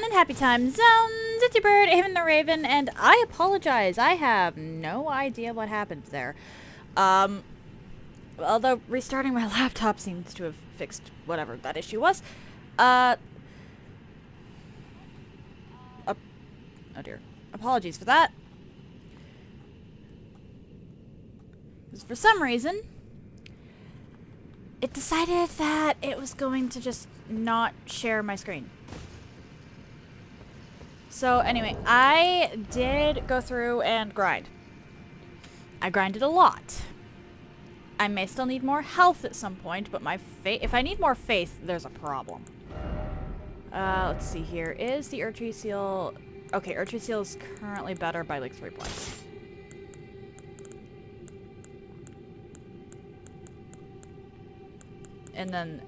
fun and happy time zones. It's your bird, Aim the Raven, and I apologize. I have no idea what happened there. Although restarting my laptop seems to have fixed whatever that issue was. Oh dear. Apologies for that. Because for some reason, it decided that it was going to just not share my screen. So anyway, I did go through and grind. I grinded a lot. I may still need more health at some point, but my if I need more faith, there's a problem. Let's see here. Is the Urtree Seal... Okay, Urtree Seal is currently better by like 3 points. And then...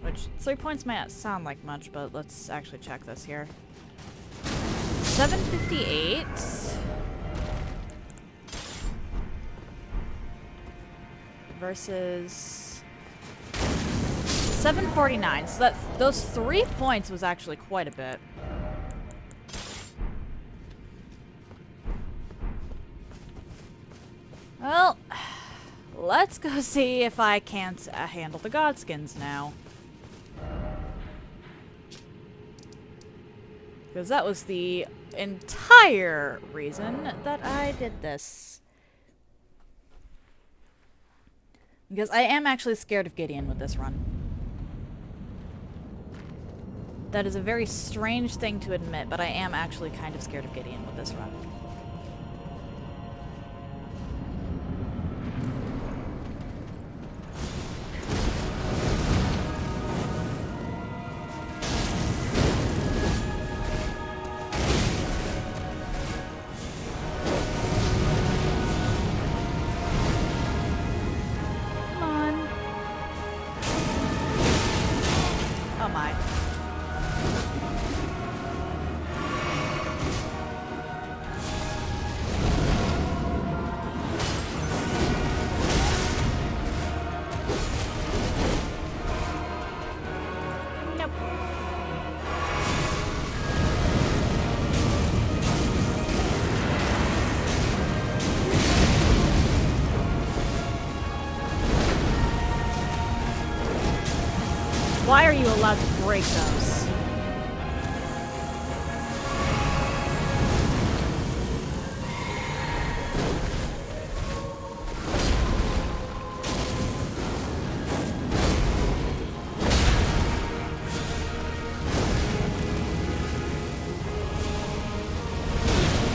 Which, 3 points might not sound like much, but let's actually check this here. 758... versus 749. So those 3 points was actually quite a bit. Well, let's go see if I can't handle the Godskins now. Because that was the entire reason that I did this. Because I am actually scared of Gideon with this run. That is a very strange thing to admit, but I am actually kind of scared of Gideon with this run. Why are you allowed to break those?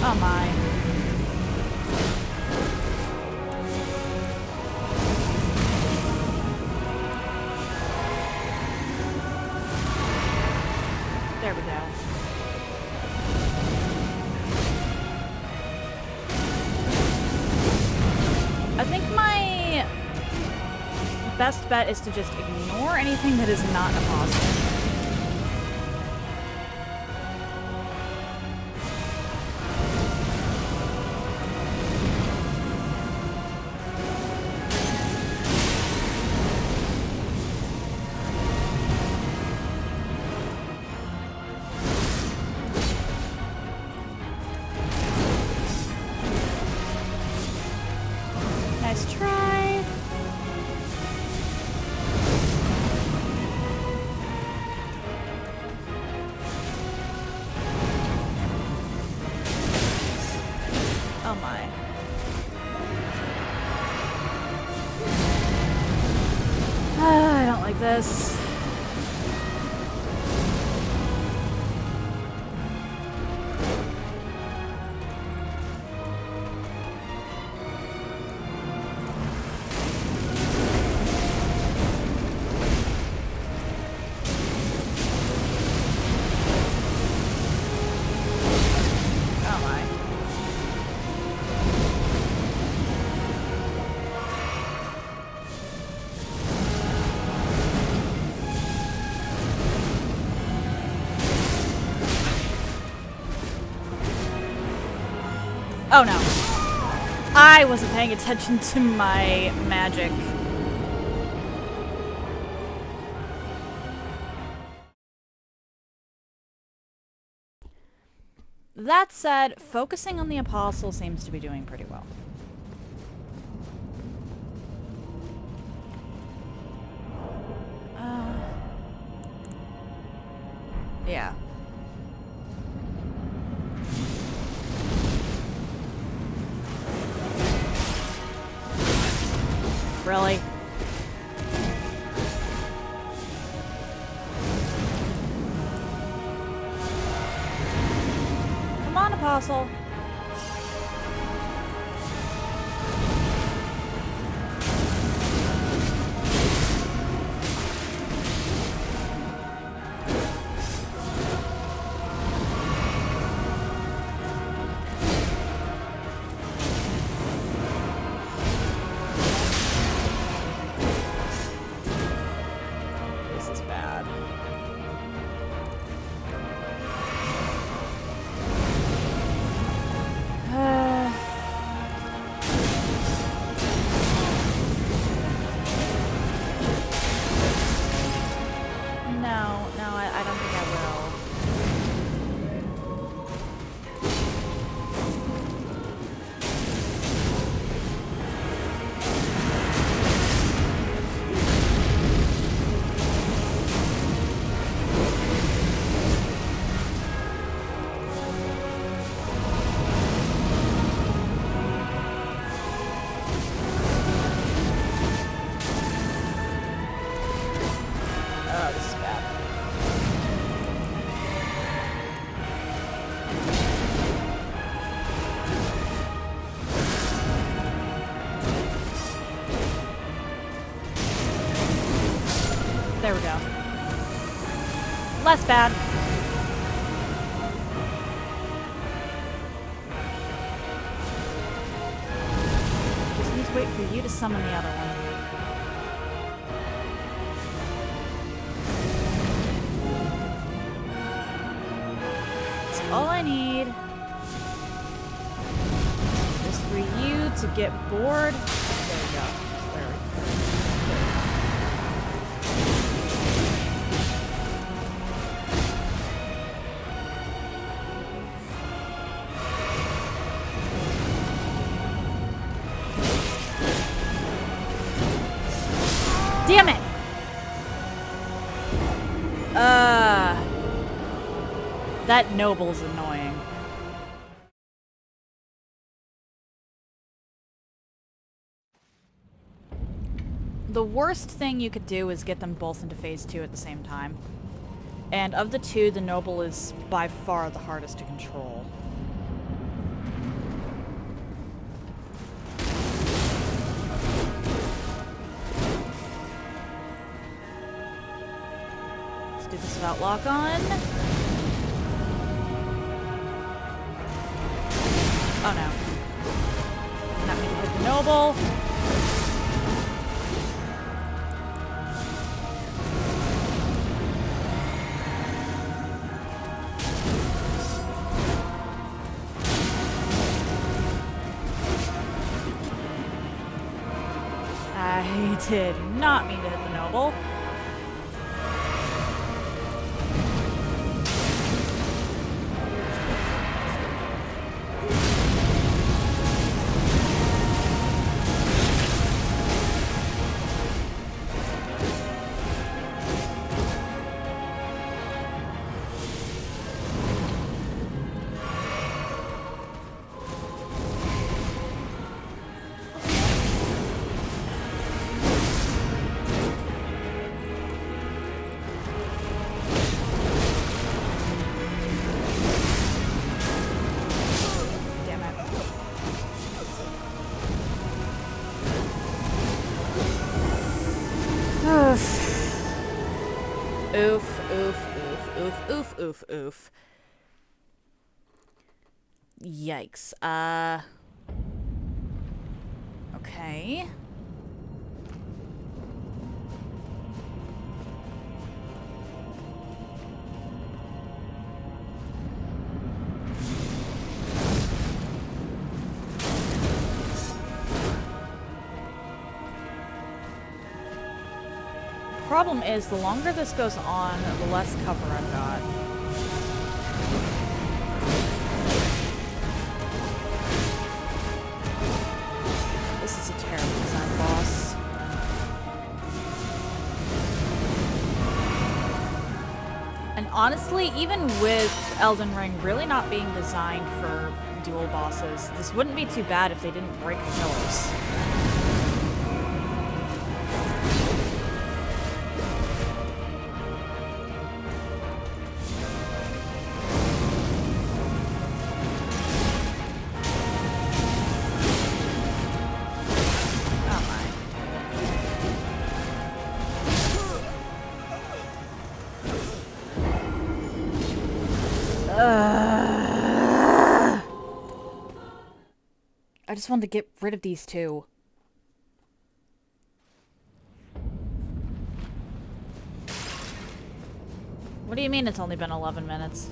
Oh my. There we go. I think my best bet is to just ignore anything that is not a positive. Nice try. Oh my. I don't like this. Oh no. I wasn't paying attention to my magic. That said, focusing on the apostle seems to be doing pretty well. Yeah. Really? Come on, apostle. There we go. Less bad. Just need to wait for you to summon the other one. That's all I need. Is for you to get bored. There we go. There we go. Damn it! That noble's annoying. The worst thing you could do is get them both into phase 2 at the same time. And of the two, the noble is by far the hardest to control. Do this without lock on. Oh no. Not me to hit the noble. I did not mean to hit the noble. Oof, oof, oof, oof, oof, oof, oof. Yikes. Okay. Problem is, the longer this goes on, the less cover I've got. honestly, even with Elden Ring really not being designed for dual bosses, this wouldn't be too bad if they didn't break pillars. I just wanted to get rid of these two. What do you mean it's only been 11 minutes?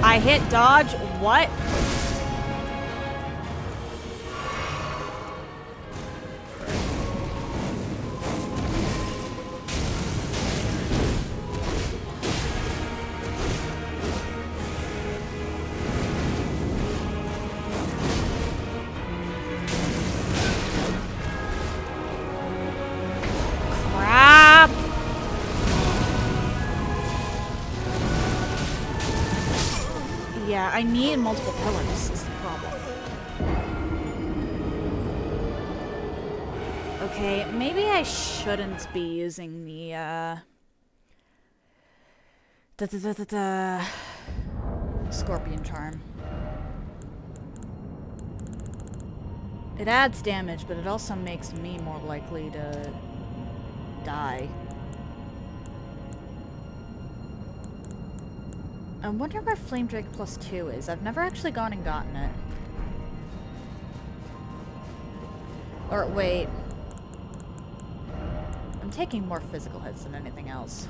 I hit dodge. What? Crap. Yeah, I need multiple pillars is the problem. Okay, maybe I shouldn't be using the Scorpion Charm. It adds damage, but it also makes me more likely to die. I wonder where Flame Drake plus 2 is. I've never actually gone and gotten it. Or wait. I'm taking more physical hits than anything else.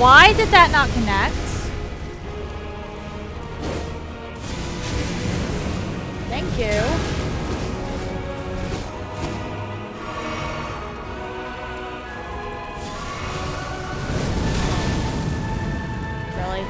Why did that not connect? Thank you. Really?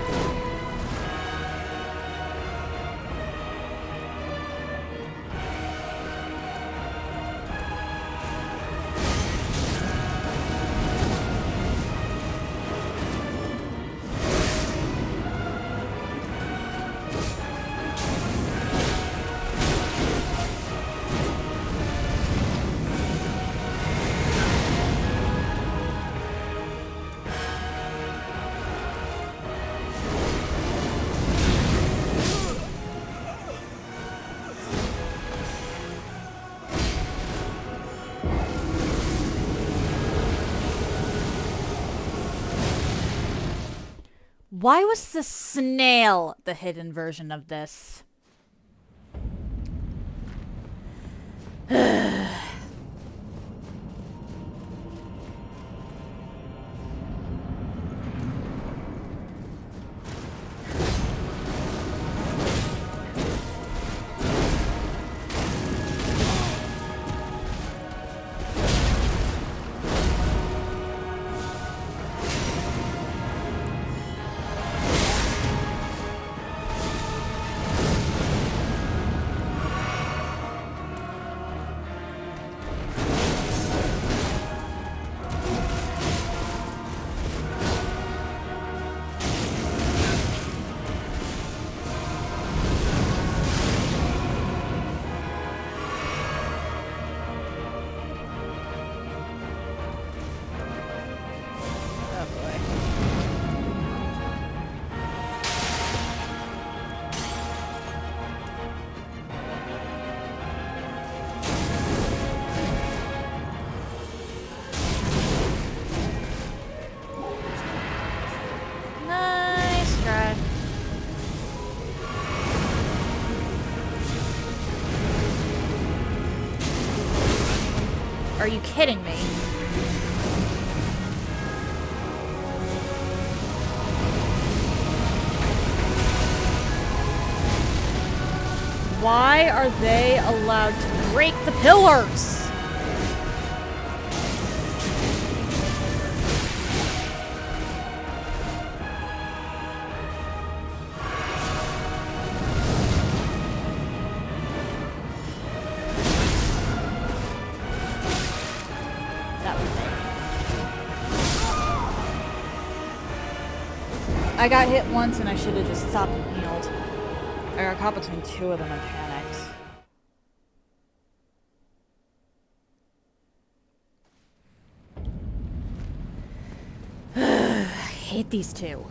Why was the snail the hidden version of this? Are you kidding me? Why are they allowed to break the pillars? I got hit once and I should have just stopped and healed. I got caught between two of them and panicked. I hate these two.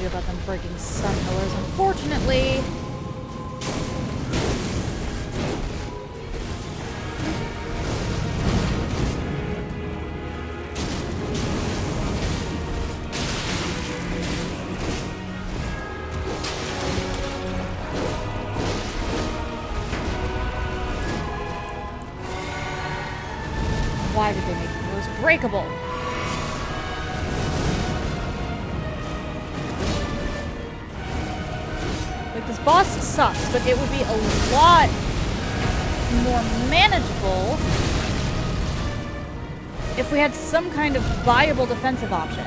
About them breaking sun pillars, unfortunately. Why did they make pillars breakable? This boss sucks, but it would be a lot more manageable if we had some kind of viable defensive option.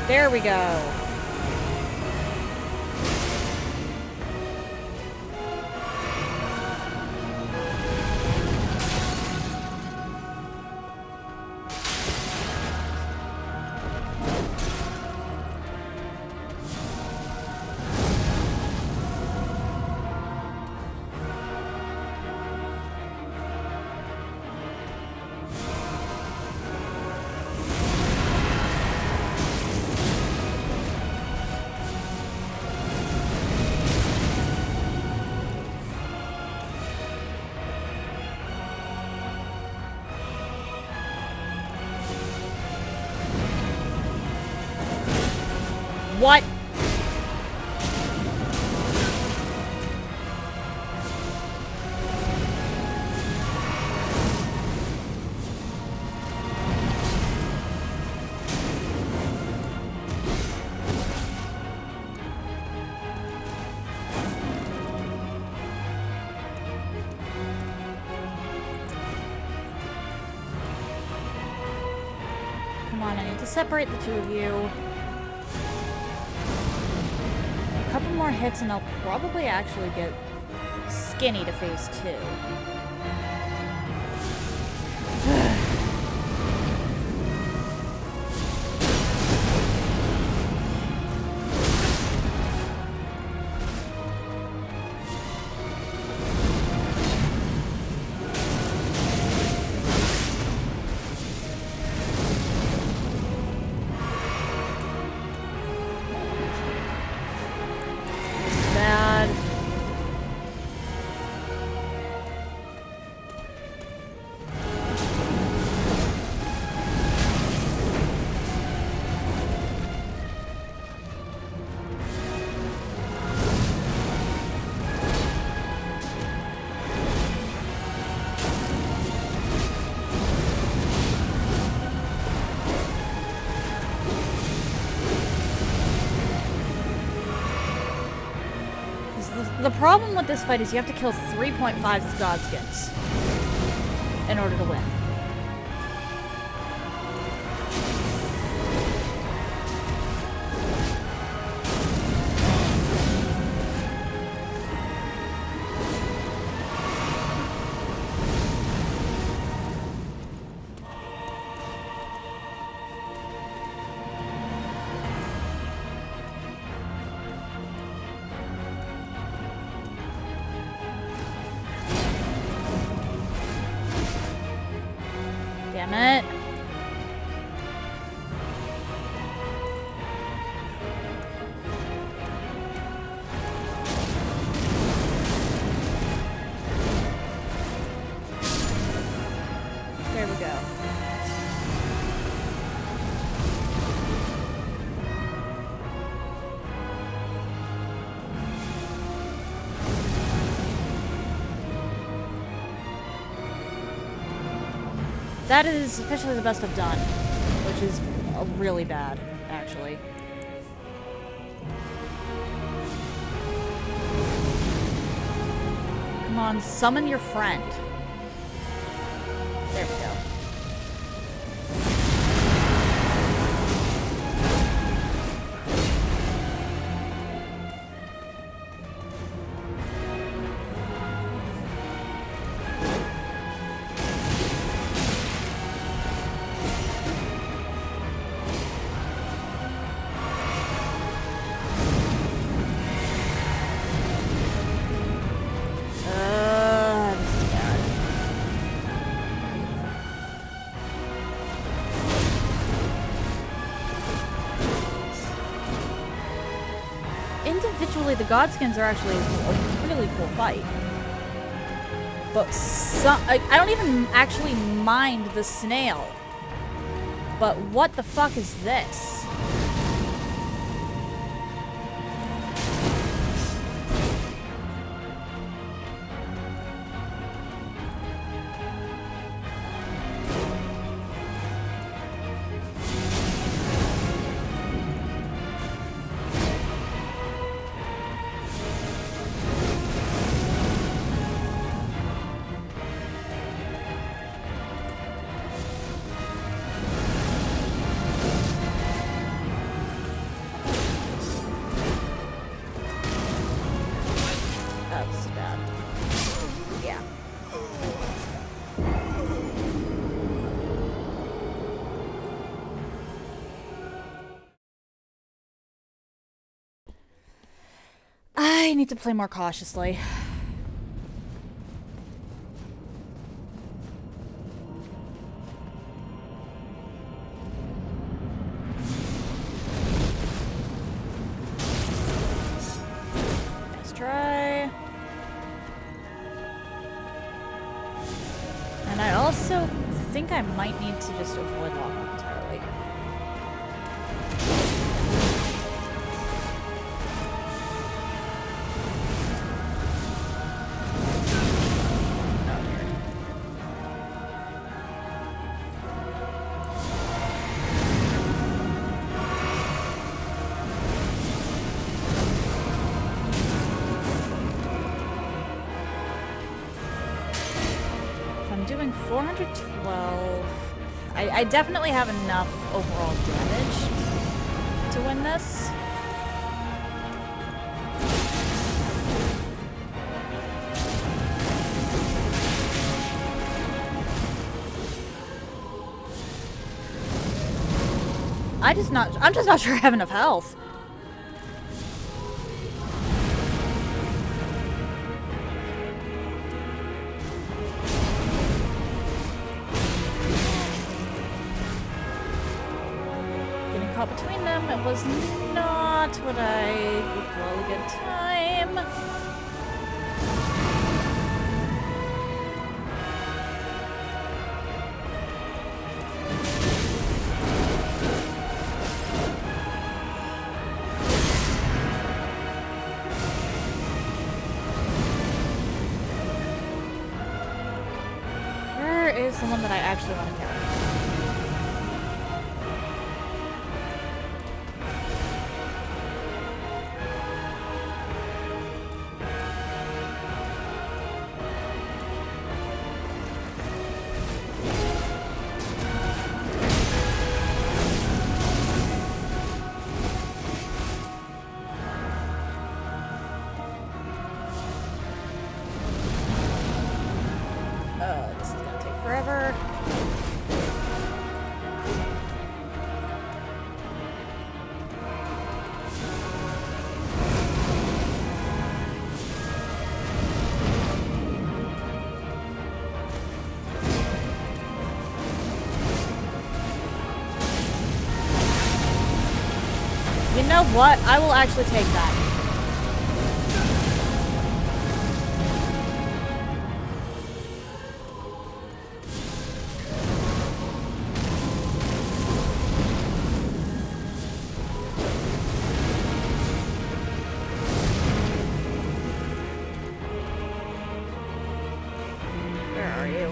There we go. What? on, I need to separate the two of you. A couple more hits and I'll probably actually get Skinny to phase 2. The problem with this fight is you have to kill 3.5 Godskins in order to win. Damn it. There we go. That is officially the best I've done, which is really bad, actually. Come on, summon your friend. There we go. Individually, the Godskins are actually a really cool fight. But I don't even actually mind the snail. But what the fuck is this? I need to play more cautiously. Nice try. And I also think I might need to just avoid lava entirely. Doing 412. I definitely have enough overall damage to win this. I'm just not sure I have enough health. Getting caught between them, it was not what I would call a good time. Is the one that I actually want to carry. This is gonna take forever. You know what? I will actually take that. Where are you?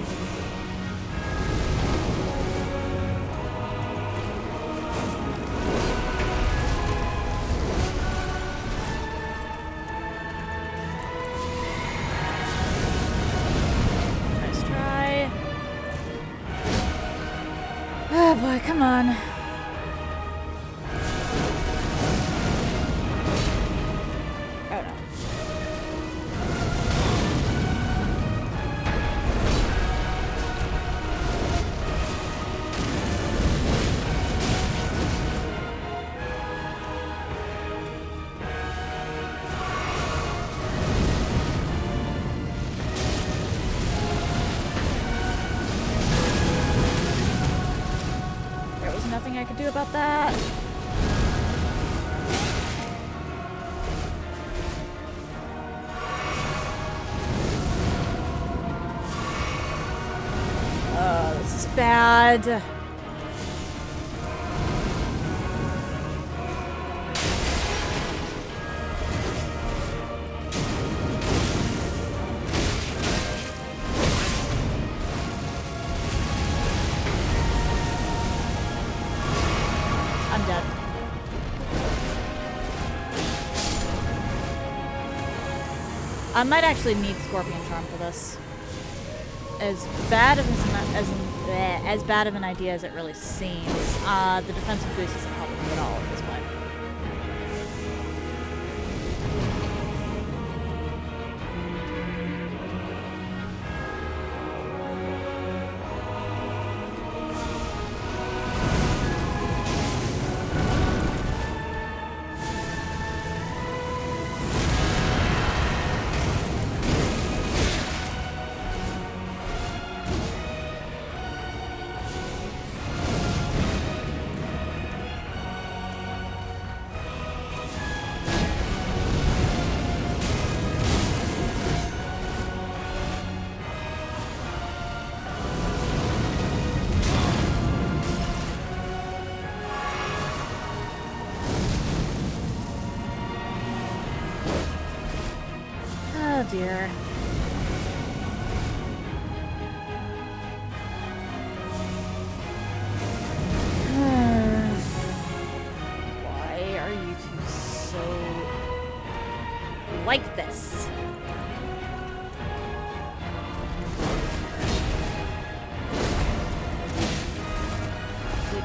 Nice try. Oh boy, come on. Oh no. There was nothing I could do about that. Oh, this is bad. I'm dead. I might actually need Scorpion Charm for this. As bad of as bad of an idea as it really seems, the defensive boost isn't helping me at all at this point.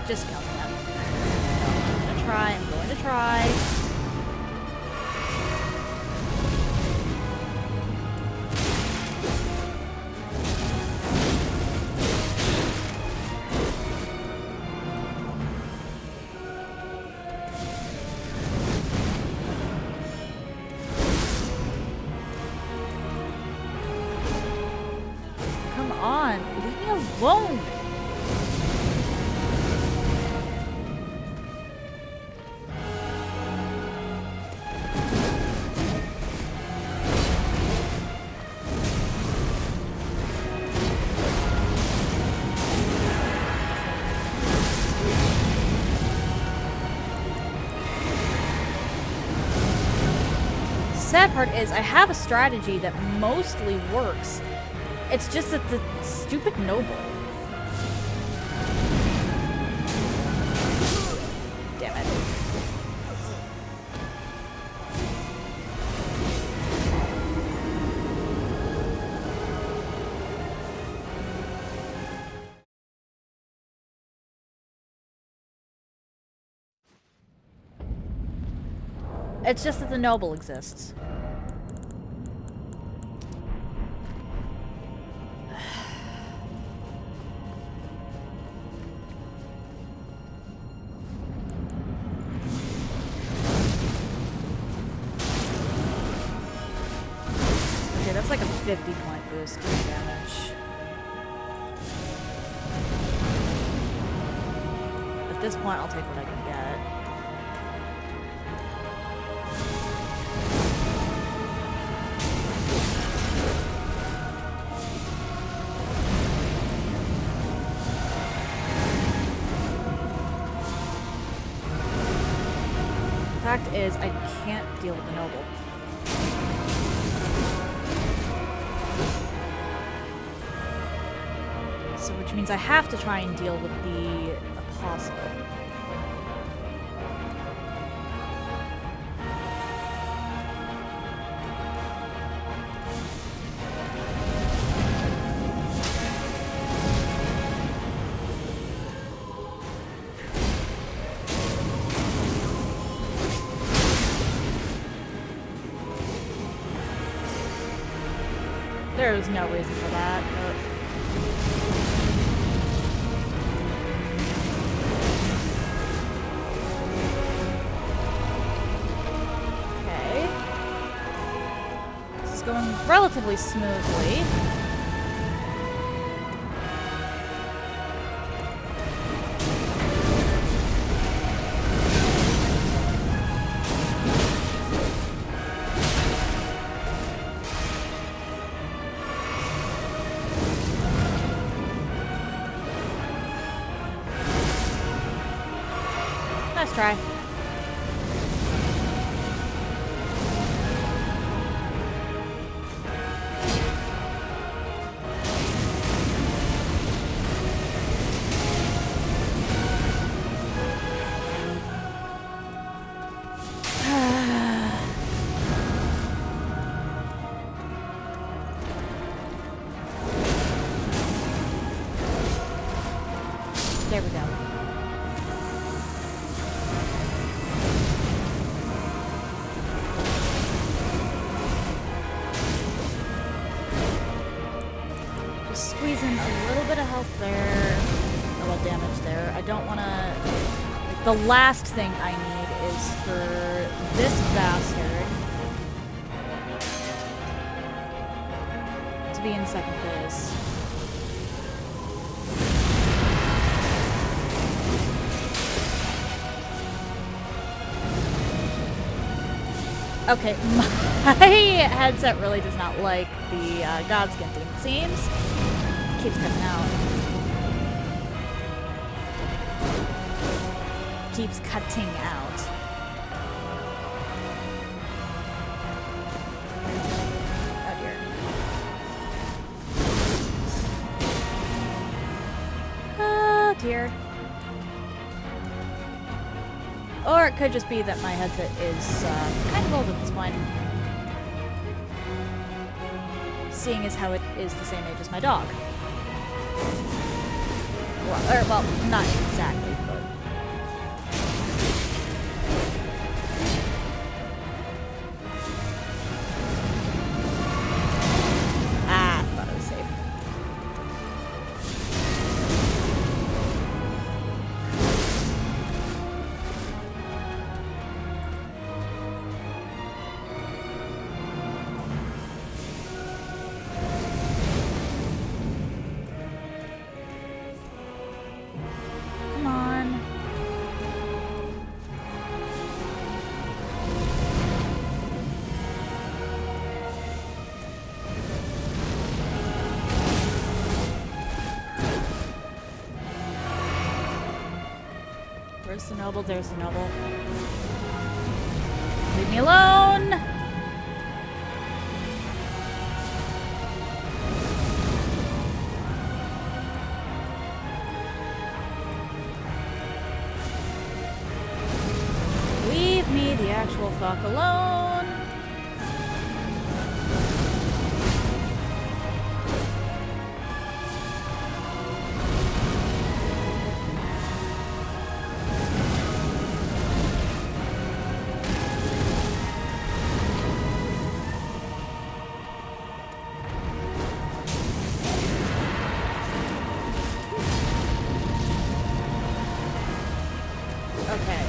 Just kill them. I'm going to try. Come on, leave me alone. Sad part is I have a strategy that mostly works. It's just that the stupid noble. Damn it. It's just that the noble exists. That's like a 50-point boost to damage. At this point, I'll take what I can get. The fact is, I can't deal with the noble. Which means I have to try and deal with the apostle. There's no reason for that, but... going relatively smoothly. Nice try. There we go. Just squeeze in a little bit of health there. A little damage there. I don't want to... The last thing I need is for this bastard to be in second phase. Okay, my headset really does not like the Godskin theme, it seems. It keeps cutting out. Keeps cutting out. Oh dear. Oh dear. Or it could just be that my headset is kind of old at this point. Seeing as how it is the same age as my dog. well, not exactly, but... Ah, I thought it was safe. Come on. Where's the noble? There's the noble. Leave me alone! Leave me the actual fuck alone! Okay.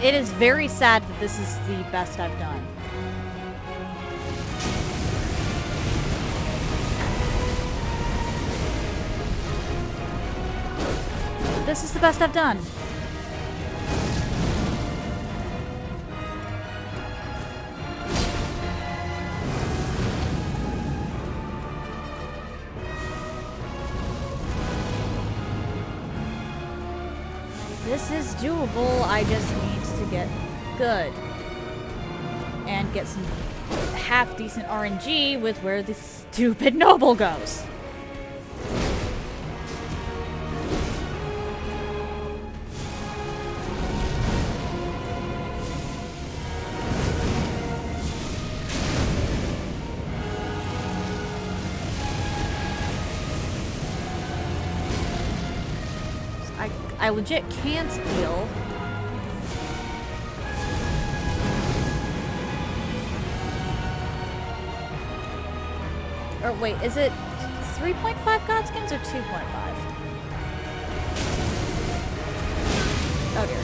It is very sad that this is the best I've done. This is the best I've done. This is doable, I just need to get good. And get some half-decent RNG with where the stupid noble goes. I legit can't heal. Or wait, is it 3.5 Godskins or 2.5? Oh dear.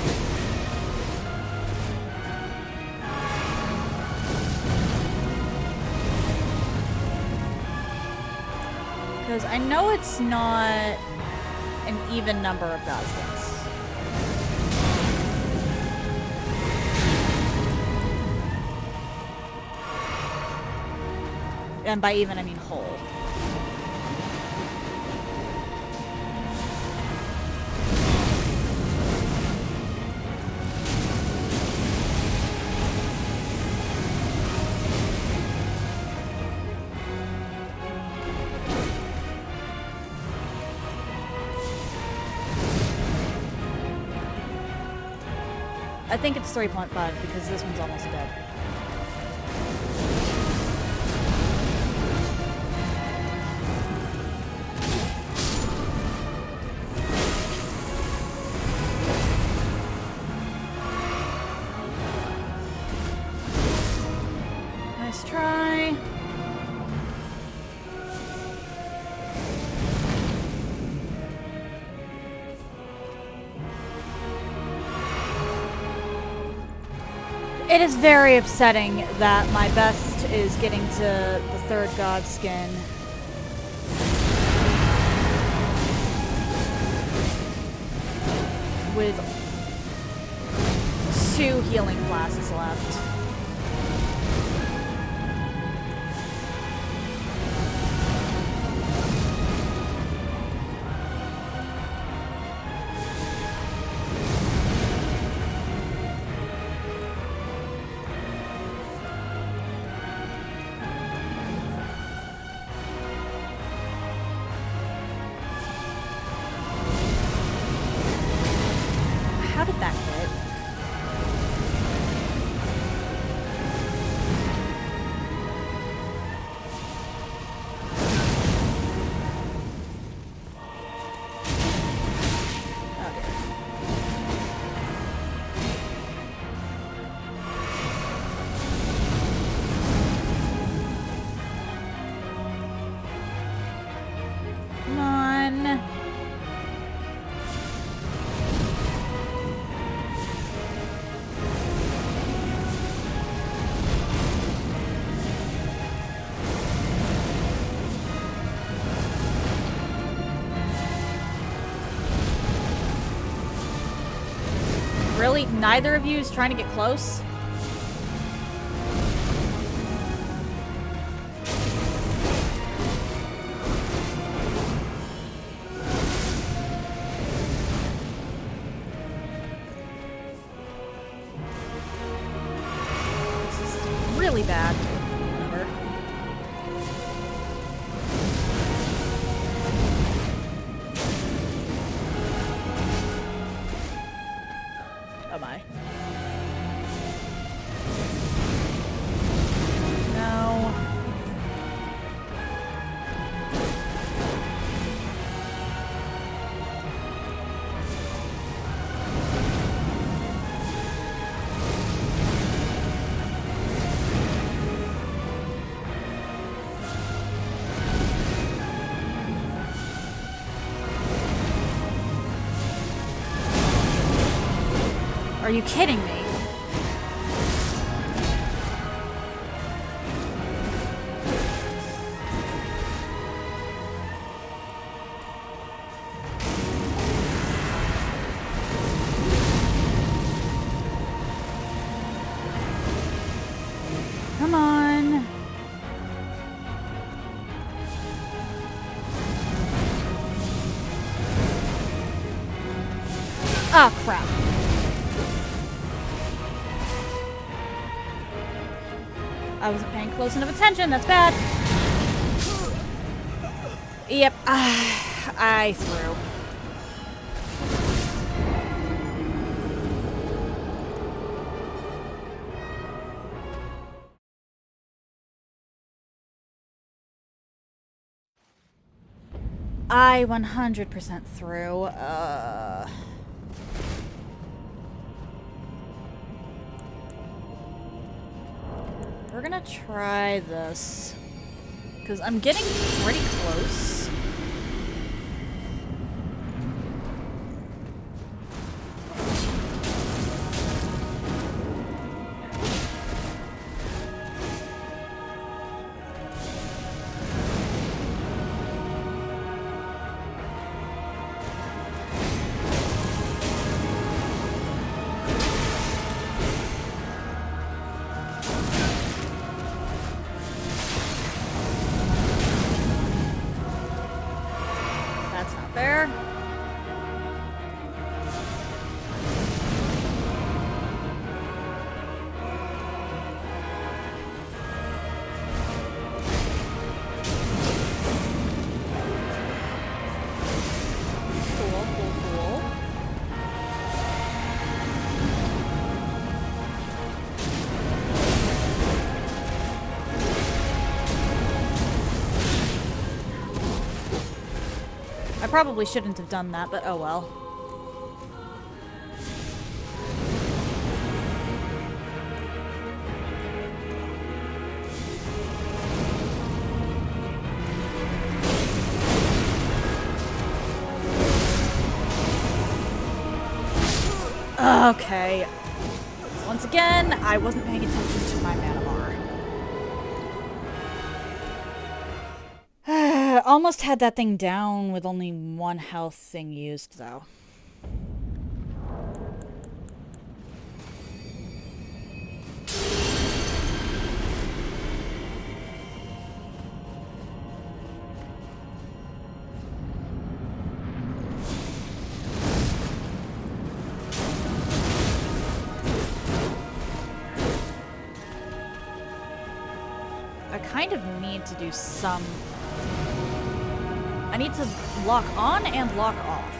Because I know it's not an even number of Godskins. And by even, I mean whole. I think it's 3.5 because this one's almost dead. Nice try. It is very upsetting that my best is getting to the third Godskin. With 2 healing flasks left. How did that hit? neither of you is trying to get close? This is really bad. Whatever. Oh my. No. Are you kidding me? Come on. Ah, crap. I wasn't paying close enough attention. That's bad. Yep. I threw. I 100% threw. We're gonna try this. Because I'm getting pretty close. There. Cool, cool, cool. I probably shouldn't have done that, but oh well. Okay. Once again, I wasn't paying attention to my mana bar. Almost had that thing down with only one health thing used, though. I kind of need to do some... I need to lock on and lock off.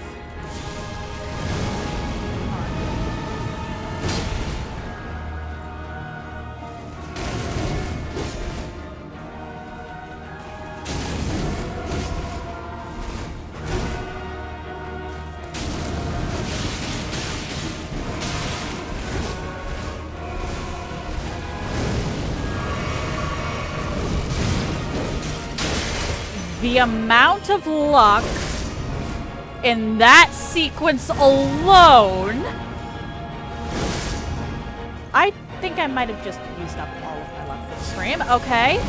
The amount of luck in that sequence alone. I think I might have just used up all of my luck for the stream. Okay.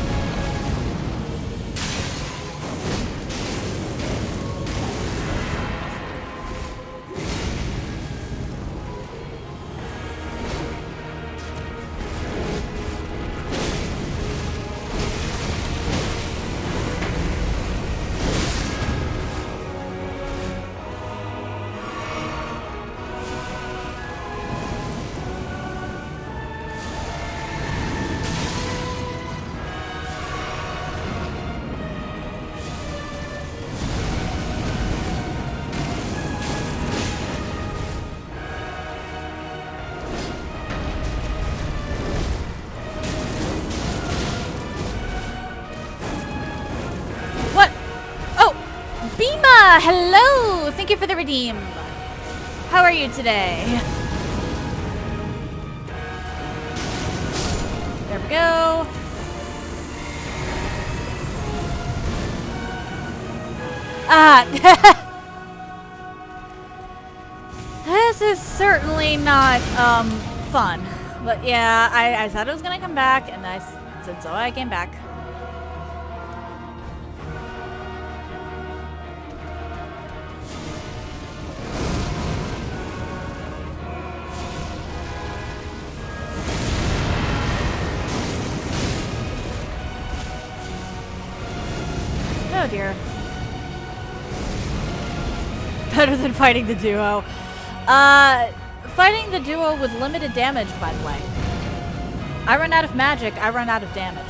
hello! Thank you for the redeem. How are you today? There we go. This is certainly not, fun. But yeah, I thought it was gonna come back, and I said so I came back. Oh dear. Better than fighting the duo. Fighting the duo with limited damage, by the way. I run out of magic, I run out of damage.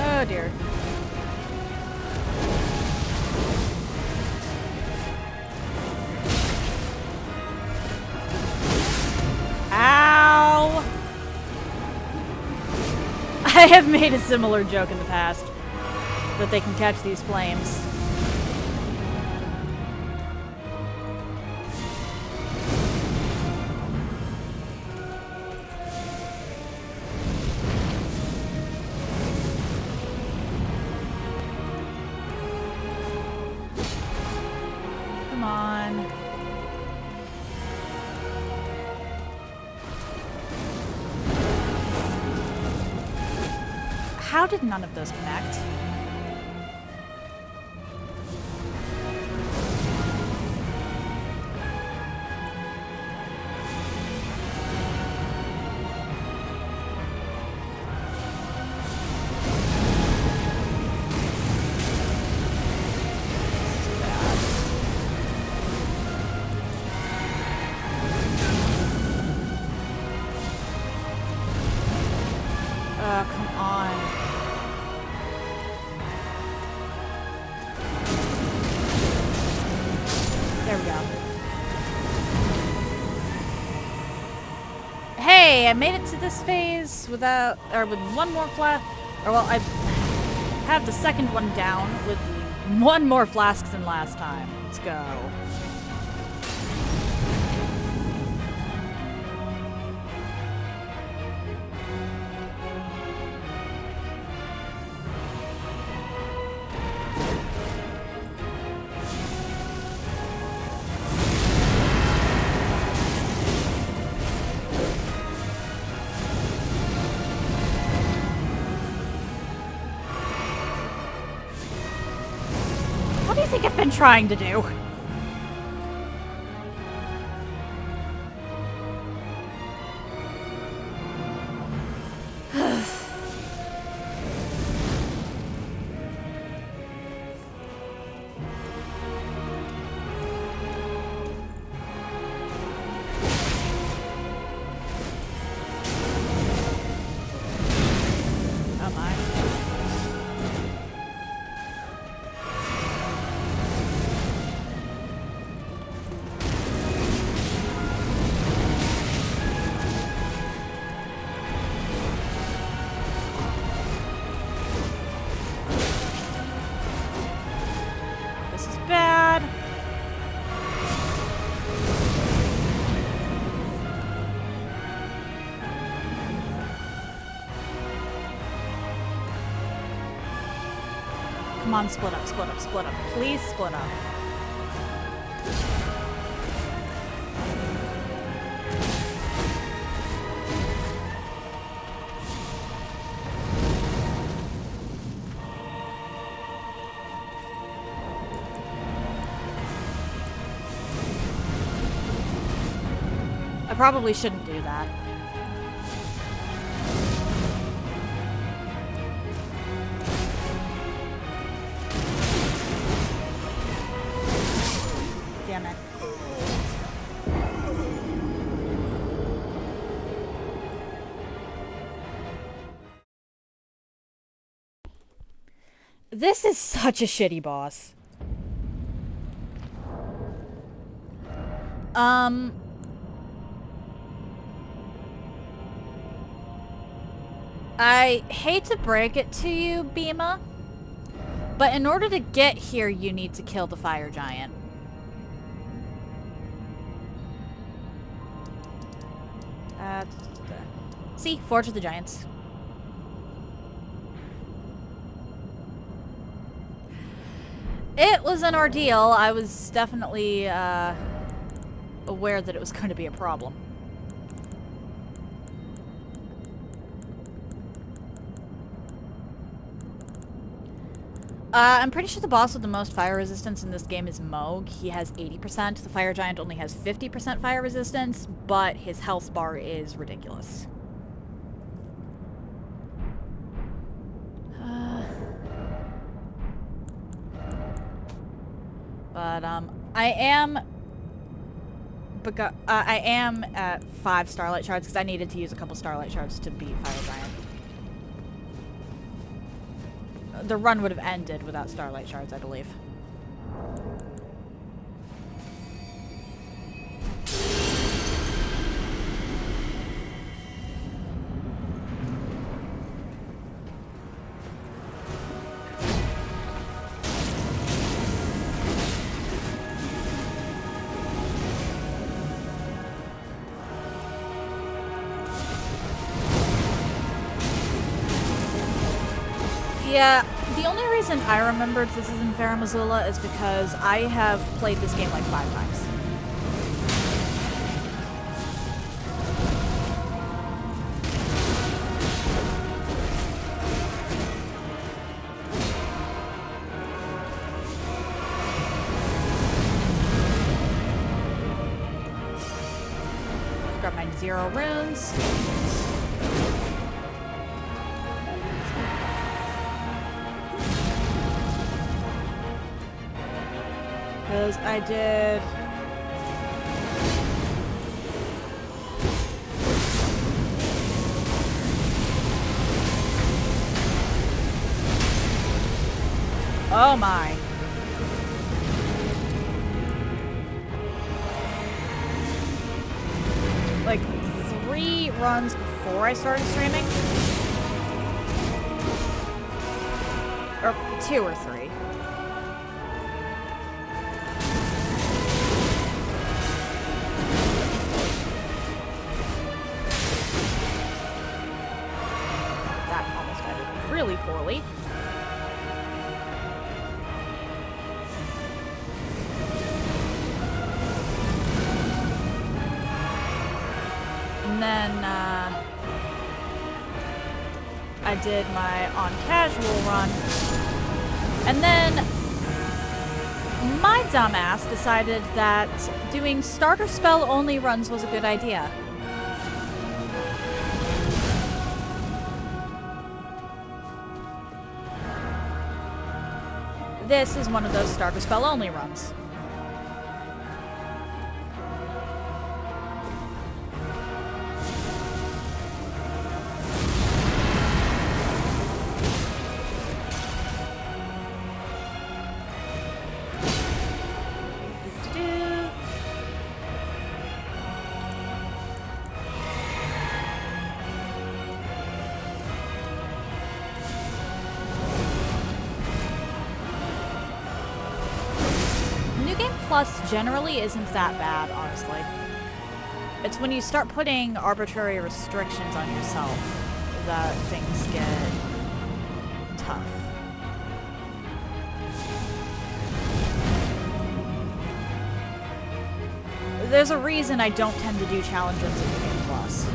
Oh dear. Ow! I have made a similar joke in the past. That they can catch these flames. Come on. How did none of those connect? Come on. There we go. Hey, I made it to this phase with one more flask. Or well, I have the second one down with one more flask than last time. Let's go. What do you think I've been trying to do? Oh my. This is bad. Come on, split up, split up, split up. Please split up. I probably shouldn't do that. Damn it. This is such a shitty boss. I hate to break it to you, Bima, but in order to get here, you need to kill the fire giant. See? Forge of the Giants. It was an ordeal. I was definitely aware that it was going to be a problem. I'm pretty sure the boss with the most fire resistance in this game is Moog. He has 80%. The fire giant only has 50% fire resistance, but his health bar is ridiculous. But I am at 5 Starlight Shards because I needed to use a couple Starlight Shards to beat Fire Giant. The run would have ended without Starlight Shards, I believe. Yeah, the only reason I remembered this is in Farum Azula is because I have played this game like 5 times. Grab my 0 runes. Because I did... Oh my. Like 3 runs before I started streaming? Or 2 or 3. Really poorly. And then I did my on-casual run. And then my dumbass decided that doing starter spell only runs was a good idea. This is one of those starter spell only runs. Plus generally isn't that bad, honestly. It's when you start putting arbitrary restrictions on yourself that things get tough. There's a reason I don't tend to do challenges in the Game Plus.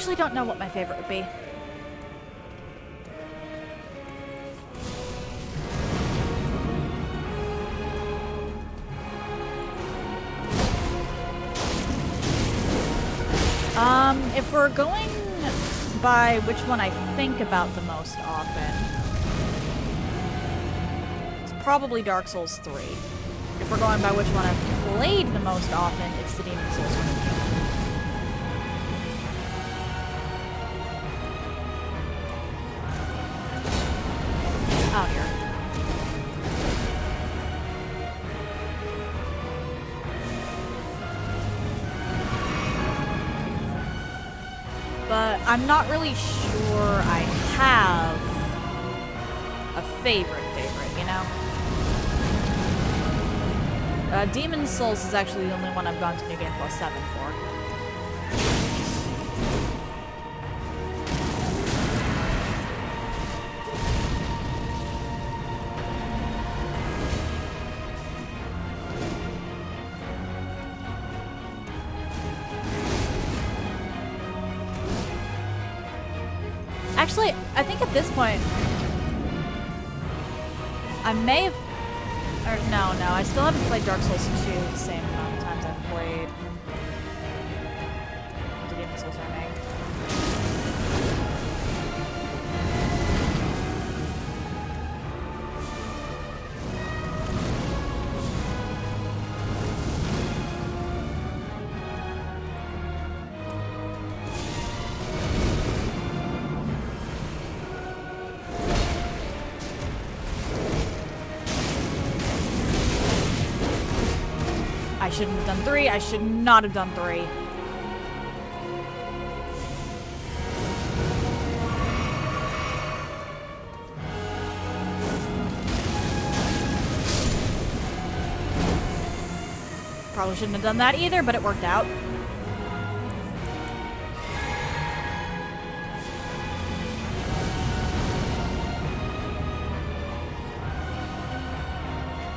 I don't know what my favorite would be. If we're going by which one I think about the most often, it's probably Dark Souls 3. If we're going by which one I've played the most often, it's the Demon Souls remake. Out here. But I'm not really sure I have a favorite, you know? Demon Souls is actually the only one I've gone to New Game Plus 7 for. Actually, I think at this point, I may have, or no, I still haven't played Dark Souls 2 the same amount of times I've played the Demon Souls remake. I shouldn't have done 3. I should not have done 3. Probably shouldn't have done that either, but it worked out.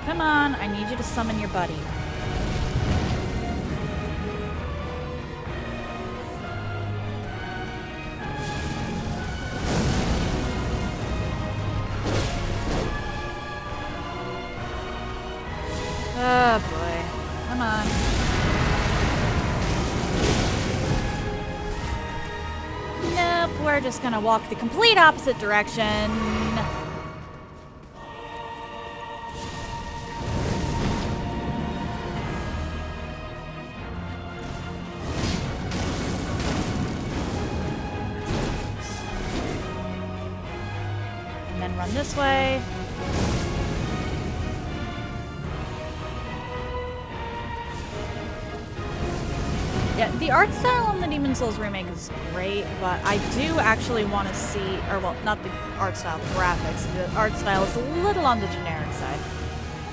Come on, I need you to summon your buddy. Oh boy. Come on. Nope, we're just gonna walk the complete opposite direction. And then run this way. Yeah, the art style on the Demon Souls remake is great, but I do actually want to see, or well, not the art style, the graphics. The art style is a little on the generic side.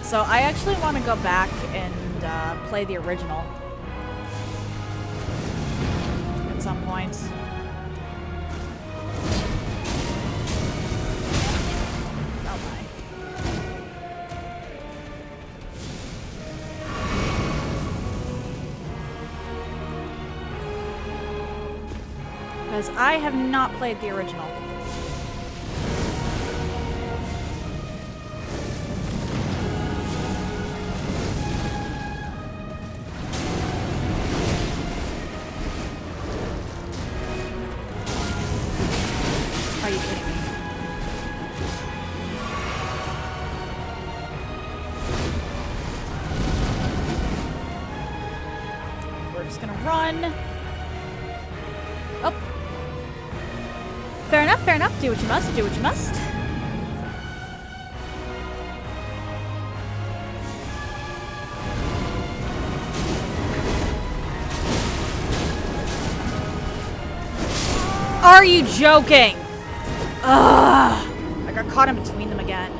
So I actually want to go back and play the original at some point. Oh my. Because I have not played the original. Are you kidding me? We're just gonna run. Oh. Fair enough, fair enough. Do what you must, do what you must. Are you joking? Ugh. I got caught in between them again.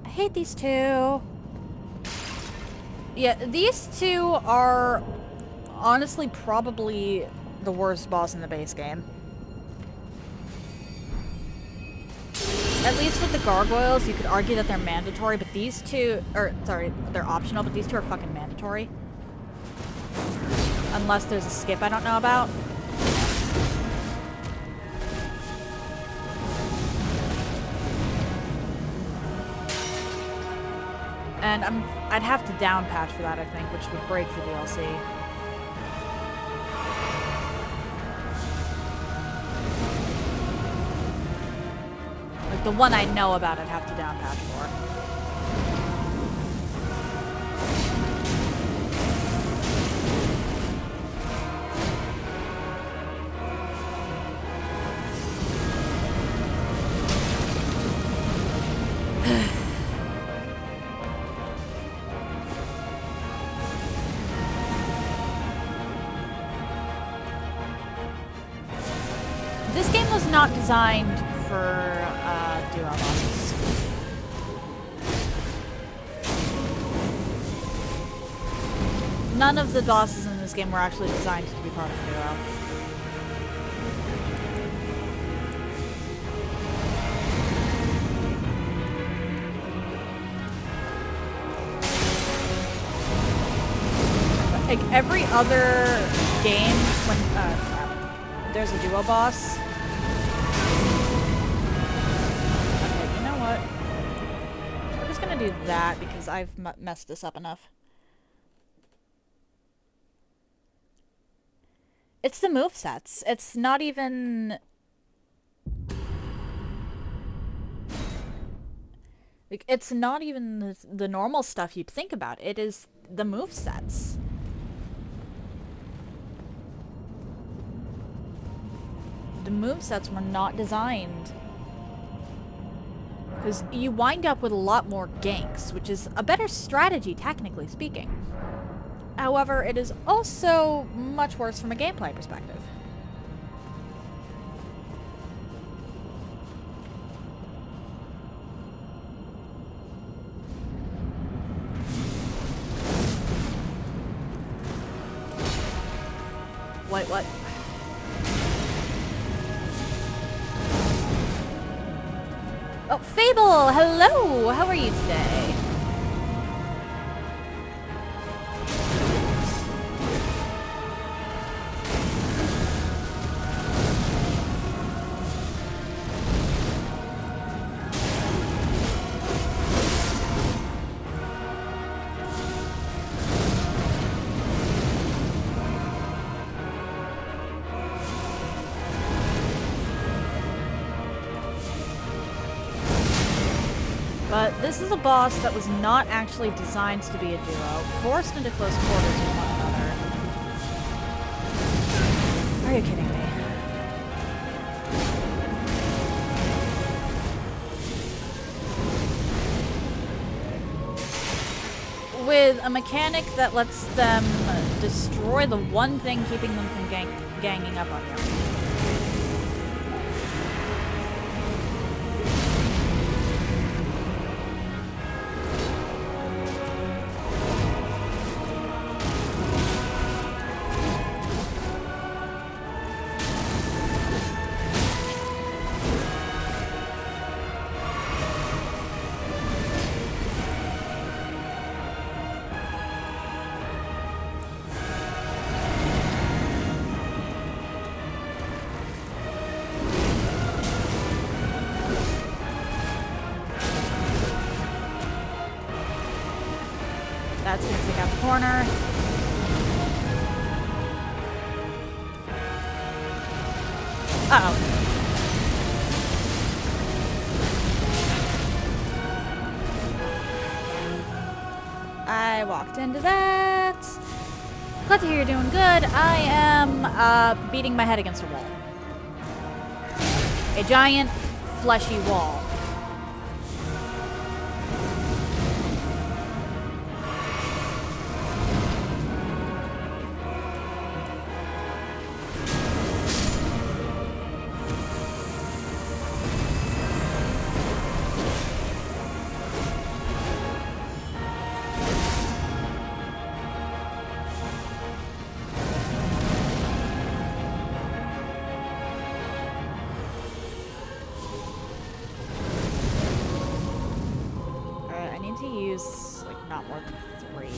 I hate these two. Yeah, these two are honestly probably the worst boss in the base game. At least with the gargoyles, you could argue that they're mandatory, but these two, or sorry, they're optional, but these two are fucking mandatory. Unless there's a skip I don't know about. And I'd have to down patch for that, I think, which would break the DLC. Like, the one I know about, I'd have to down patch for. This game was not designed for duo bosses. None of the bosses in this game were actually designed to be part of a duo. Like every other game, when there's a duo boss. Okay, you know what? We're just gonna do that because I've messed this up enough. It's the movesets. It's not even... Like, it's not even the normal stuff you'd think about. It is the movesets. The movesets were not designed. Because you wind up with a lot more ganks, which is a better strategy, technically speaking. However, it is also much worse from a gameplay perspective. Wait, what? Oh, Fable! Hello! How are you today? But this is a boss that was not actually designed to be a duo, forced into close quarters with one another. Are you kidding me? With a mechanic that lets them destroy the one thing keeping them from ganging up on you. That's gonna take out the corner. Uh-oh. I walked into that. Glad to hear you're doing good. I am beating my head against a wall. A giant, fleshy wall. To use like not more than 3.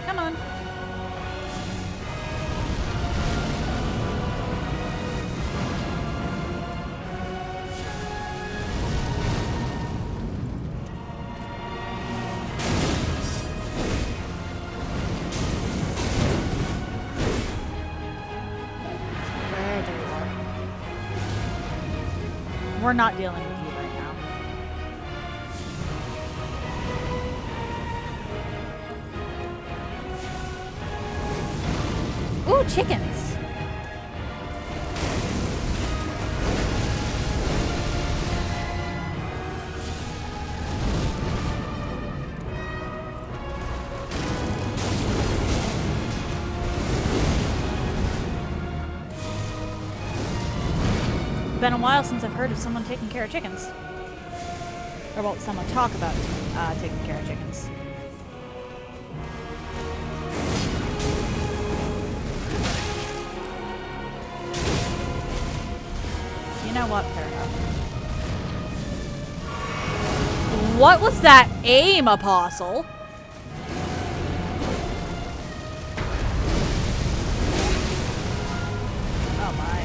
Come on. We're not dealing with you right now. Ooh, chickens. Been a while since I've heard of someone taking care of chickens. Or, well, someone talk about taking care of chickens. You know what? Fair enough. What was that aim, Apostle? Oh my.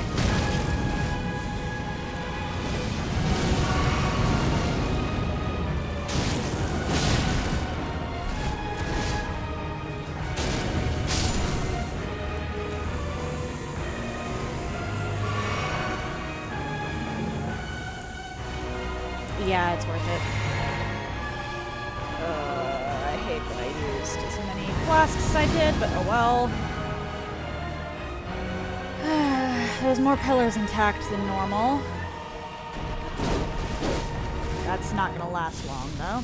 Yeah, it's worth it. I hate that I used as many flasks as I did, but oh well. There's more pillars intact than normal. That's not gonna last long, though.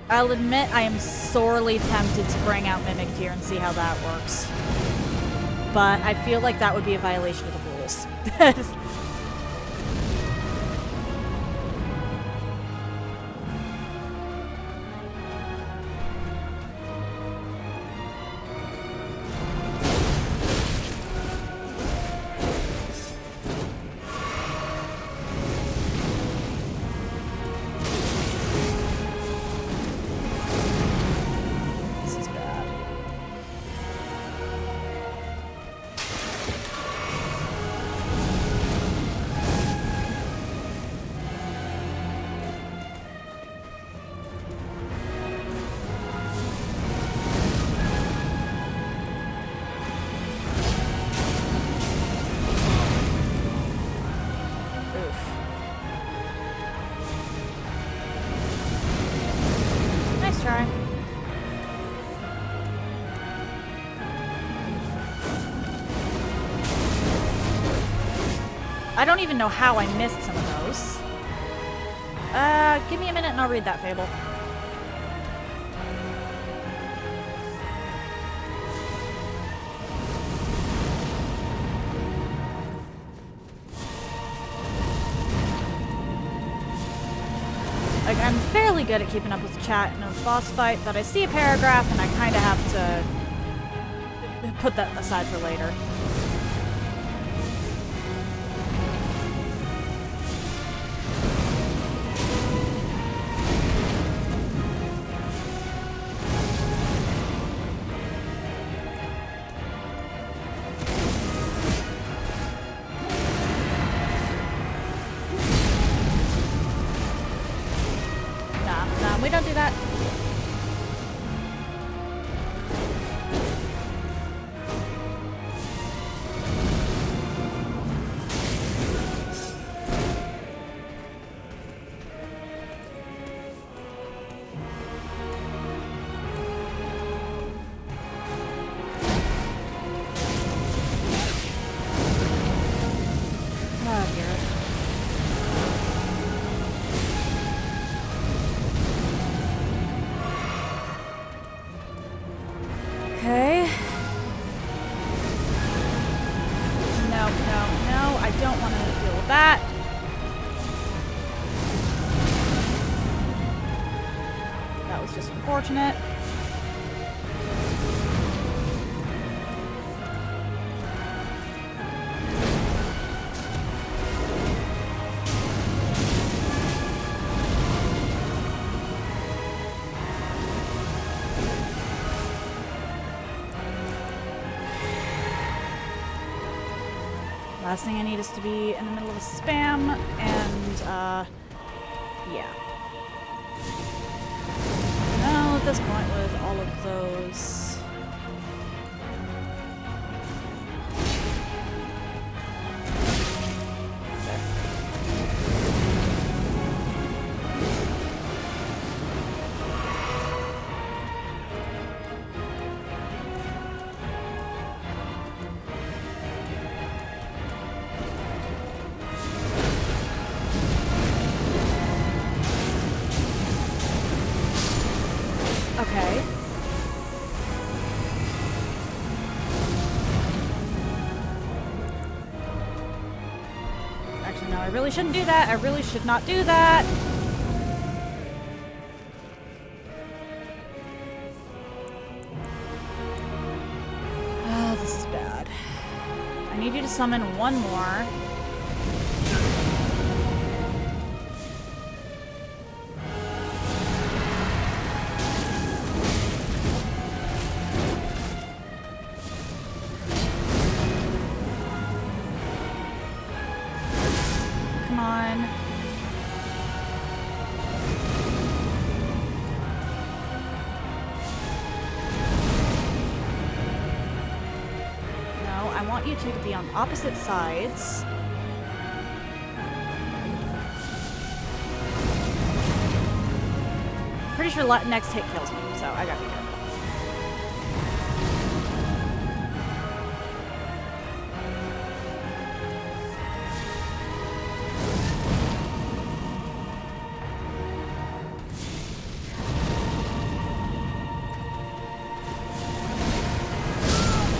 I'll admit I am sorely tempted to bring out Mimic here and see how that works. But I feel like that would be a violation of the rules. Try. I don't even know how I missed some of those. Give me a minute and I'll read that fable. Like, I'm fairly good at keeping up with chat in a boss fight, but I see a paragraph and I kind of have to put that aside for later. We don't do that. That's just unfortunate. Last thing I need is to be in the middle of a spam, and, yeah. Well, at this point, with all of those... Okay. Actually, no, I really shouldn't do that. I really should not do that. Oh, this is bad. I need you to summon one more. Come on. No, I want you two to be on opposite sides. Pretty sure next hit kills me, so I gotta be careful.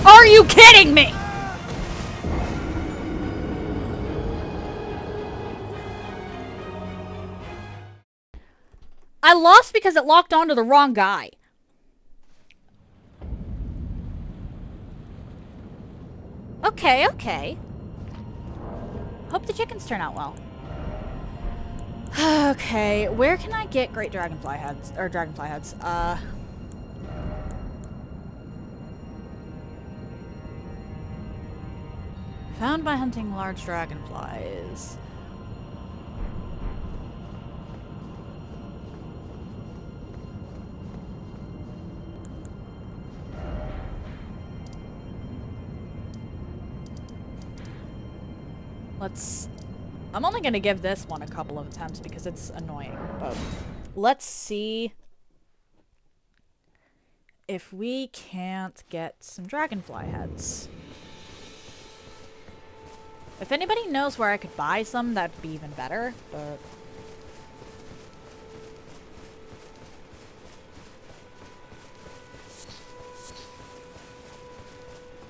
Are you kidding me? I lost because it locked onto the wrong guy. Okay, okay. Hope the chickens turn out well. Okay, where can I get great dragonfly heads? Or dragonfly heads? Found by hunting large dragonflies. I'm only gonna give this one a couple of attempts because it's annoying, but let's see if we can't get some dragonfly heads. If anybody knows where I could buy some, that'd be even better, but...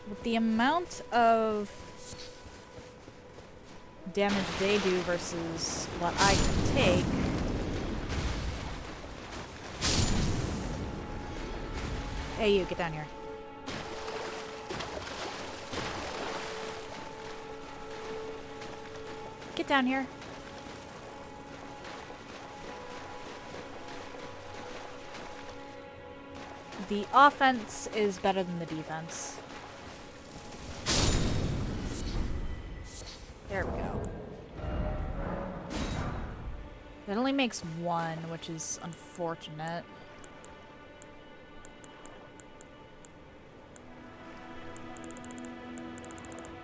with the amount of damage they do versus what I can take... Hey, you, get down here. Get down here. The offense is better than the defense. There we go. That only makes one, which is unfortunate.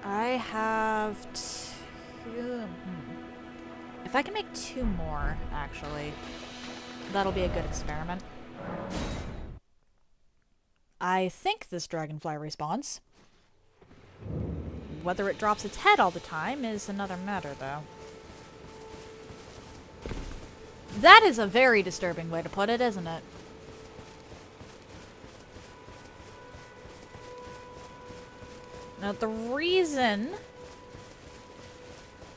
I have two... If I can make two more, actually, that'll be a good experiment. I think this dragonfly respawns. Whether it drops its head all the time is another matter, though. That is a very disturbing way to put it, isn't it? Now, the reason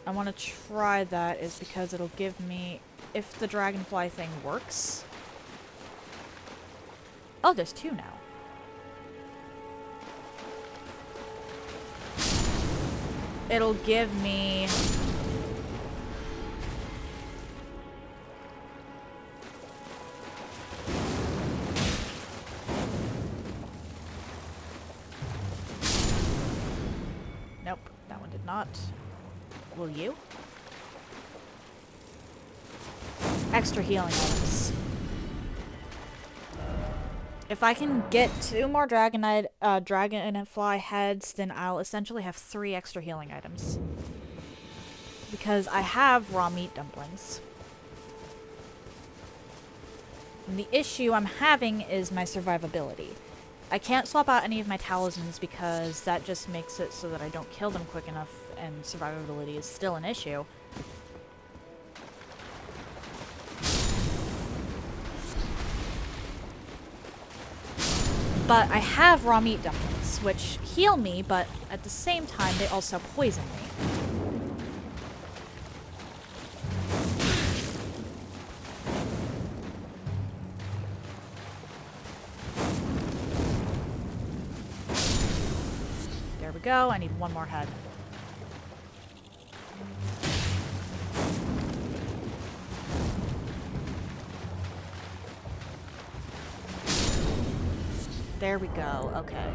I want to try that is because it'll give me, if the dragonfly thing works, Oh, there's 2 now. It'll give me... Nope, that one did not. Will you? Extra healing items. If I can get 2 more dragonfly heads, then I'll essentially have 3 extra healing items. Because I have raw meat dumplings. And the issue I'm having is my survivability. I can't swap out any of my talismans because that just makes it so that I don't kill them quick enough, and survivability is still an issue. But I have raw meat dumplings, which heal me, but at the same time, they also poison me. There we go. I need 1 more head. There we go. Okay.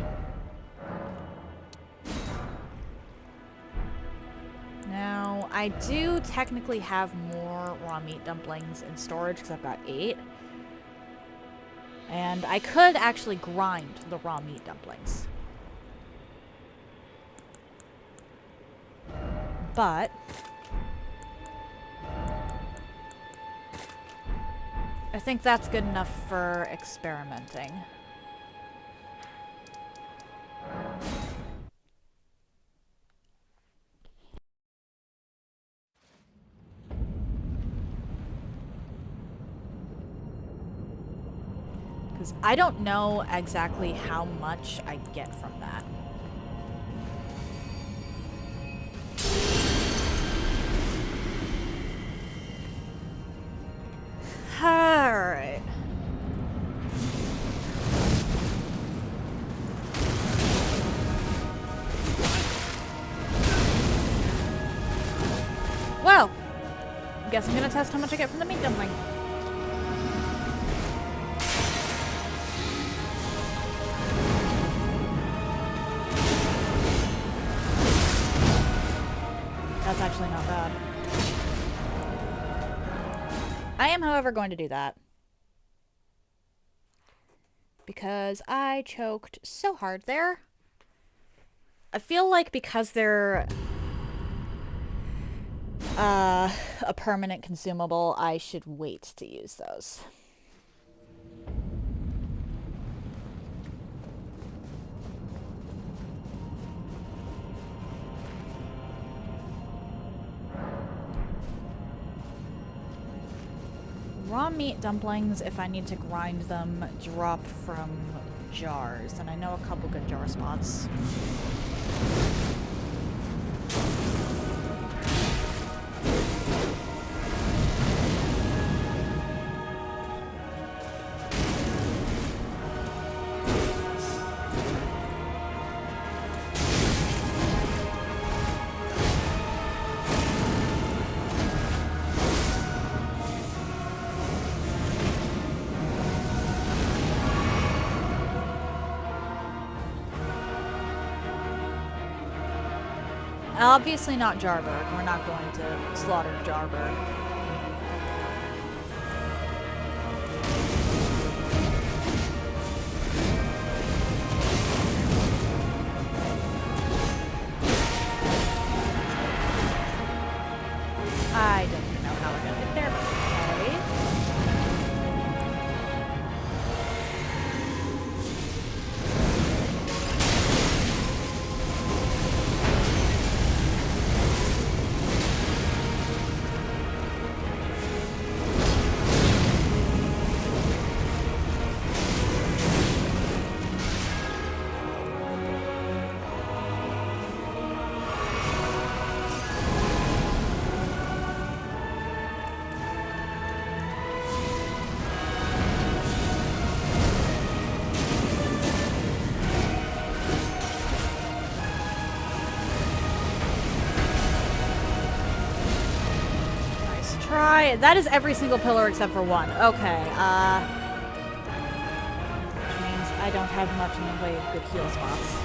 Now, I do technically have more raw meat dumplings in storage because I've got 8. And I could actually grind the raw meat dumplings. But I think that's good enough for experimenting. Because I don't know exactly how much I get from that. Alright. Well, I guess I'm gonna test how much I get from the meat dumpling. That's actually not bad. I am, however, going to do that. Because I choked so hard there. I feel like because they're a permanent consumable, I should wait to use those. Raw meat dumplings, if I need to grind them, drop from jars, and I know a couple good jar spots. Obviously not Jarberg. We're not going to slaughter Jarberg. I don't even know how we're gonna get there, but okay. try... That is every single pillar except for one. Okay, which means I don't have much in the way of good heal spots.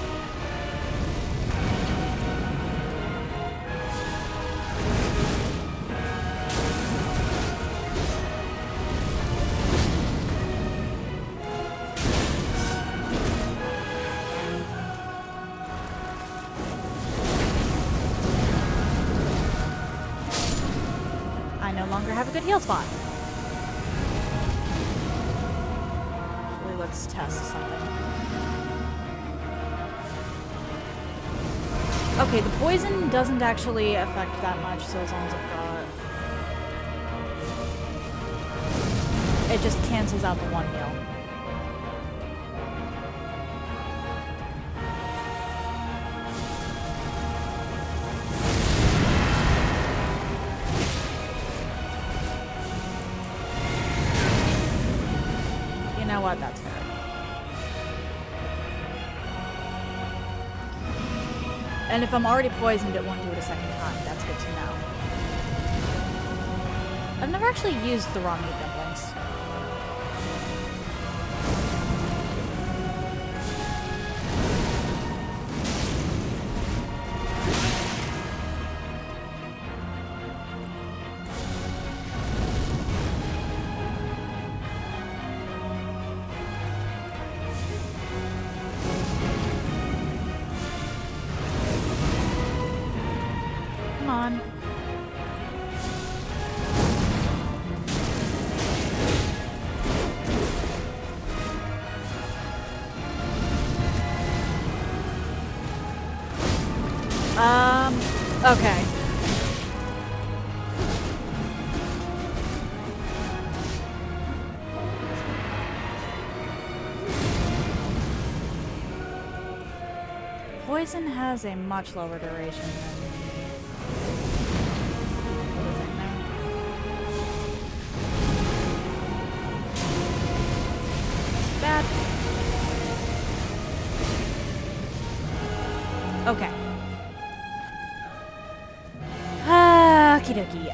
Have a good heal spot. Actually, let's test something. Okay, the poison doesn't actually affect that much, so as long as I've got... It just cancels out the one heal. You know what? That's fair. And if I'm already poisoned, it won't do it a second time. That's good to know. I've never actually used the raw meat dumplings. Come on. Okay. Poison has a much lower duration than other thing there. Bad. Okay. Okie dokie.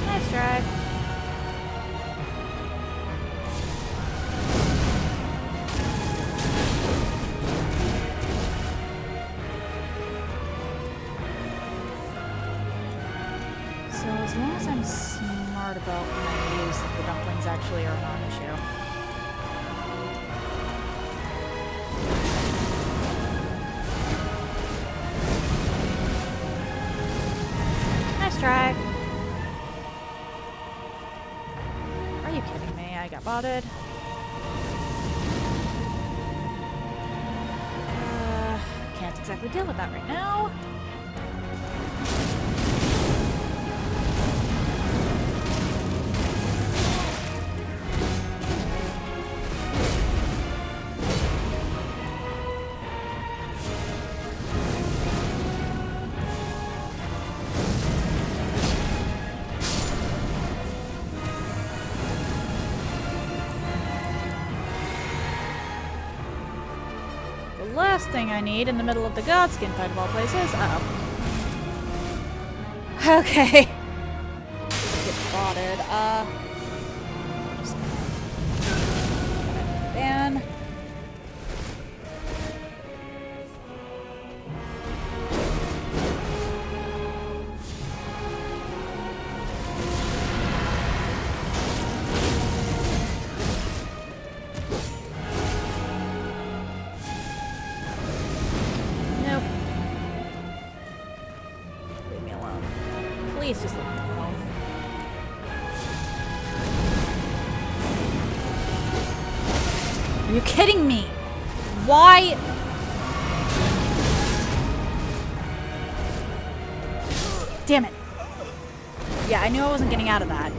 Nice try. So as long as I'm smart about when I use the dumplings actually are a non-issue. Try. Are you kidding me? I got botted. Can't exactly deal with that right now. Last thing I need in the middle of the Godskin fight of all places. Uh-oh. Okay. Just get botted. Just gonna ban. Please just leave me alone. Are you kidding me? Why? Damn it. Yeah, I knew I wasn't getting out of that.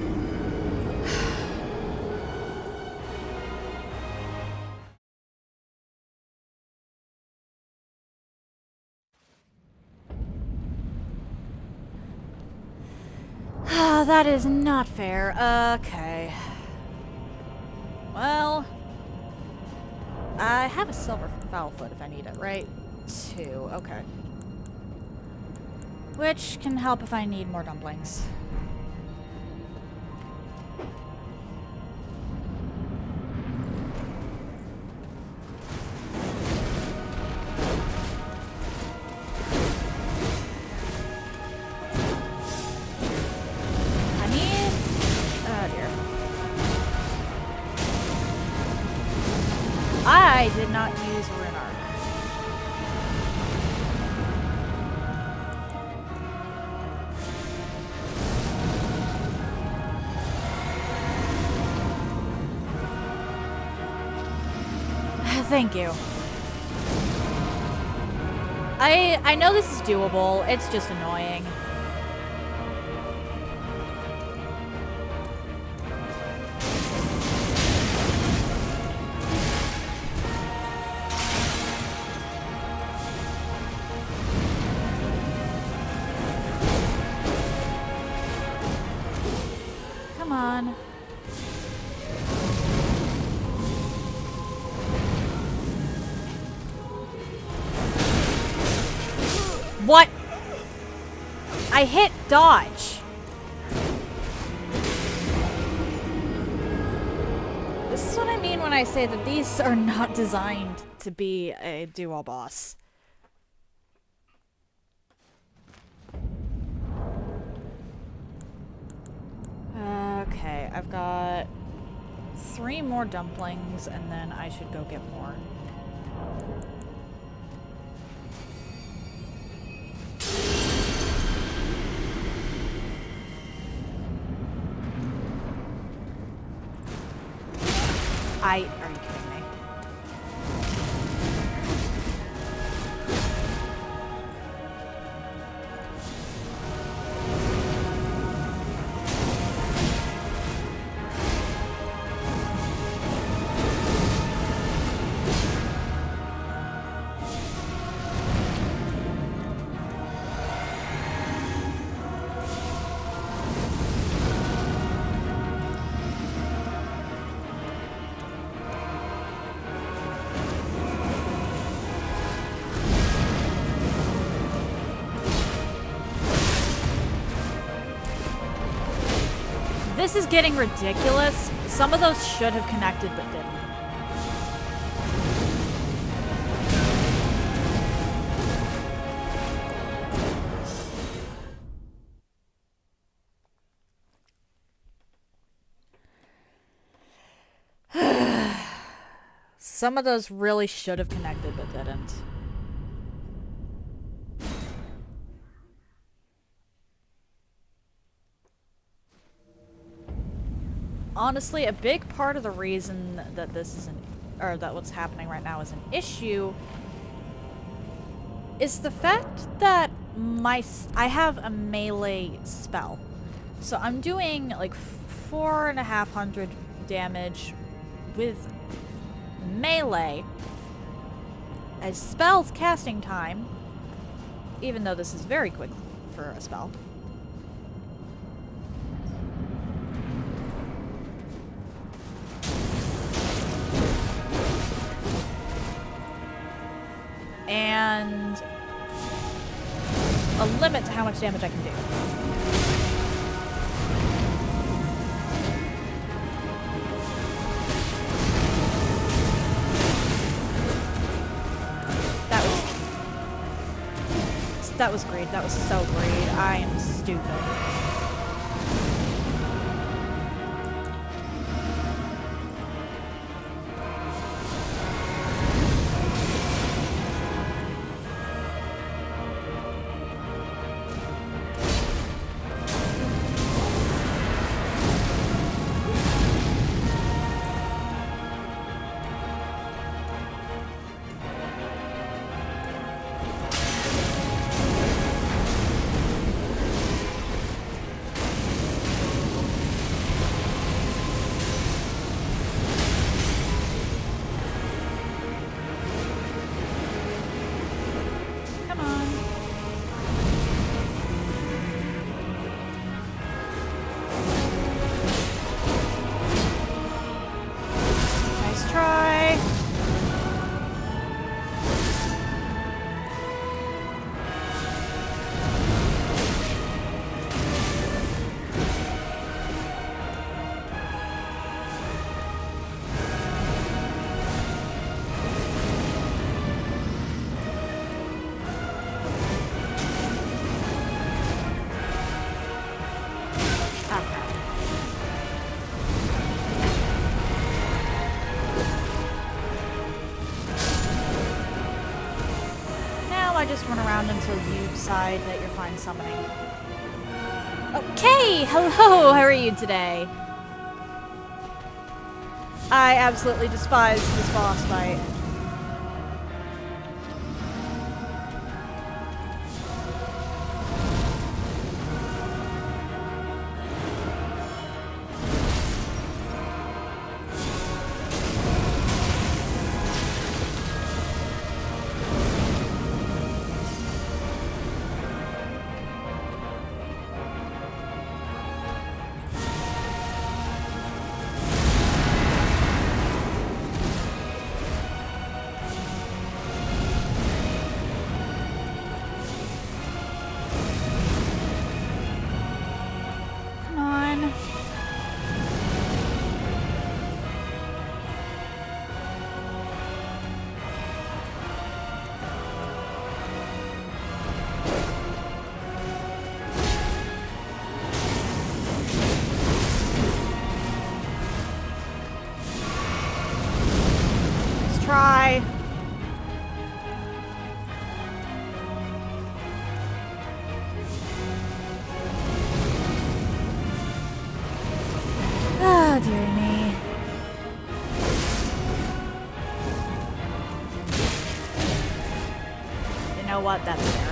That is not fair. Okay. Well, I have a silver foul foot if I need it, right? 2. Okay. Which can help if I need more dumplings. I did not use a rune arc. Thank you. I know this is doable. It's just annoying. Come on. What? I hit dodge. This is what I mean when I say that these are not designed to be a duo boss. Okay, I've got 3 more dumplings, and then I should go get more. Are you kidding me? This is getting ridiculous. Some of those should have connected but didn't. Some of those really should have connected but didn't. Honestly, a big part of the reason that this isn't, or that what's happening right now is an issue, is the fact that I have a melee spell. So I'm doing like 4,500 damage with melee as spell's casting time, even though this is very quick for a spell. And a limit to how much damage I can do. That was greed. That was so greed. I am stupid. I just run around until you decide that you're fine summoning. Okay, hello, how are you today? I absolutely despise this boss fight. Try. Ah, dearie me. You know what? That's fair.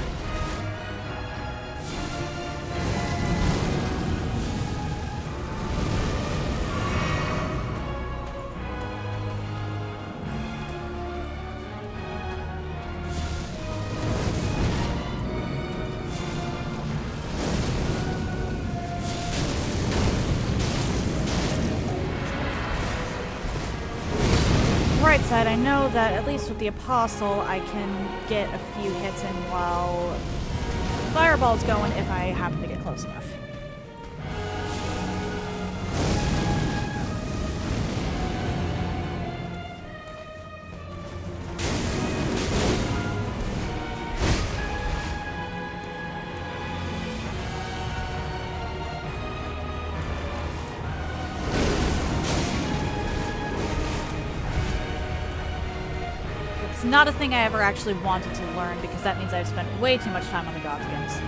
Right side, I know that at least with the Apostle, I can get a few hits in while Fireball's going if I happen to get close enough. It's not a thing I ever actually wanted to learn because that means I've spent way too much time on the Godskins.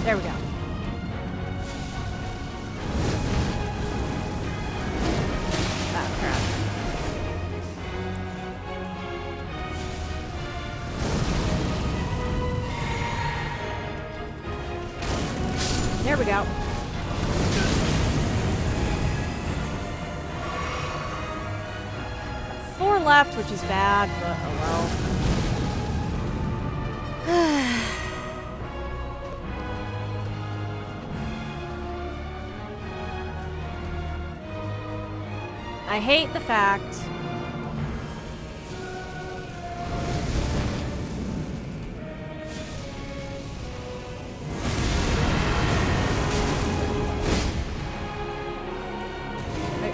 There we go. Ah, crap. There we go. Got 4 left, which is bad, but oh well. I hate the fact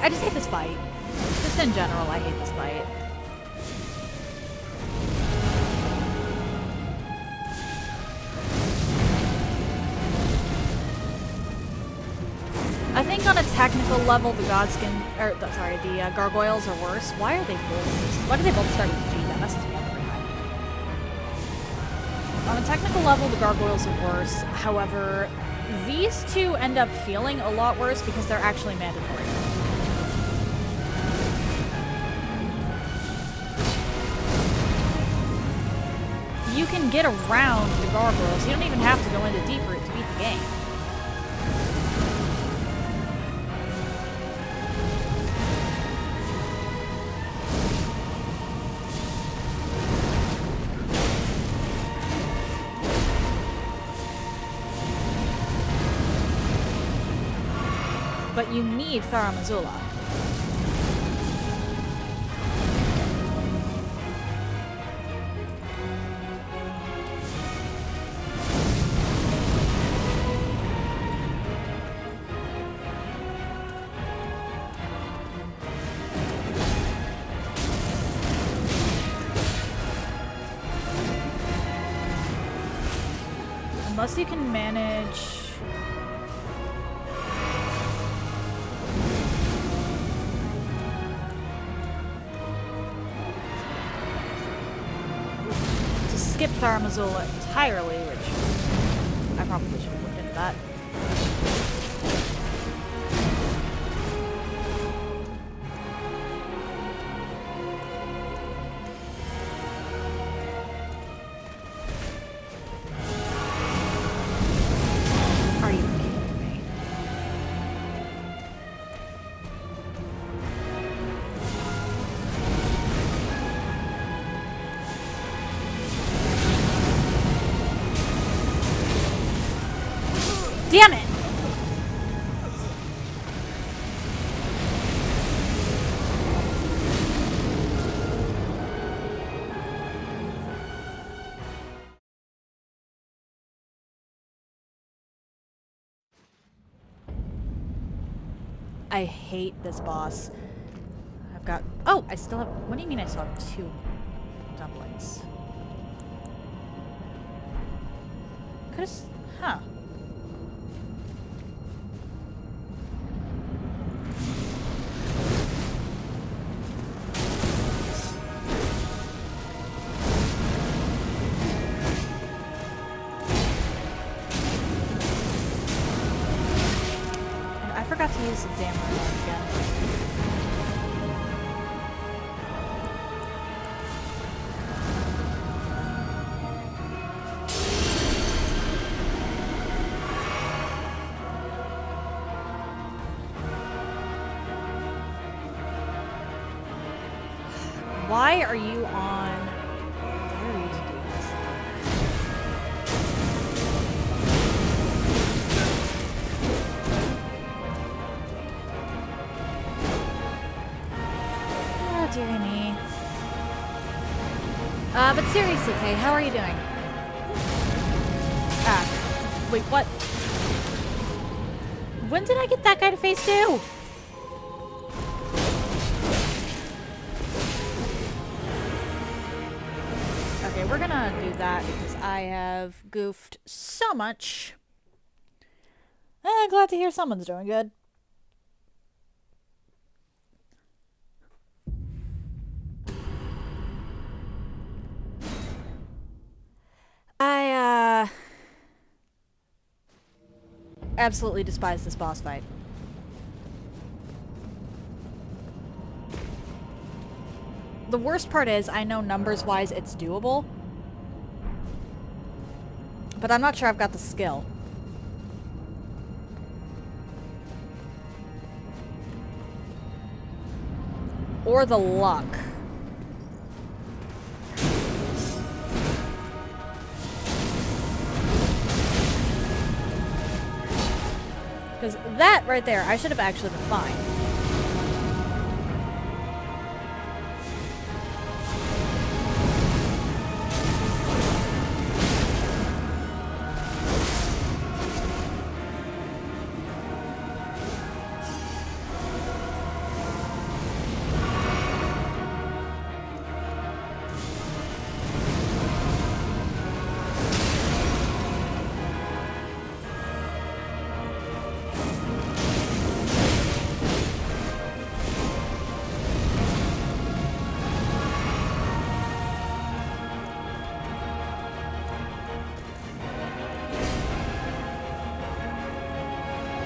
I just hate this fight. Just in general, I hate this fight. I think on a technical level, the Godskin, or sorry, the Gargoyles are worse. Why are they both? Why do they both start with G? That messes me up every time. On a technical level, the Gargoyles are worse. However, these two end up feeling a lot worse because they're actually mandatory. You can get around the Gargoyles. You don't even have to go into deep root to beat the game. But you need Thara Missoula. Unless you can manage... to skip Tharmazula entirely, which I probably should have looked into that. Damn it! I hate this boss. I've got... Oh! I still have... What do you mean I still have 2 dumplings? Could've... Huh. I forgot to use the damn remote again. Why are you on... Where are you to do this? Oh, dearie me. But seriously, Kay, how are you doing? Ah, wait, what? When did I get that guy to phase 2? Okay, we're gonna do that because I have goofed so much. Glad to hear someone's doing good. I absolutely despise this boss fight. The worst part is, I know numbers-wise it's doable, but I'm not sure I've got the skill. Or the luck. Because that right there, I should have actually been fine.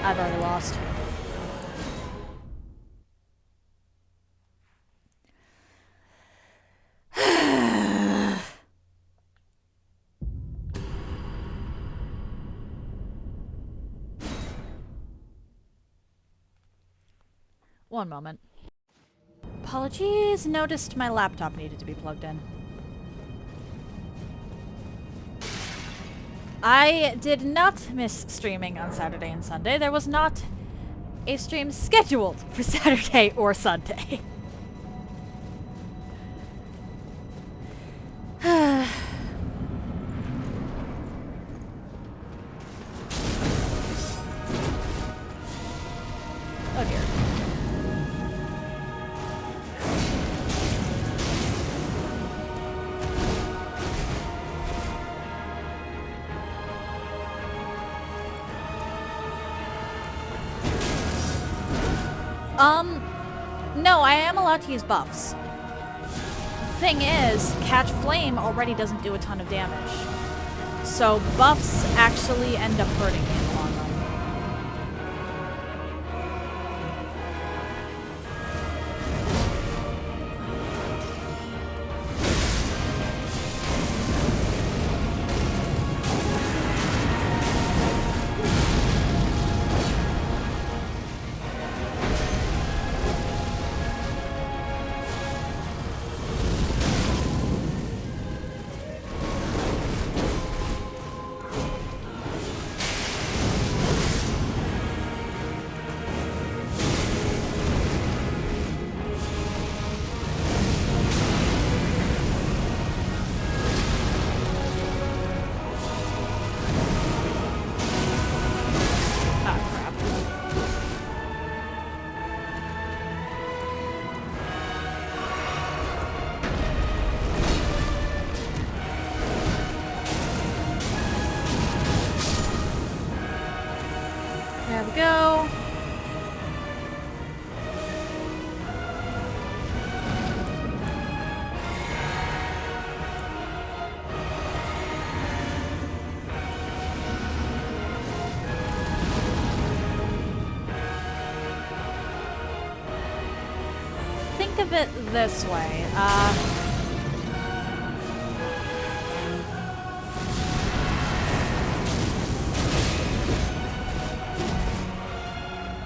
I've already lost. One moment. Apologies, noticed my laptop needed to be plugged in. I did not miss streaming on Saturday and Sunday. There was not a stream scheduled for Saturday or Sunday. Oh dear. No, I am allowed to use buffs. The thing is, Catch Flame already doesn't do a ton of damage. So buffs actually end up hurting me in the long run. There we go. Think of it this way.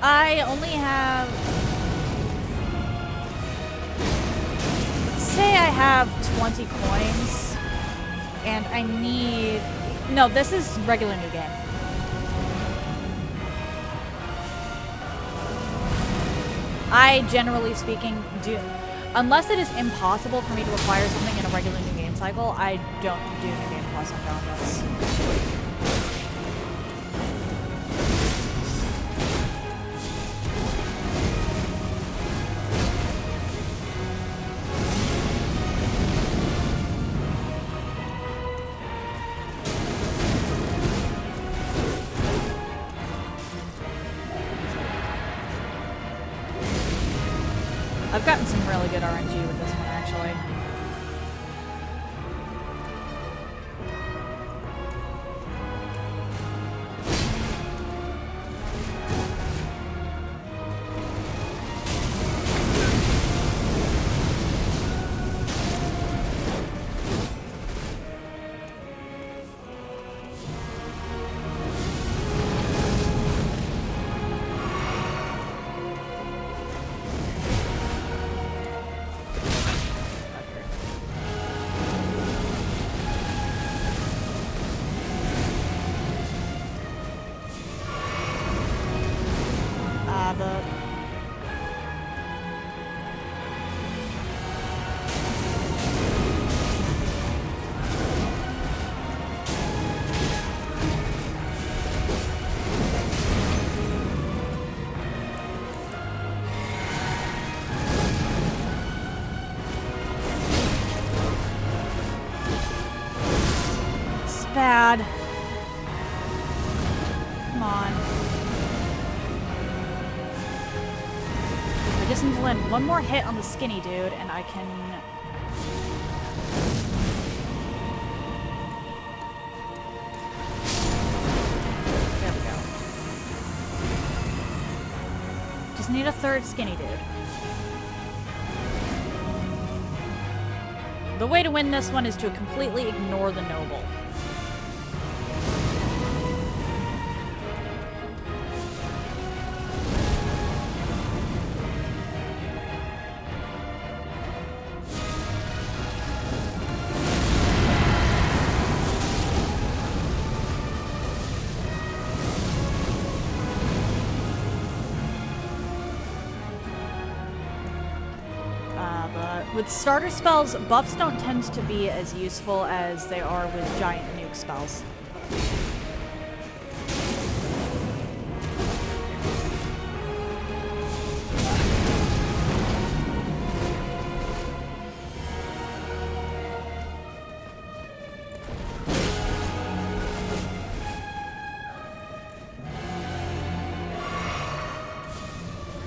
I only have... Say I have 20 coins, and I need... No, this is regular new game. I, generally speaking, do... Unless it is impossible for me to acquire something in a regular new game cycle, I don't do new game plus on downloads. I've gotten some really good RNG with this one, actually. Bad. Come on. I just need to land one more hit on the skinny dude, and I can... There we go. Just need a third skinny dude. The way to win this one is to completely ignore the noble. With starter spells, buffs don't tend to be as useful as they are with giant nuke spells.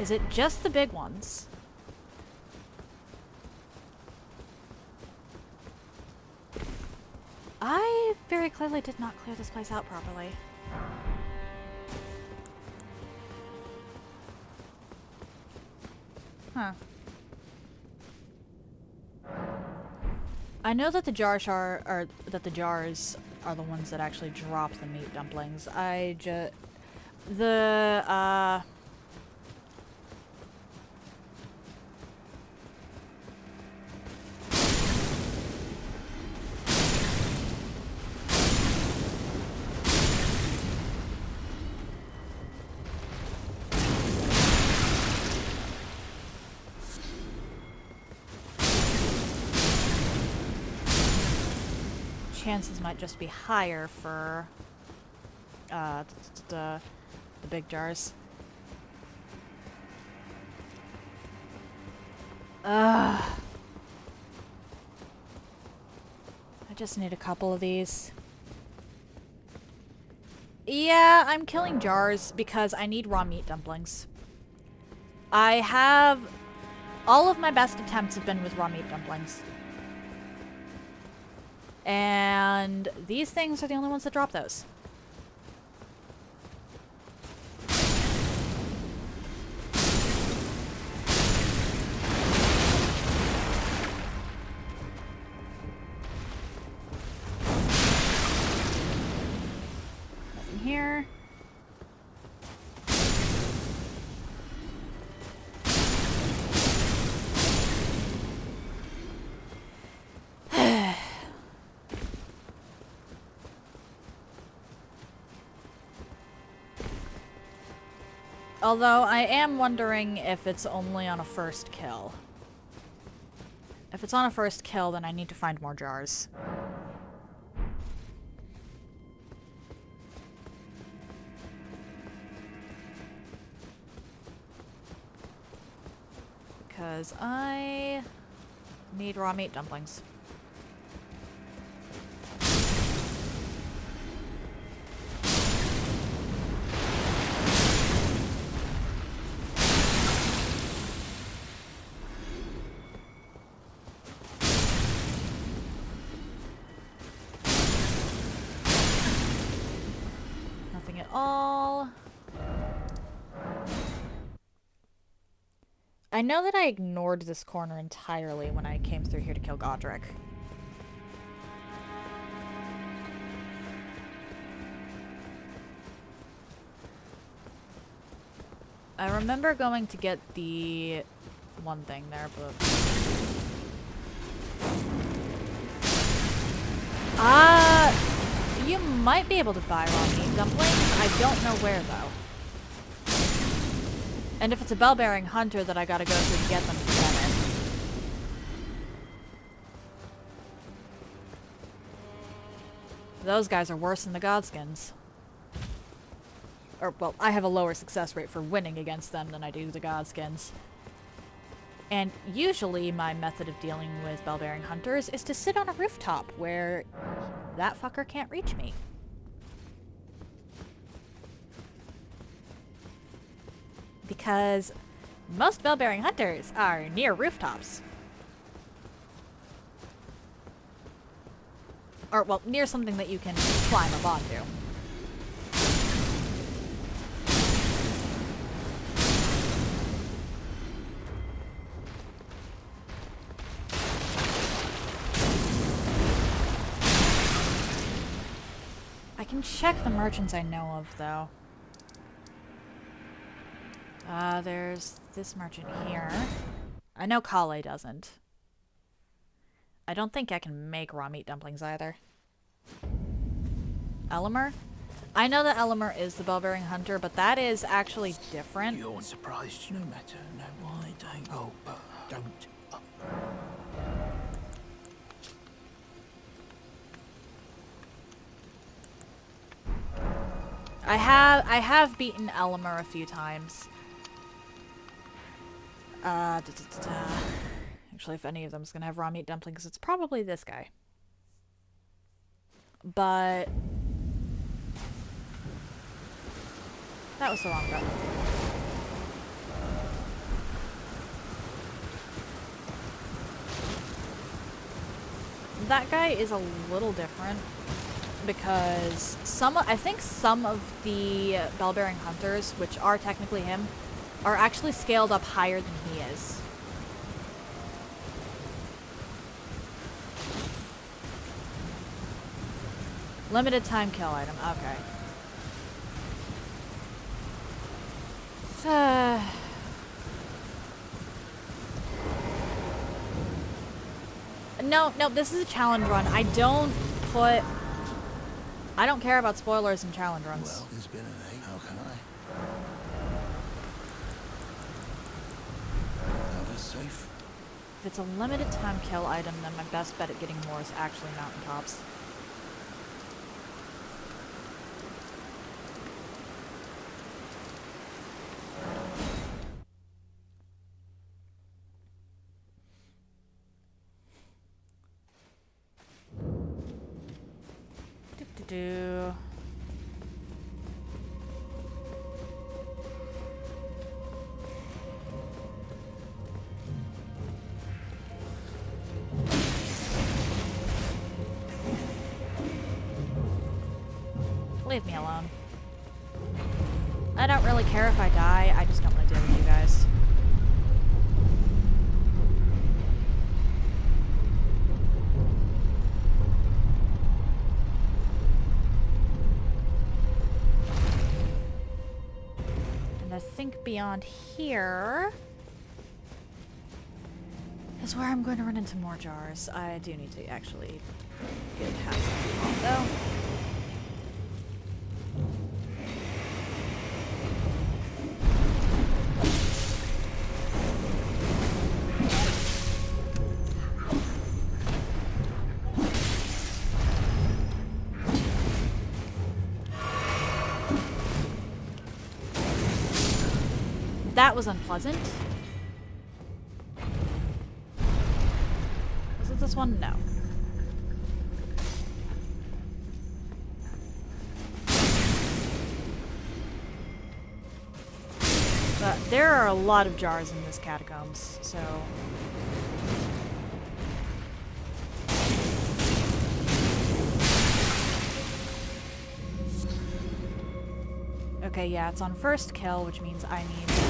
Is it just the big ones? I very clearly did not clear this place out properly. Huh. I know that the jars are the ones that actually drop the meat dumplings. Chances might just be higher for the big jars. I just need a couple of these. Yeah, I'm killing jars because I need raw meat dumplings. All of my best attempts have been with raw meat dumplings. And these things are the only ones that drop those. Nothing here. Although, I am wondering if it's only on a first kill. If it's on a first kill, then I need to find more jars. Because I need raw meat dumplings. I know that I ignored this corner entirely when I came through here to kill Godric. I remember going to get the one thing there, but... you might be able to buy raw meat dumplings. I don't know where, though. And if it's a bell-bearing hunter that I gotta go through to get them, forget it. Those guys are worse than the Godskins. Or, well, I have a lower success rate for winning against them than I do the Godskins. And usually my method of dealing with bell-bearing hunters is to sit on a rooftop where that fucker can't reach me. Because most bell-bearing hunters are near rooftops. Or, well, near something that you can climb up onto. I can check the merchants I know of, though. There's this merchant here. I know Kale doesn't. I don't think I can make raw meat dumplings either. Elimer? I know that Elimer is the bell-bearing hunter, but that is actually different. You're surprised, no matter, no why, don't. Oh, but don't. I have beaten Elimer a few times. Actually, if any of them's gonna have raw meat dumplings, it's probably this guy. But that was the wrong button. that guy is a little different because I think some of the bell-bearing hunters, which are technically him, are actually scaled up higher than he is. Limited time kill item. Okay. No, this is a challenge run. I don't care about spoilers in challenge runs. Well, there's been an eight. How can I? Have a safe. If it's a limited time kill item, then my best bet at getting more is actually mountaintops. Do. Leave me alone. I don't really care if I die, I just don't want to deal with you guys. And I think beyond here is where I'm going to run into more jars. I do need to actually get past them though. That was unpleasant. Was it this one? No. But there are a lot of jars in this catacombs, so... Okay, yeah, it's on first kill, which means I need to be...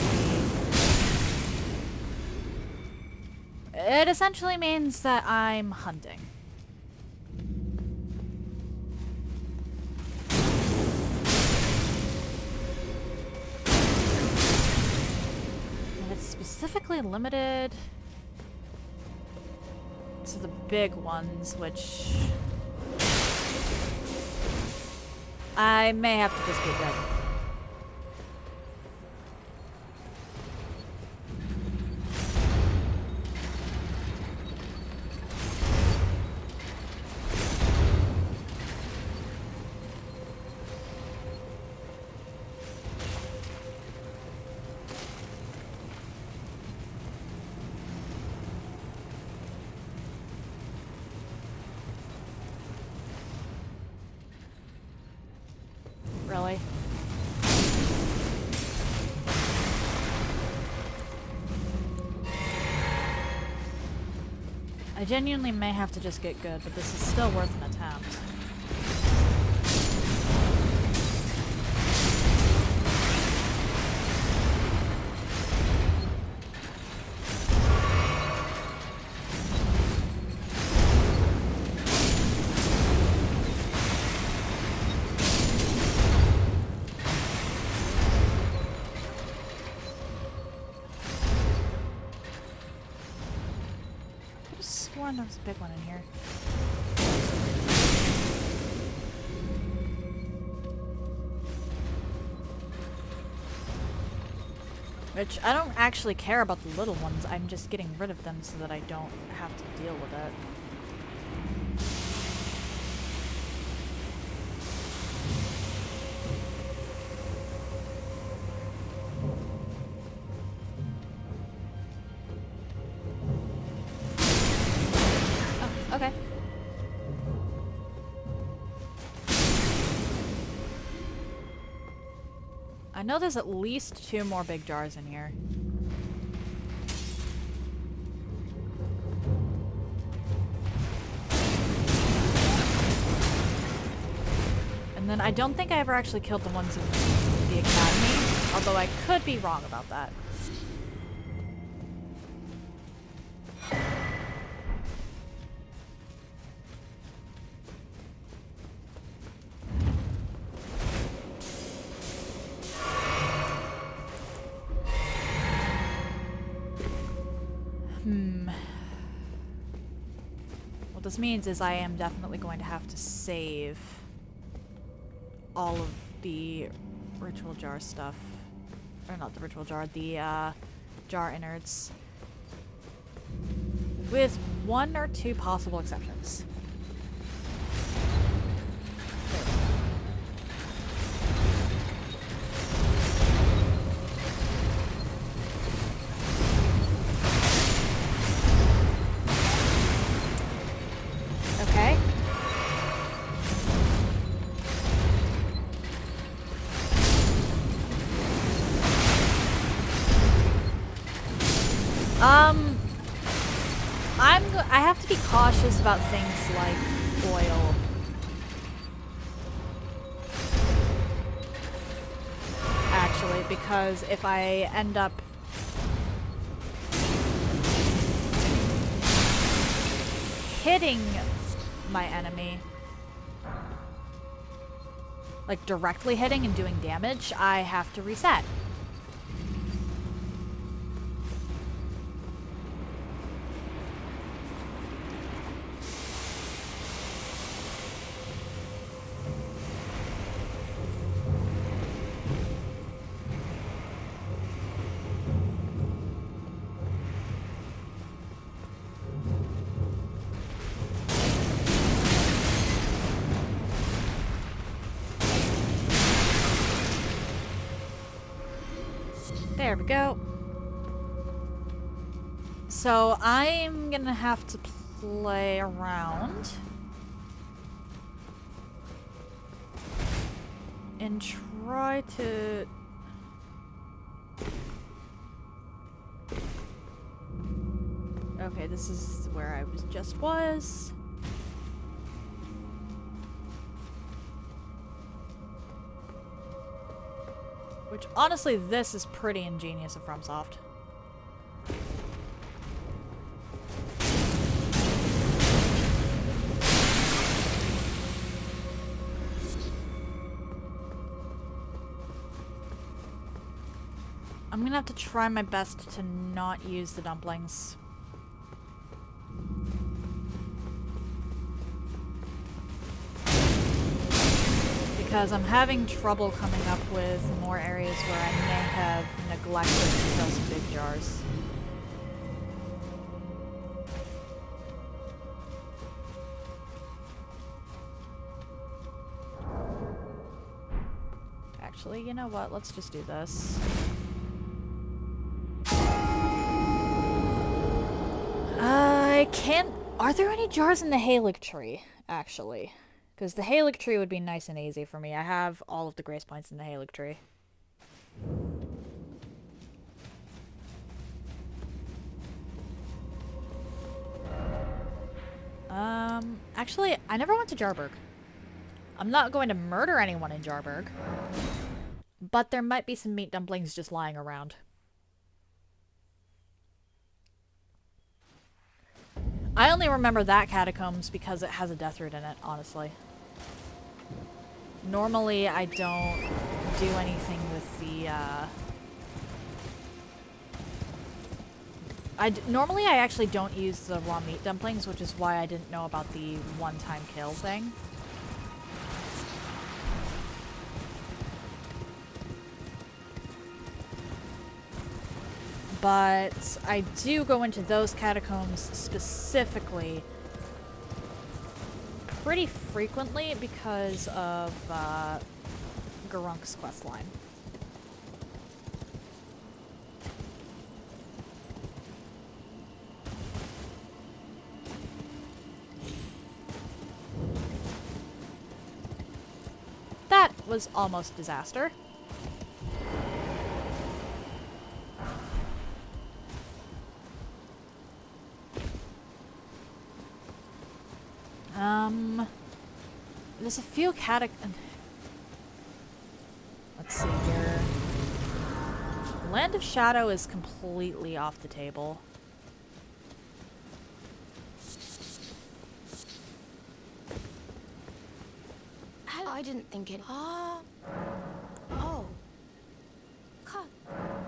It essentially means that I'm hunting. And it's specifically limited to the big ones, which... I may have to just get dead. Really? I genuinely may have to just get good, but this is still worth an attempt. There was a big one in here. Which, I don't actually care about the little ones, I'm just getting rid of them so that I don't have to deal with it. Okay. I know there's at least 2 more big jars in here. And then I don't think I ever actually killed the ones in the academy, although I could be wrong about that. What this means is I am definitely going to have to save all of the ritual jar stuff. Or not the ritual jar, the jar innards. With one or two possible exceptions. Okay. I have to be cautious about things like oil. Actually, because if I end up hitting my enemy, like directly hitting and doing damage, I have to reset. There we go. So I'm gonna have to play around and try to okay, this is where I just was. Which, honestly, this is pretty ingenious of FromSoft. I'm gonna have to try my best to not use the dumplings. Because I'm having trouble coming up with more areas where I may have neglected to kill some big jars. Actually, you know what? Let's just do this. I can't... Are there any jars in the Halic tree, actually? Because the Halic tree would be nice and easy for me. I have all of the grace points in the Halic tree. Actually, I never went to Jarburg. I'm not going to murder anyone in Jarburg. But there might be some meat dumplings just lying around. I only remember that catacombs because it has a death root in it, honestly. Normally, I don't do anything with the, normally, I actually don't use the raw meat dumplings, which is why I didn't know about the one-time kill thing. But I do go into those catacombs specifically pretty frequently because of Garunk's questline. That was almost disaster. There's a few Let's see here. Land of Shadow is completely off the table. I didn't think it. Oh.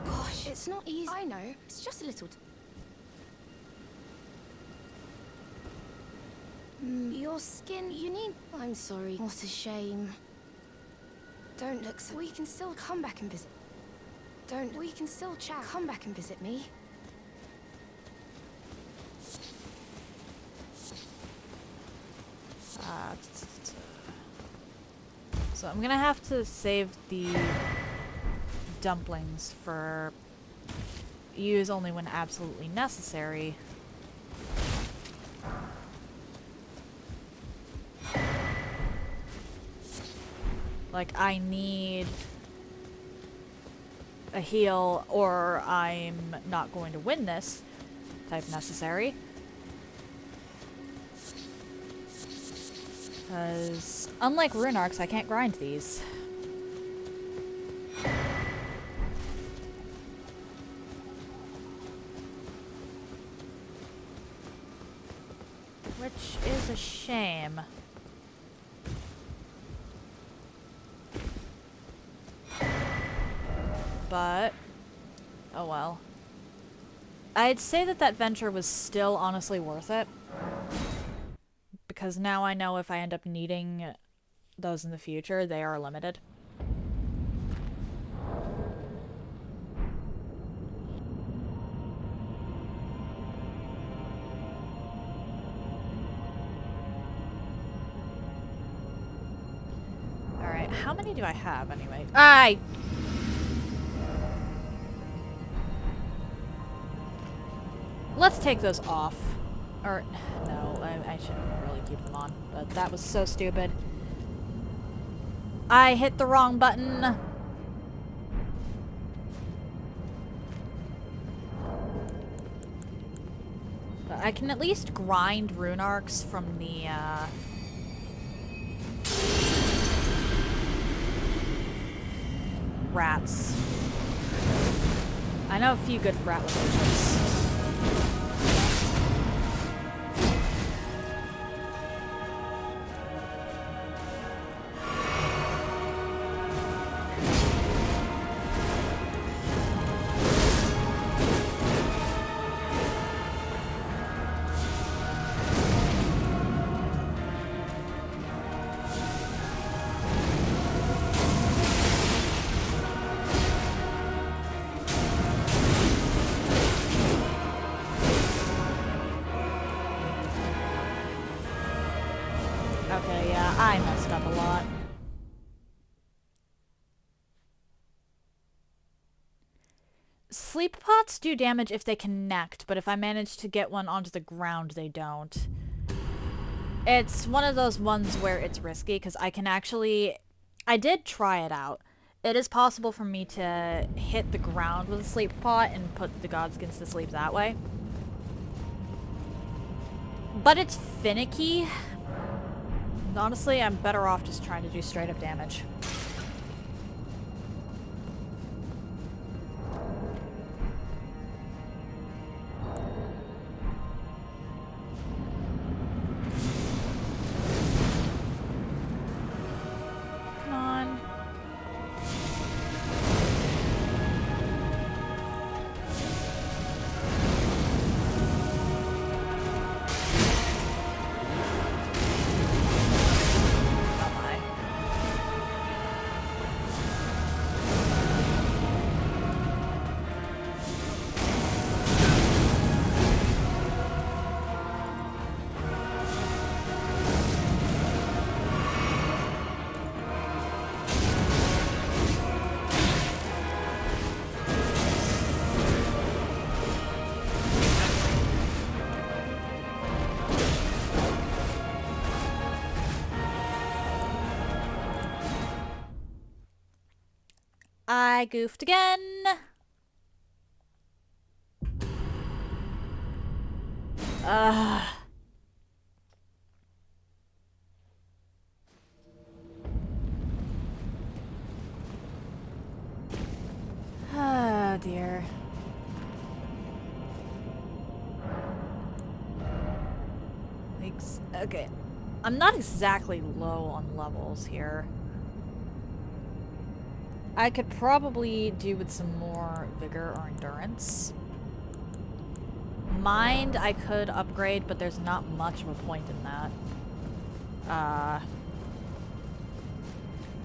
Gosh, it's not easy. I know. It's just a little. Your skin, you need. I'm sorry. What a shame. Don't look so. We can still come back and visit. We can still chat. Come back and visit me. So I'm gonna have to save the dumplings for use only when absolutely necessary. Like, I need a heal or I'm not going to win this type necessary. Because unlike rune arcs, I can't grind these. Which is a shame. But, oh well. I'd say that that venture was still honestly worth it. Because now I know if I end up needing those in the future, they are limited. Alright, how many do I have anyway? Let's take those off. Or, no, I shouldn't really keep them on. But that was so stupid. I hit the wrong button. But I can at least grind rune arcs from the, rats. I know a few good rat locations. Okay, yeah, I messed up a lot. Sleep pots do damage if they connect, but if I manage to get one onto the ground, they don't. It's one of those ones where it's risky, because I can actually... I did try it out. It is possible for me to hit the ground with a sleep pot and put the godskins to sleep that way. But it's finicky. Honestly, I'm better off just trying to do straight up damage. Come on. I goofed again. dear. Okay. I'm not exactly low on levels here. I could probably do with some more vigor or endurance. Mind I could upgrade, but there's not much of a point in that.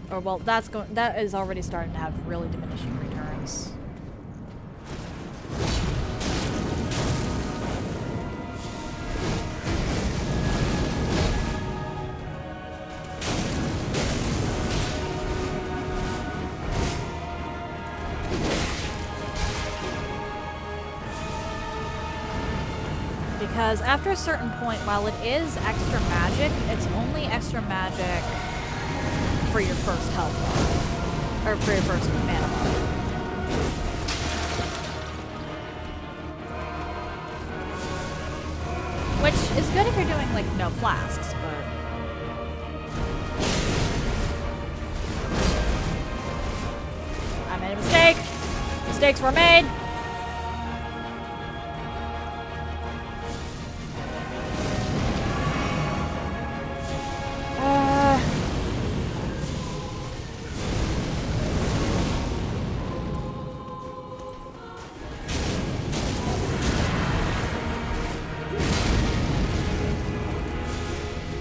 Or well, that is already starting to have really diminishing returns. Because after a certain point, while it is extra magic, it's only extra magic for your first health bar. Or for your first mana bar. Which is good if you're doing, like, no flasks, but... I made a mistake! Mistakes were made!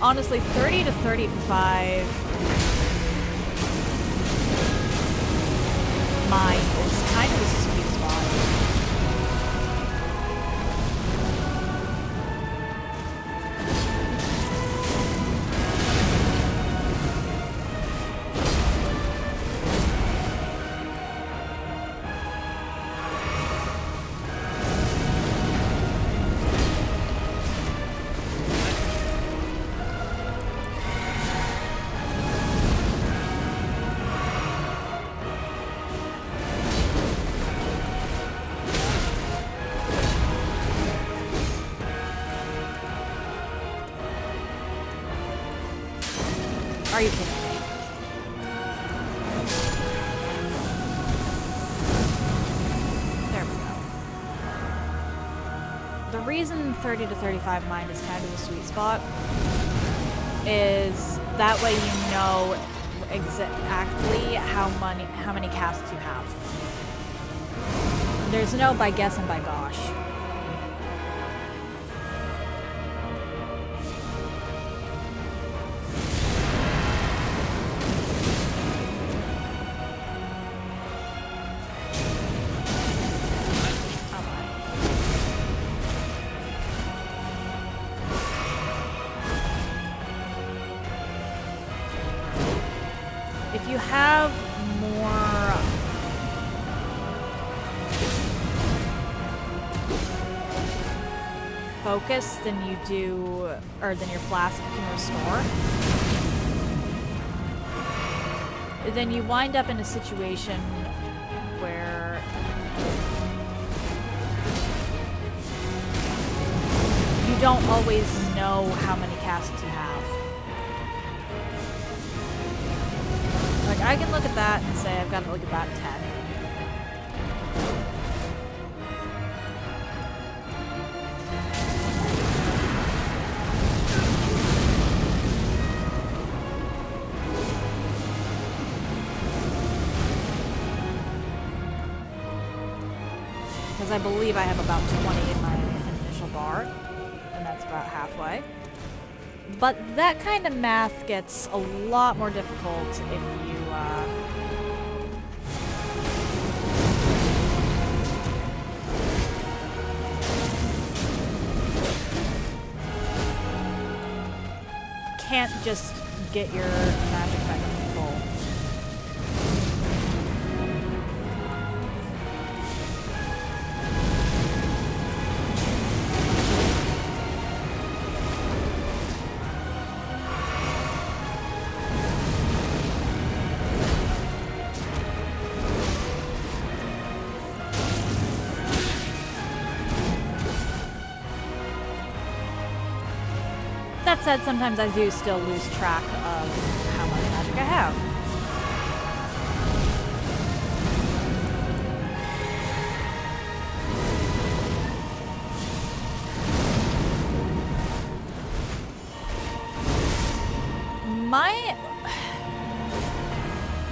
Honestly, 30 to 35 mine is kind of a sweet spot. Are you kidding me? There we go. The reason 30 to 35 mind is kind of a sweet spot is that way you know exactly how many casts you have. There's no by guess and by gosh. If you have more focus than you do, or than your flask can restore, then you wind up in a situation where you don't always know how many casts you have. Like, I can look at that and say I've got like about 10. Because I believe I have about 20 in my initial bar, and that's about halfway. But that kind of math gets a lot more difficult if you, can't just get your magic back in full. That said, sometimes I do still lose track of how much magic I have.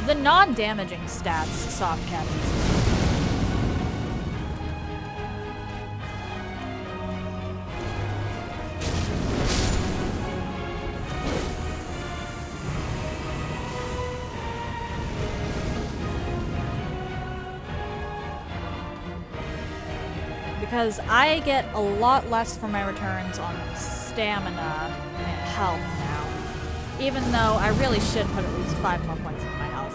The non-damaging stats, soft cat easy. Because I get a lot less for my returns on stamina and health now. Even though I really should put at least 5 more points in my health.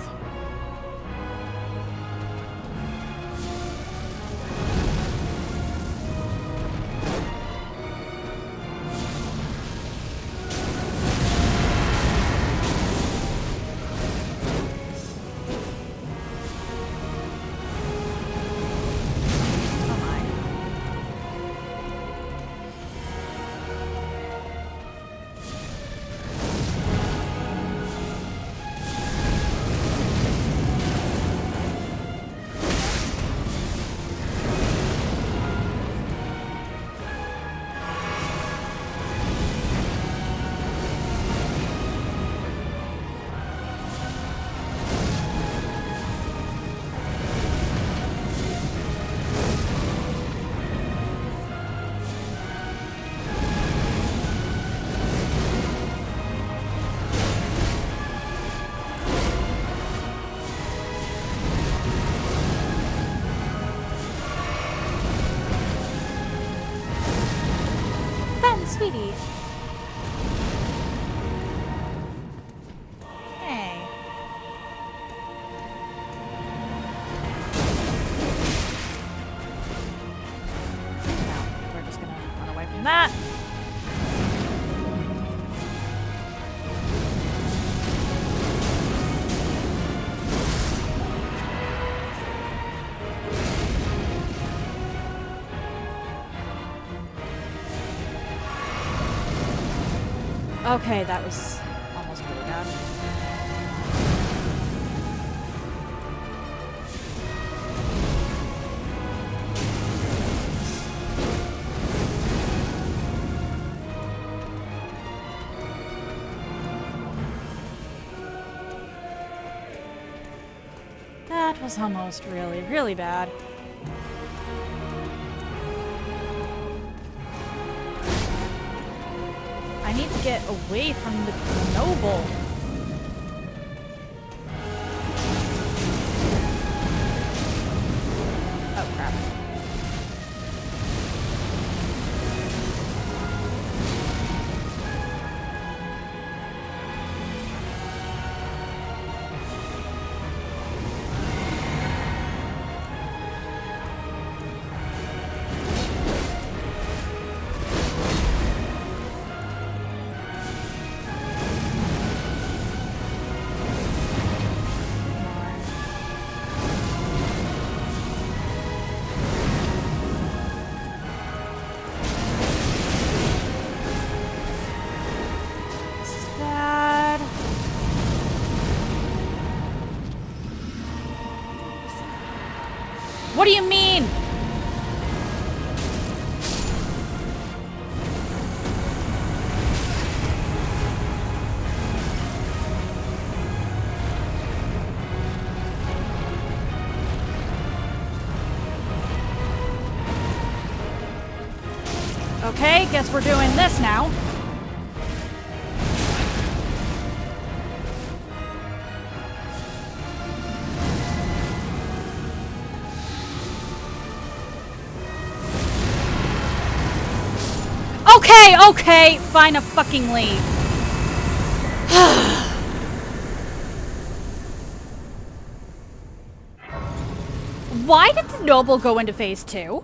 Sweetie. Hey. No, we're just gonna run away from that. Okay, that was almost really bad. That was almost really, really bad. I need to get away from the noble. Oh, crap. What do you mean? Okay, guess we're doing this now. Okay, fine a fucking leave. Why did the noble go into phase 2?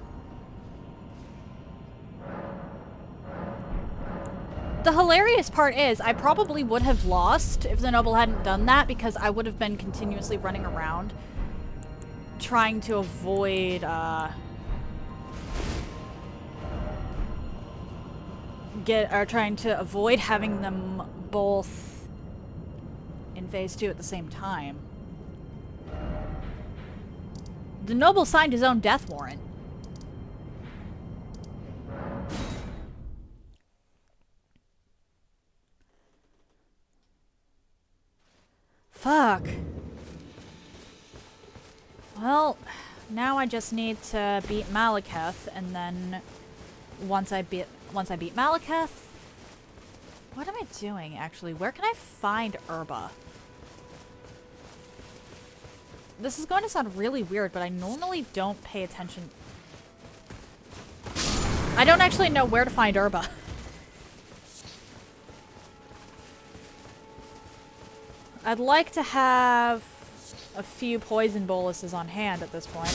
The hilarious part is, I probably would have lost if the noble hadn't done that, because I would have been continuously running around trying to avoid, trying to avoid having them both in phase 2 at the same time. The noble signed his own death warrant. Fuck. Well, now I just need to beat Malekith, and then once I beat Malekith, what am I doing actually? Where can I find Herba? This is going to sound really weird, but I normally don't pay attention. I don't actually know where to find Herba. I'd like to have a few poison boluses on hand at this point.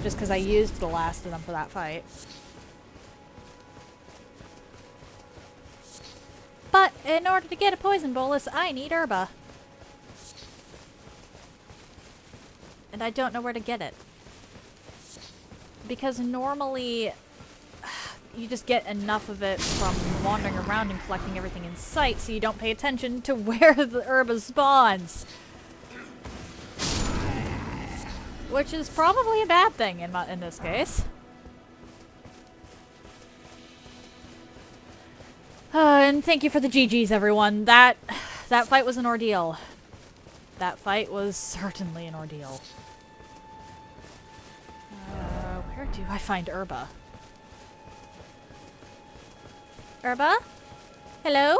Just because I used the last of them for that fight. But in order to get a poison bolus, I need Herba. And I don't know where to get it. Because normally, you just get enough of it from wandering around and collecting everything in sight, so you don't pay attention to where the Herba spawns. Which is probably a bad thing in this case. And thank you for the GGs, everyone. That fight was an ordeal. That fight was certainly an ordeal. Where do I find Herba? Herba? Hello?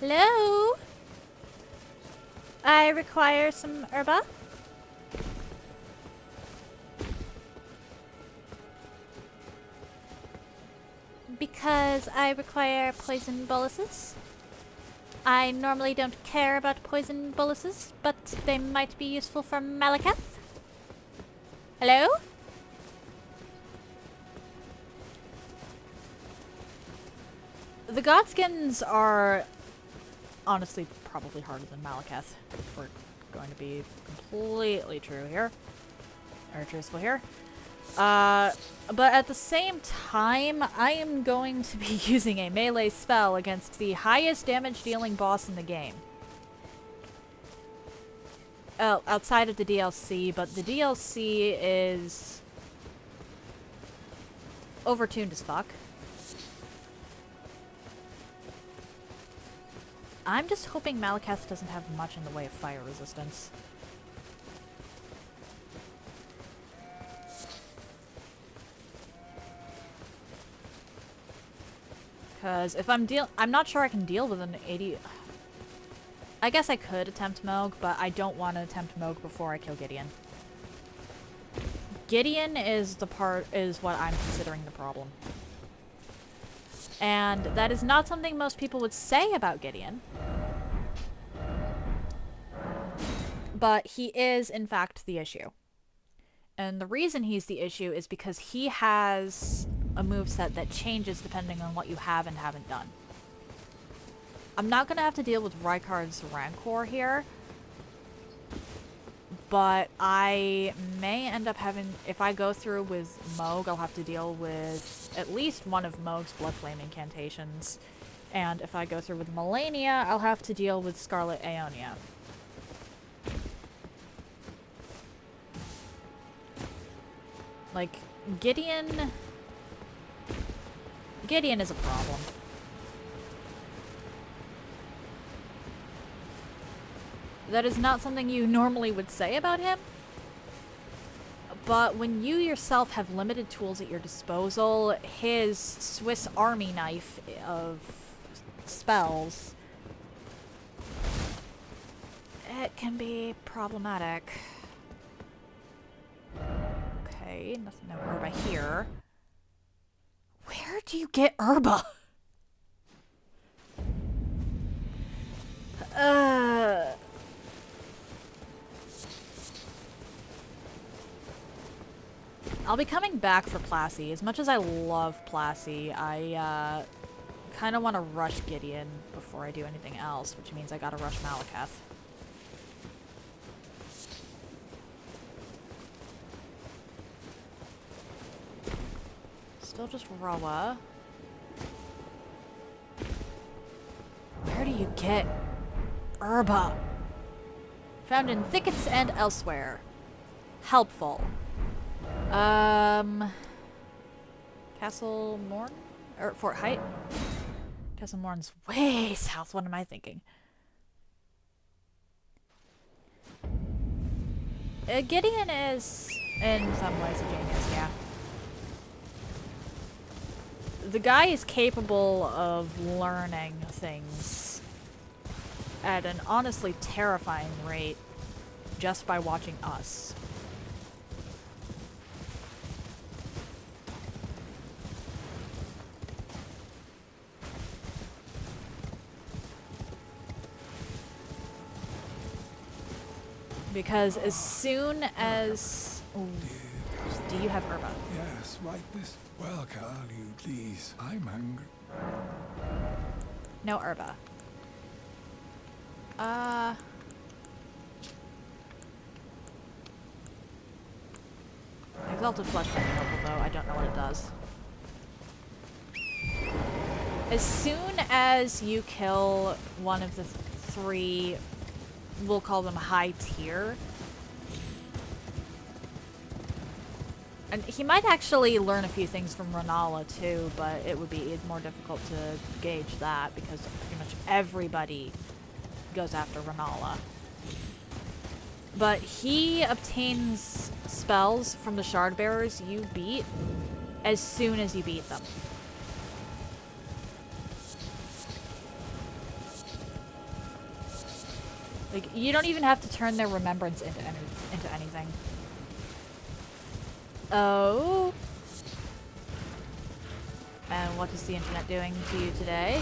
Hello? I require some Herba. Because I require poison boluses. I normally don't care about poison boluses, but they might be useful for Malekith. Hello? The Godskins are honestly probably harder than Malekith, if we're going to be completely true here. Or truthful here. But at the same time, I am going to be using a melee spell against the highest damage dealing boss in the game. Outside of the DLC, but the DLC is overtuned as fuck. I'm just hoping Malekith doesn't have much in the way of fire resistance. Because if I'm not sure I can deal with an 80... I guess I could attempt Moog, but I don't want to attempt Moog before I kill Gideon. Gideon is what I'm considering the problem. And that is not something most people would say about Gideon. But he is, in fact, the issue. And the reason he's the issue is because he has a moveset that changes depending on what you have and haven't done. I'm not going to have to deal with Rykard's Rancor here, but I may end up having, if I go through with Moog, I'll have to deal with at least one of Moog's Blood Flame incantations, and if I go through with Melania, I'll have to deal with Scarlet Aeonia. Like, Gideon is a problem. That is not something you normally would say about him. But when you yourself have limited tools at your disposal, his Swiss Army knife of spells, it can be problematic. Okay, nothing, no Herba here. Where do you get Herba? I'll be coming back for Placi. As much as I love Placi, I kind of want to rush Gideon before I do anything else, which means I gotta rush Malekith. Still just Roa. Where do you get Herba? Found in thickets and elsewhere. Helpful. Castle Morn? Or Fort Height? Morn's way south. What am I thinking? Gideon is, in some ways, a genius, yeah. The guy is capable of learning things at an honestly terrifying rate just by watching us. Because as soon as... Ooh, do you have herba? Yes, right this. Well, Carl, you please. I'm hungry. No herba. Exalted Flesh might be helpful, though. I don't know what it does. As soon as you kill one of the three, we'll call them high tier, and he might actually learn a few things from Renala too, but it would be more difficult to gauge that because pretty much everybody goes after Renala. But he obtains spells from the shard bearers you beat as soon as you beat them. Like, you don't even have to turn their remembrance into anything. Oh. And what is the internet doing to you today?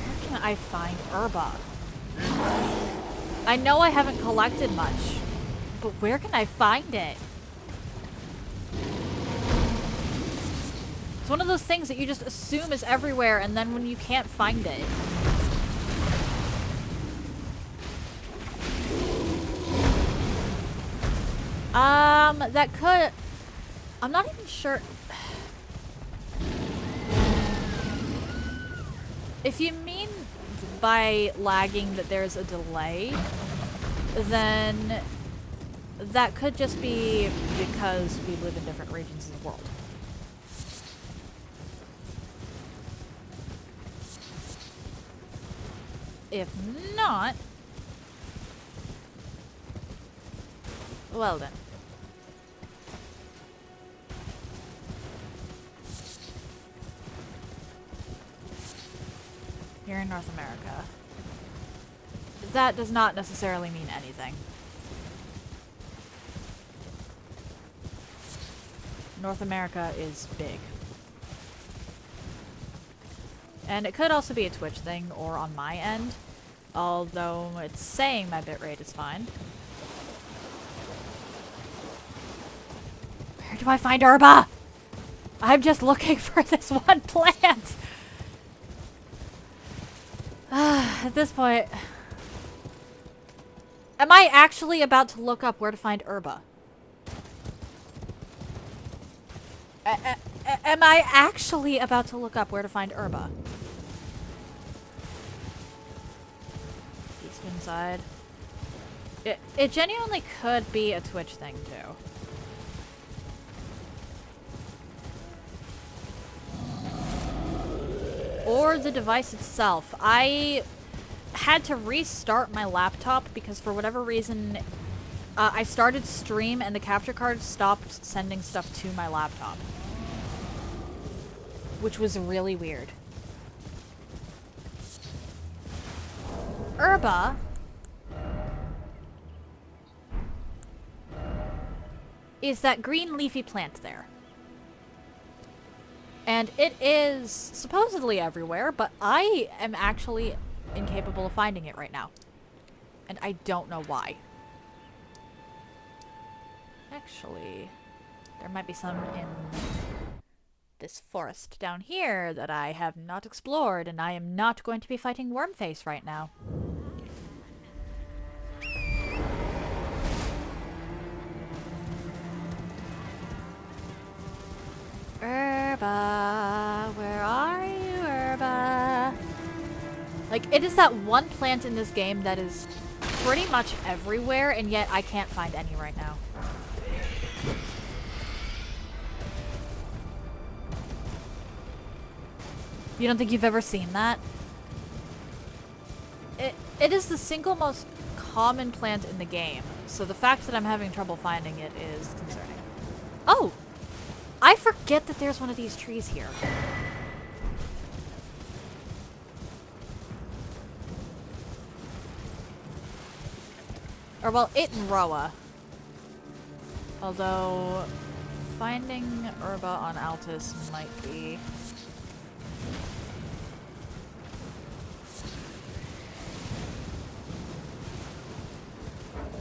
Where can I find herba? I know I haven't collected much, but where can I find it? It's one of those things that you just assume is everywhere, and then when you can't find it. That could... I'm not even sure... If you mean by lagging that there's a delay, then that could just be because we live in different regions of the world. If not, well then. You're in North America. That does not necessarily mean anything. North America is big. And it could also be a Twitch thing or on my end, although it's saying my bitrate is fine. Where do I find herba? I'm just looking for this one plant. At this point, am I actually about to look up where to find herba? Am I actually about to look up where to find herba? Eastern side. It genuinely could be a Twitch thing too. Or the device itself. I had to restart my laptop because for whatever reason I started stream and the capture card stopped sending stuff to my laptop, which was really weird. Herba is that green leafy plant there. And it is supposedly everywhere, but I am actually incapable of finding it right now. And I don't know why. Actually, there might be some in this forest down here that I have not explored, and I am not going to be fighting Wormface right now. Herba, where are you, herba? Like, it is that one plant in this game that is pretty much everywhere, and yet I can't find any right now. You don't think you've ever seen that? It is the single most common plant in the game, so the fact that I'm having trouble finding it is concerning. Oh! I forget that there's one of these trees here. Or, well, it and Roa. Although, finding Herba on Altus might be...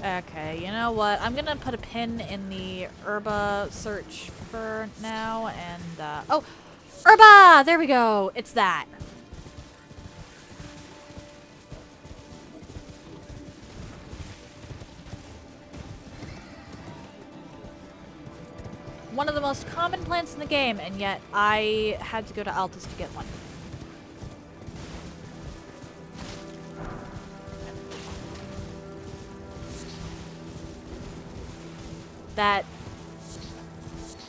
Okay, you know what? I'm gonna put a pin in the Herba search for now, and, oh! Herba! There we go! It's that. One of the most common plants in the game, and yet I had to go to Altus to get one. That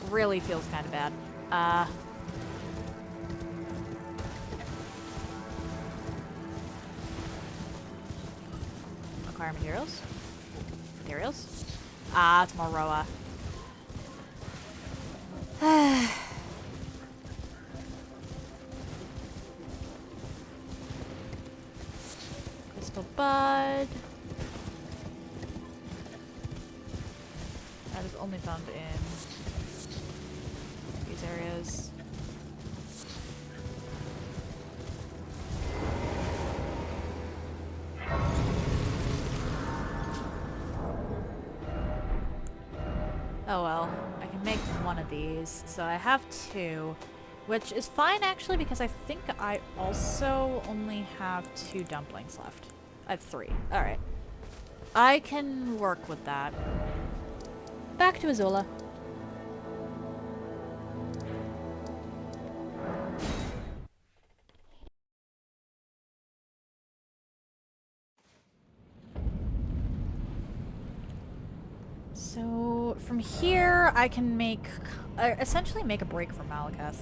really feels kind of bad. Acquire materials. Materials. Ah, it's more Roa. Crystal bud. That is only found in these areas. Oh well, I can make one of these, so I have two, which is fine actually because I think I also only have 2 dumplings left. I have 3. Alright. I can work with that. Back to Azula. So from here, I can make, essentially make a break from Malakath.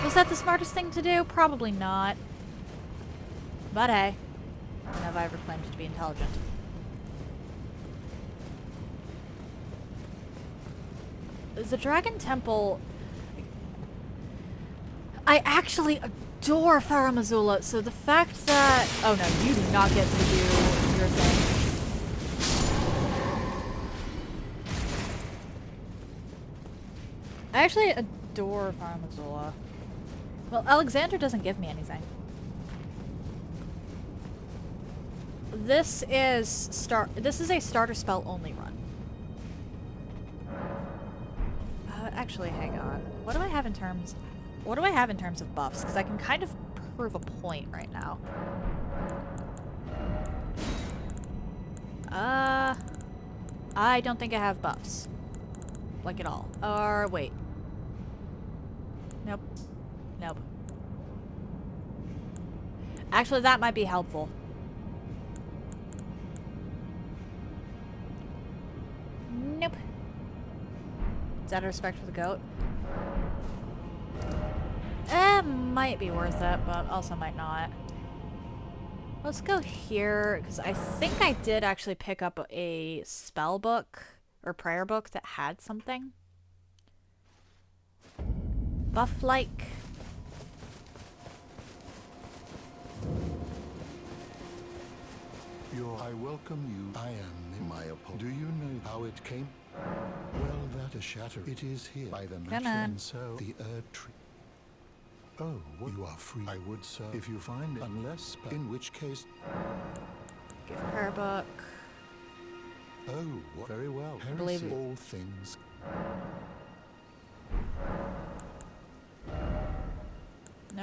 Was that the smartest thing to do? Probably not. But hey. When have I ever claimed to be intelligent? The Dragon Temple... I actually adore Farum Azula, so the fact that... Oh no, you do not get to do your thing. I actually adore Farum Azula. Well, Alexander doesn't give me anything. This is a starter spell only run. Actually, hang on. What do I have in terms of buffs? Because I can kind of prove a point right now. I don't think I have buffs. Like at all. Or wait. Nope. Nope. Actually, that might be helpful. Nope. Is that a respect for the goat? Might be worth it, but also might not. Let's go here, because I think I did actually pick up a spell book, or prayer book that had something. Buff-like. I welcome you. I am in my apology. Do you know how it came? Well, that a shatter. It is here by the matron, so the tree. Oh, what? You are free. I would, sir, if you find it, unless, in which case. Give prayer book. Oh, what? Very well. I believe all things.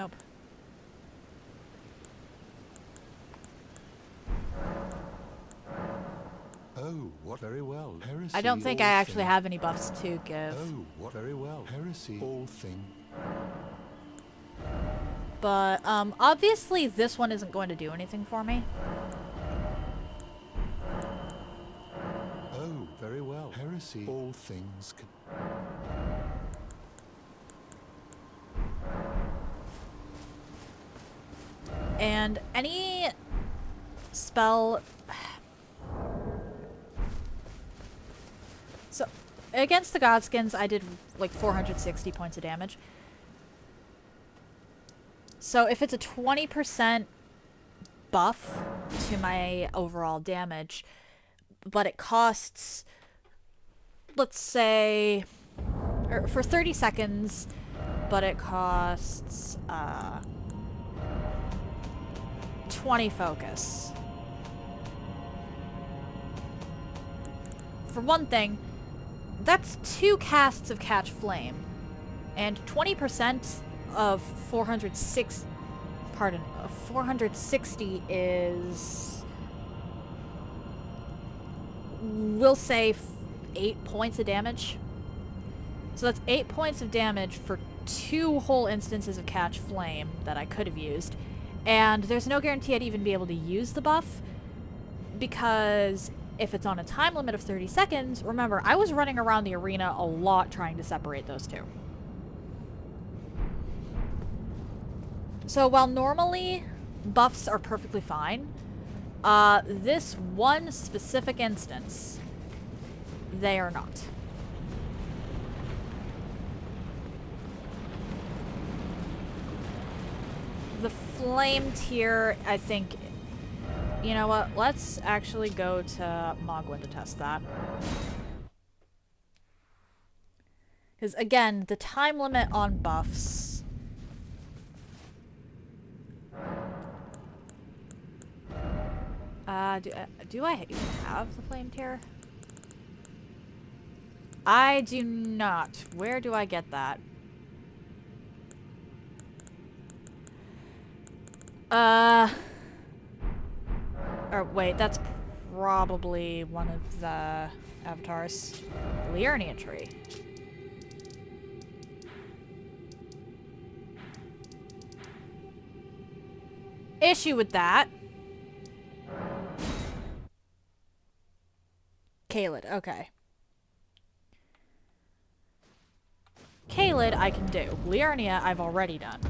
Nope. Oh, what very well. Heresy. I don't think I actually have any buffs to give. Oh, what very well. Heresy. All thing. But, obviously this one isn't going to do anything for me. Oh, very well. Heresy. All things. And any spell... So, against the Godskins, I did like 460 points of damage. So if it's a 20% buff to my overall damage, but it costs, let's say, for 30 seconds, but it costs 20 focus. For one thing, that's 2 casts of Catch Flame, and 20% of 460 is, we'll say 8 points of damage. So that's 8 points of damage for 2 whole instances of Catch Flame that I could have used. And there's no guarantee I'd even be able to use the buff, because if it's on a time limit of 30 seconds, remember, I was running around the arena a lot trying to separate those two. So while normally buffs are perfectly fine, this one specific instance, they are not. The flame tier, I think... You know what? Let's actually go to Mogwin to test that. Because again, the time limit on buffs... do I even have the flame tier? I do not. Where do I get that? Or wait, that's probably one of the avatars. Liurnia tree. Issue with that. Kaled, okay. Kaled I can do. Liurnia I've already done.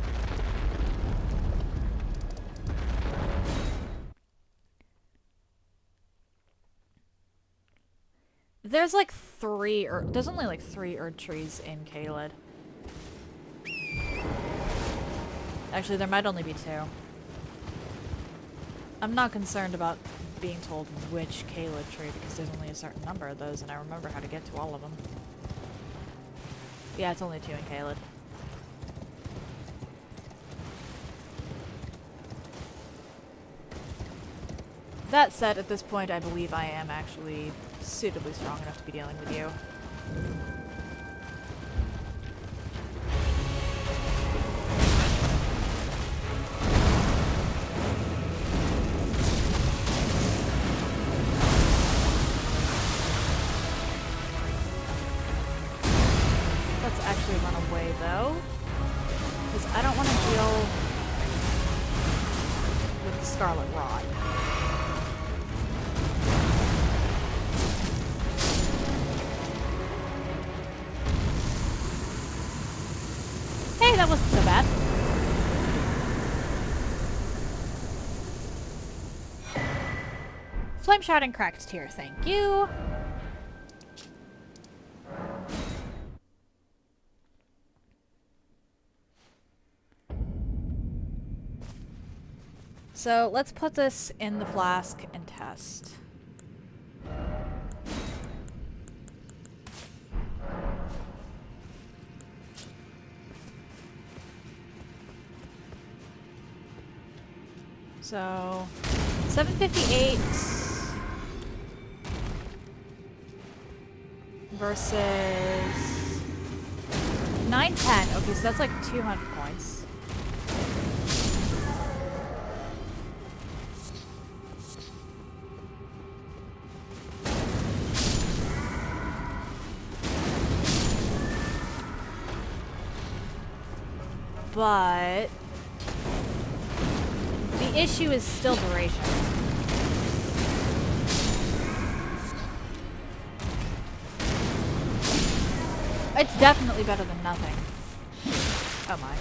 There's like 3, or there's only like 3 Erd trees in Kaled. Actually, there might only be 2. I'm not concerned about being told which Kaled tree, because there's only a certain number of those, and I remember how to get to all of them. Yeah, it's only 2 in Kaled. That said, at this point, I believe I am actually suitably strong enough to be dealing with you. Let's actually run away, though, because I don't want to deal with the Scarlet Rod. Hey, that wasn't so bad. Flame Shot and Cracked Tier, thank you. So let's put this in the flask and test. So 758 versus 910. Okay, so that's like 200 points. but the issue is still duration. It's definitely better than nothing. Oh my.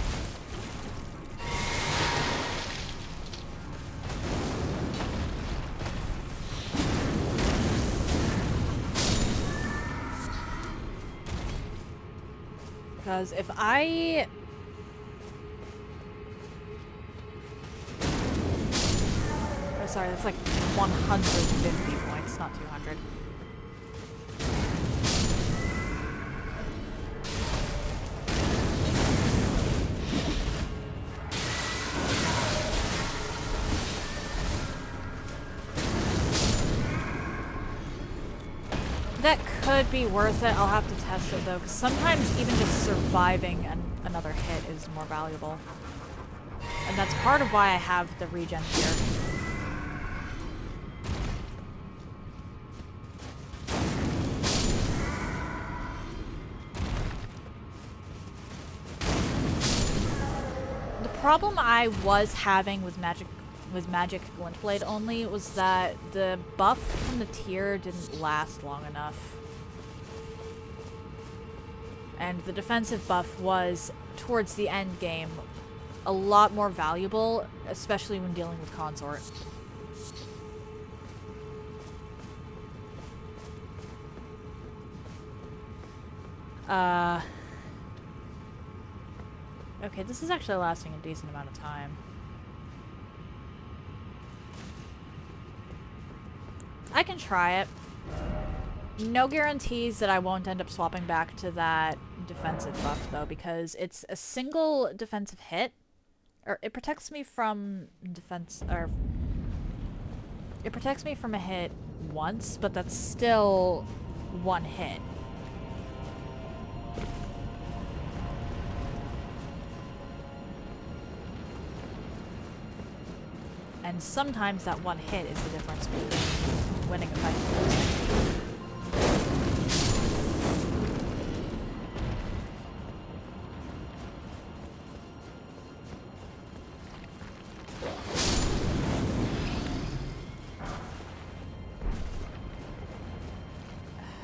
Because if I... Oh, sorry, that's like 150 points, not 200. That could be worth it. I'll have to test it though, because sometimes even just surviving another hit is more valuable. And that's part of why I have the regen here. The problem I was having with magic Glint Blade only was that the buff from the tier didn't last long enough. And the defensive buff was, towards the end game, a lot more valuable, especially when dealing with Consort. Okay, this is actually lasting a decent amount of time. I can try it. No guarantees that I won't end up swapping back to that defensive buff, though, because it's a single defensive hit. Or it protects me from it protects me from a hit once, but that's still one hit. And sometimes that one hit is the difference between winning a fight and losing.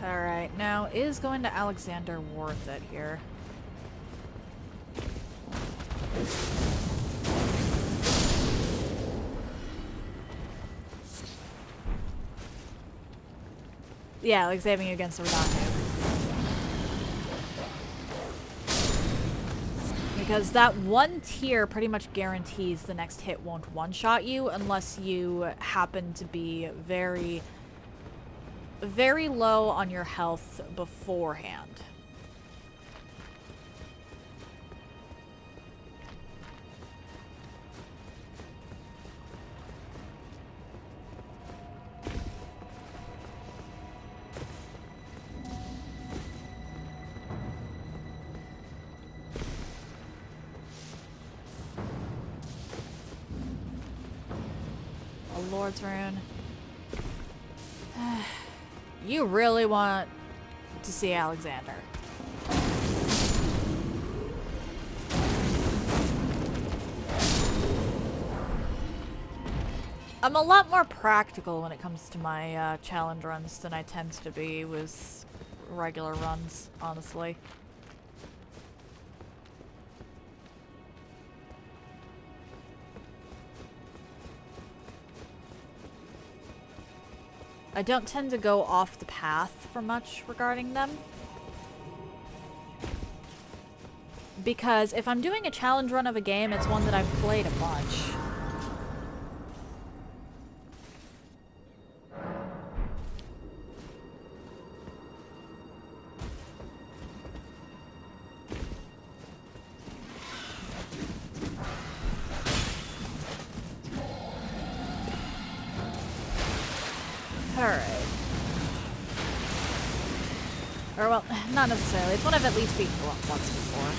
Alright, now is going to Alexander worth it here? Yeah, like saving you against the Redondo. Because that one tier pretty much guarantees the next hit won't one-shot you unless you happen to be very, very low on your health beforehand. Lord's Rune. You really want to see Alexander. I'm a lot more practical when it comes to my challenge runs than I tend to be with regular runs, honestly. I don't tend to go off the path for much regarding them. Because if I'm doing a challenge run of a game, it's one that I've played a bunch. Alright. Or, well, not necessarily. It's one I've at least beaten once before.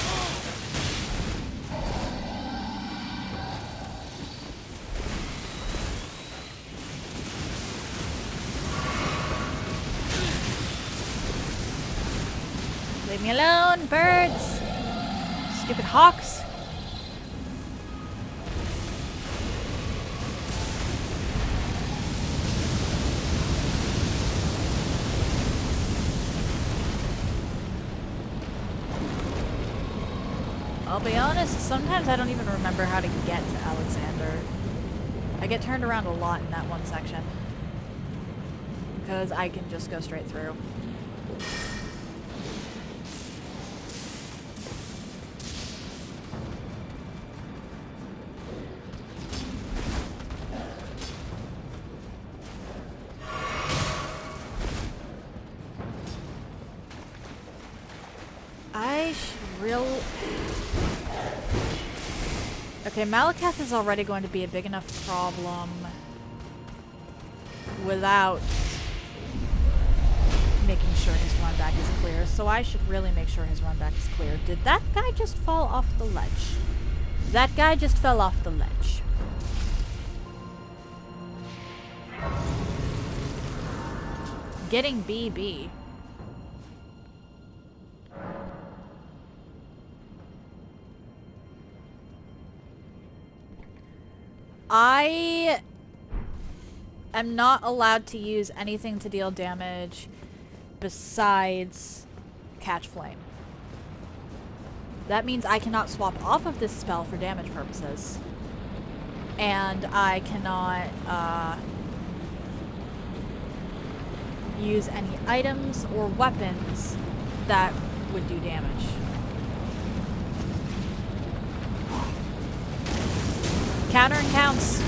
Leave me alone, birds! Stupid hawks! I'll be honest, sometimes I don't even remember how to get to Alexander. I get turned around a lot in that one section. Because I can just go straight through. Okay, Malakath is already going to be a big enough problem without making sure his run back is clear, so I should really make sure his run back is clear. Did that guy just fall off the ledge? That guy just fell off the ledge. Getting BB. I am not allowed to use anything to deal damage besides Catch Flame. That means I cannot swap off of this spell for damage purposes. And I cannot use any items or weapons that would do damage. Countering counts.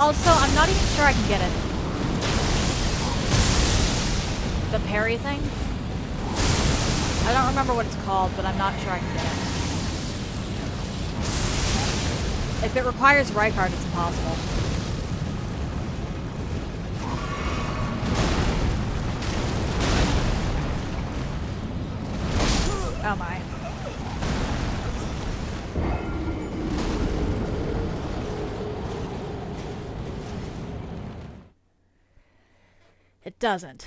Also, I'm not even sure I can get it. The parry thing? I don't remember what it's called, but I'm not sure I can get it. If it requires Rykard, it's impossible. Oh my. It doesn't.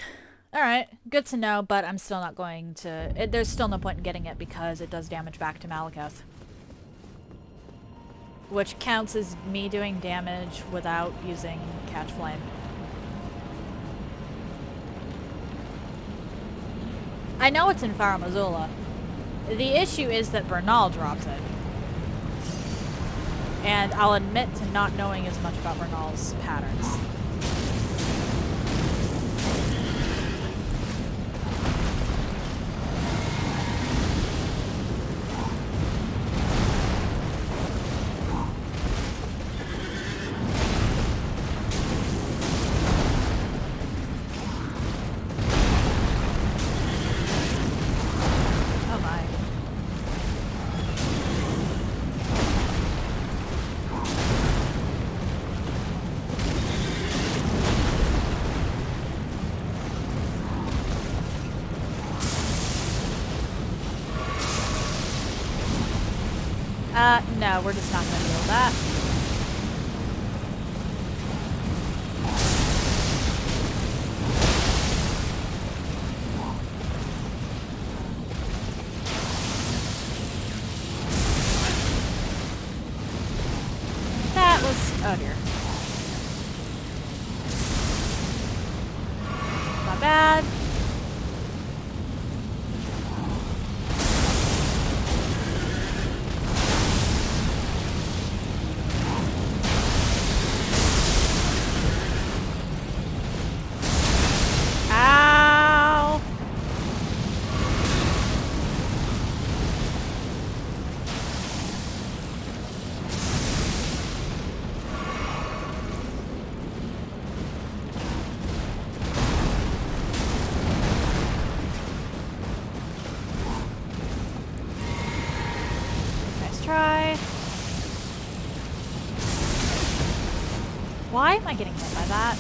Alright, good to know, but I'm still not going to... there's still no point in getting it because it does damage back to Malakath. Which counts as me doing damage without using Catch Flame. I know it's in Farum Azula. The issue is that Bernal drops it. And I'll admit to not knowing as much about Bernal's patterns. No, we're just not going to deal with that. Oh dear. Not bad. Ow! Nice try. Why am I getting hit by that?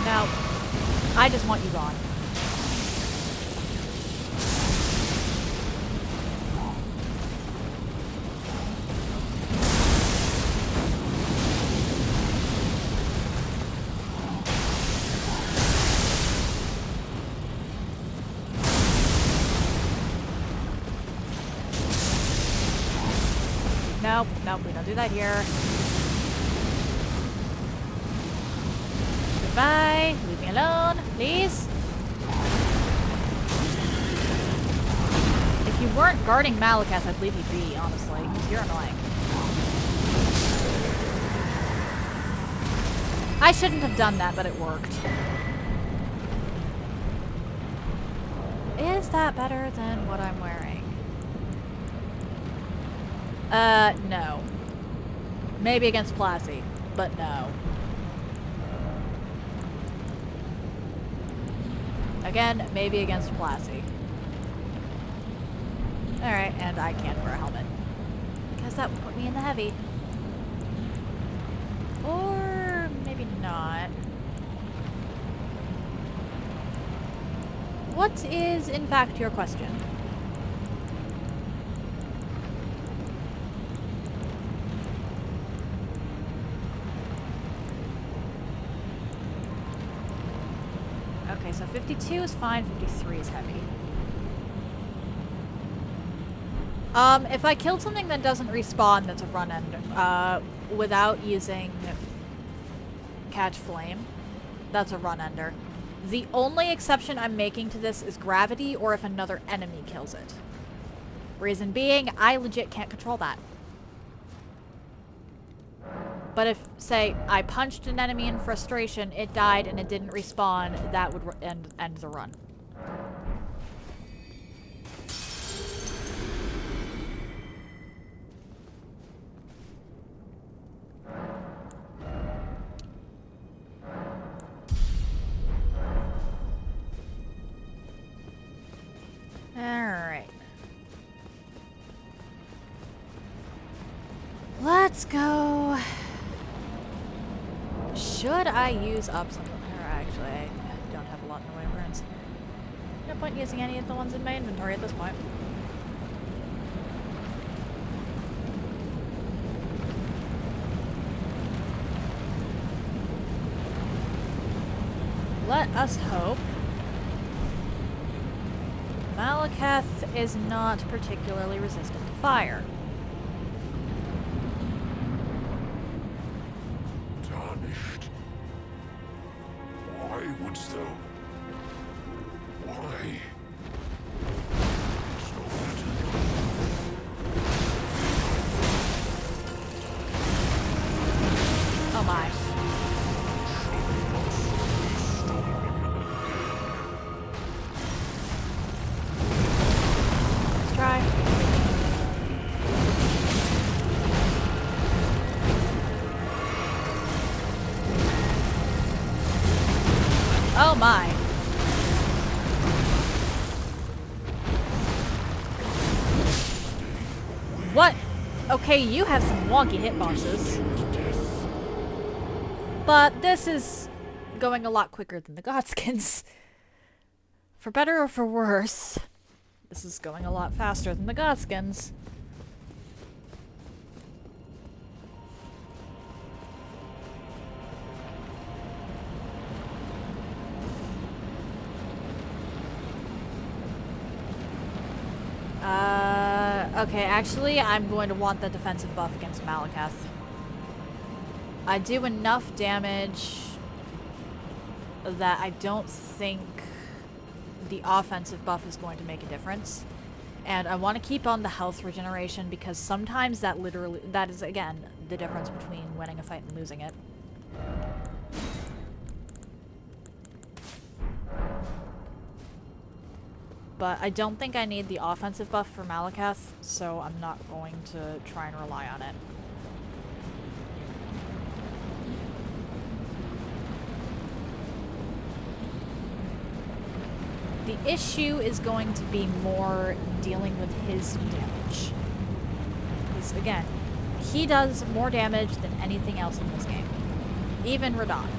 No. I just want you gone. Nope, nope, we don't do that here. Goodbye. Leave me alone, please. If you weren't guarding Malakath, I'd leave you be, honestly. You're annoying. I shouldn't have done that, but it worked. Is that better than what I'm wearing? No. Maybe against Placi, but no. Again, maybe against Placi. Alright, and I can't wear a helmet. Because that would put me in the heavy. Or maybe not. What is, in fact, your question? Okay, so 52 is fine, 53 is heavy. If I killed something that doesn't respawn, that's a run ender, without using catch flame, that's a run ender. The only exception I'm making to this is gravity, or if another enemy kills it. Reason being, I legit can't control that. But if, say, I punched an enemy in frustration, it died and it didn't respawn, that would end the run. Alright. Let's go. Should I use up some? Or actually, I don't have a lot in the way of runes. No point in using any of the ones in my inventory at this point. Let us hope Malakath is not particularly resistant to fire. Tarnished. Why wouldst thou? Why? It's no matter. Oh my. Let's try. Oh my. What? Okay, you have some wonky hitboxes. But this is going a lot quicker than the Godskins. For better or for worse. This is going a lot faster than the Godskins. Okay, actually, I'm going to want the defensive buff against Malakath. I do enough damage that I don't think the offensive buff is going to make a difference. And I want to keep on the health regeneration because sometimes that is, again, the difference between winning a fight and losing it. But I don't think I need the offensive buff for Malakath, so I'm not going to try and rely on it. The issue is going to be more dealing with his damage. Because, again, he does more damage than anything else in this game. Even Radahn.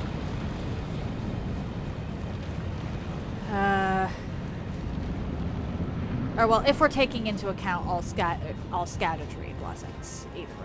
Or, well, if we're taking into account all Scatterdry blessings, even Radahn.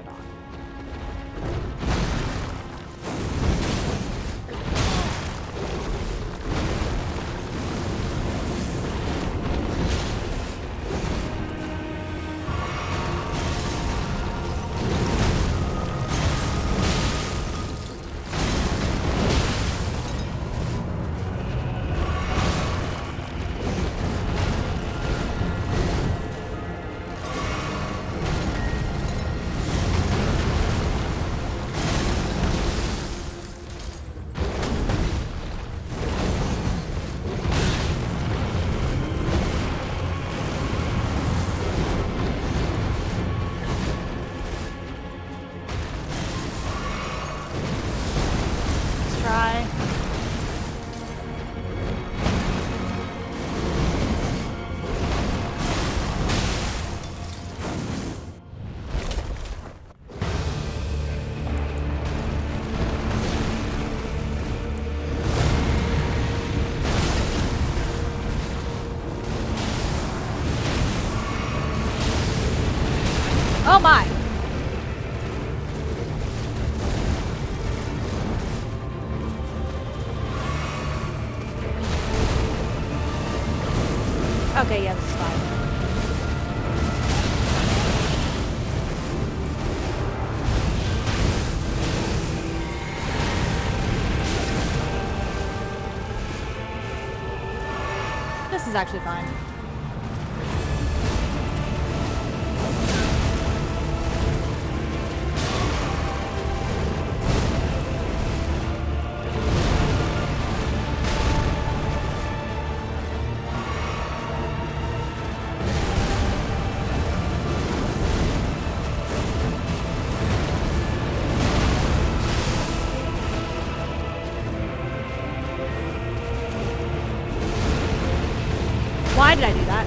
Oh my! Okay, yeah, this is fine. This is actually fine. Why did I do that?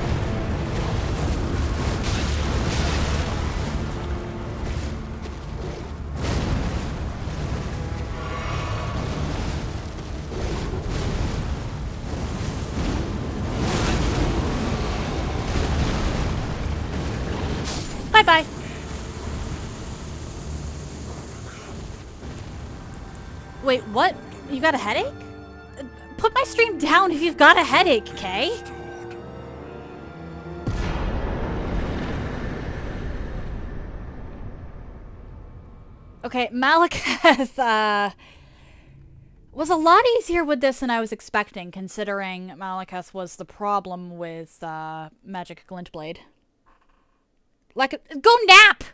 Bye-bye. Wait, what? You got a headache? Put my stream down if you've got a headache, Kay? Okay, Malakath, was a lot easier with this than I was expecting, considering Malakath was the problem with, Magic Glintblade. Like, go nap!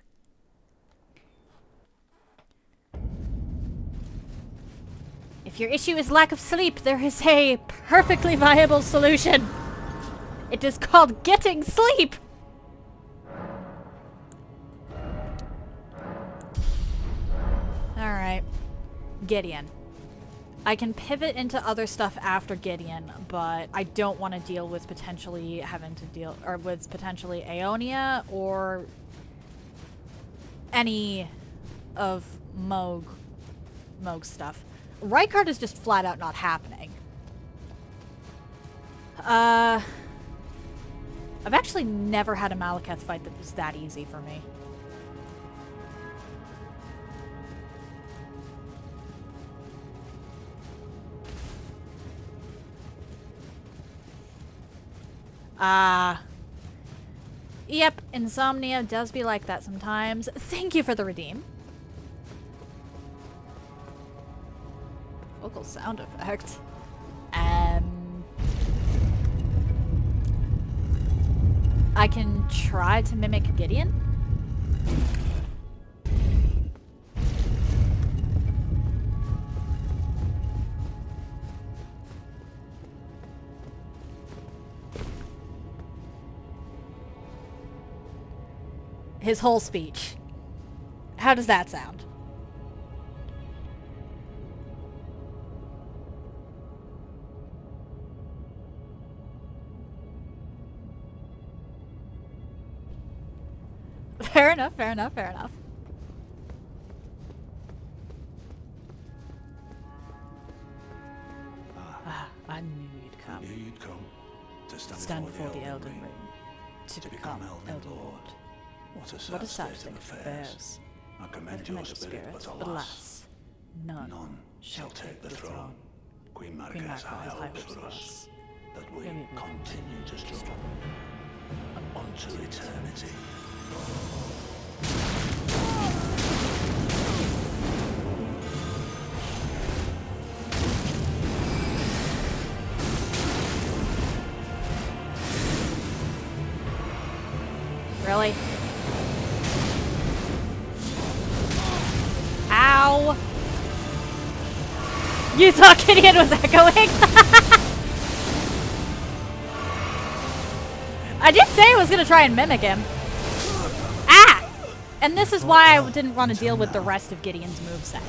If your issue is lack of sleep, there is a perfectly viable solution. It is called getting sleep! Alright. Gideon. I can pivot into other stuff after Gideon, but I don't want to deal with potentially having to deal, or with potentially Aeonia or any of Moog stuff. Rykard is just flat out not happening. I've actually never had a Malekith fight that was that easy for me. Yep, insomnia does be like that sometimes. Thank you for the redeem. Vocal sound effect. I can try to mimic Gideon. His whole speech. How does that sound? Fair enough, fair enough, fair enough. I knew you'd come. Knew you'd come to Stand before the Elden Ring. To become Elden Lord. What a What a sad state state of of affairs. affairs. I I commend commend your spirit, but alas, none shall take the throne. Queen Queen Marika has Marika high has high hopes hopes for for us, us. that we That we will continue to struggle unto eternity. Really? Ow! You thought Gideon was echoing? I did say I was gonna try and mimic him. Ah! And this is why I didn't want to deal with the rest of Gideon's moveset.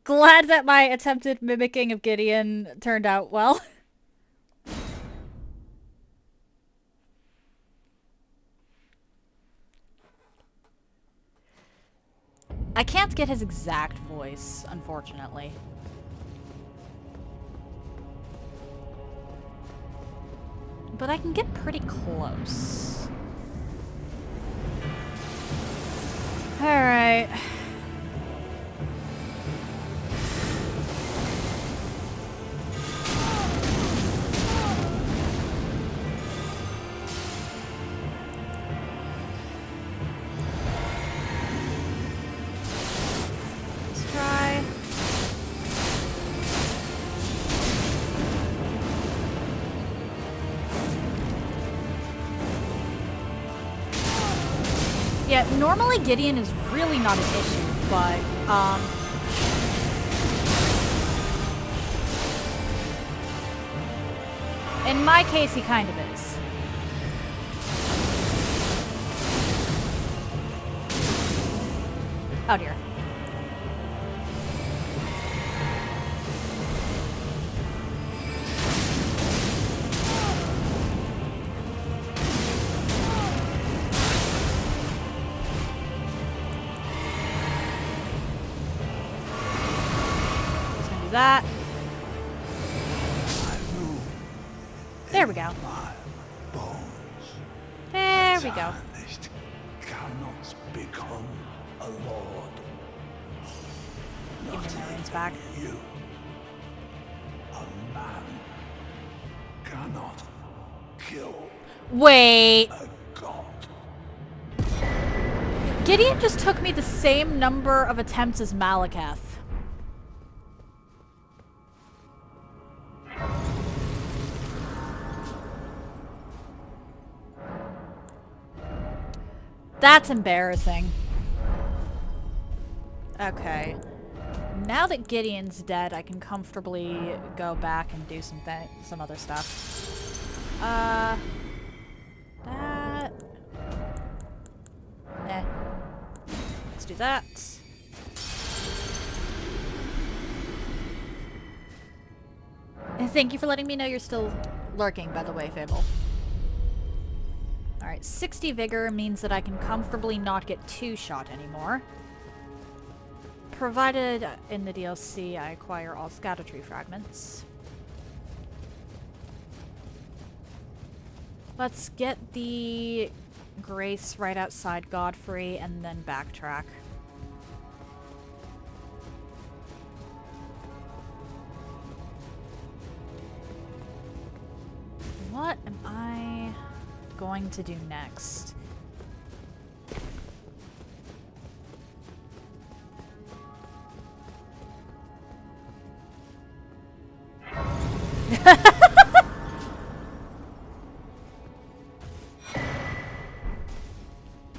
Glad that my attempted mimicking of Gideon turned out well. I can't get his exact voice, unfortunately. But I can get pretty close. Alright. Let's try. Yeah, normally Gideon is really not an issue, but, in my case, he kind of is. Oh dear. Just gonna do that. There we go. There we go. Tarnished cannot become a lord. Give me my rings back. You, a man, cannot kill Wait. a god. Gideon just took me the same number of attempts as Malekith. That's embarrassing. Okay. Now that Gideon's dead, I can comfortably go back and do some other stuff. That. Let's do that. And thank you for letting me know you're still lurking, by the way, Fable. Alright. Alright, 60 vigor means that I can comfortably not get 2-shot anymore. Provided in the DLC I acquire all Scatter-Tree fragments. Let's get the Grace right outside Godfrey and then backtrack. What am I going to do next?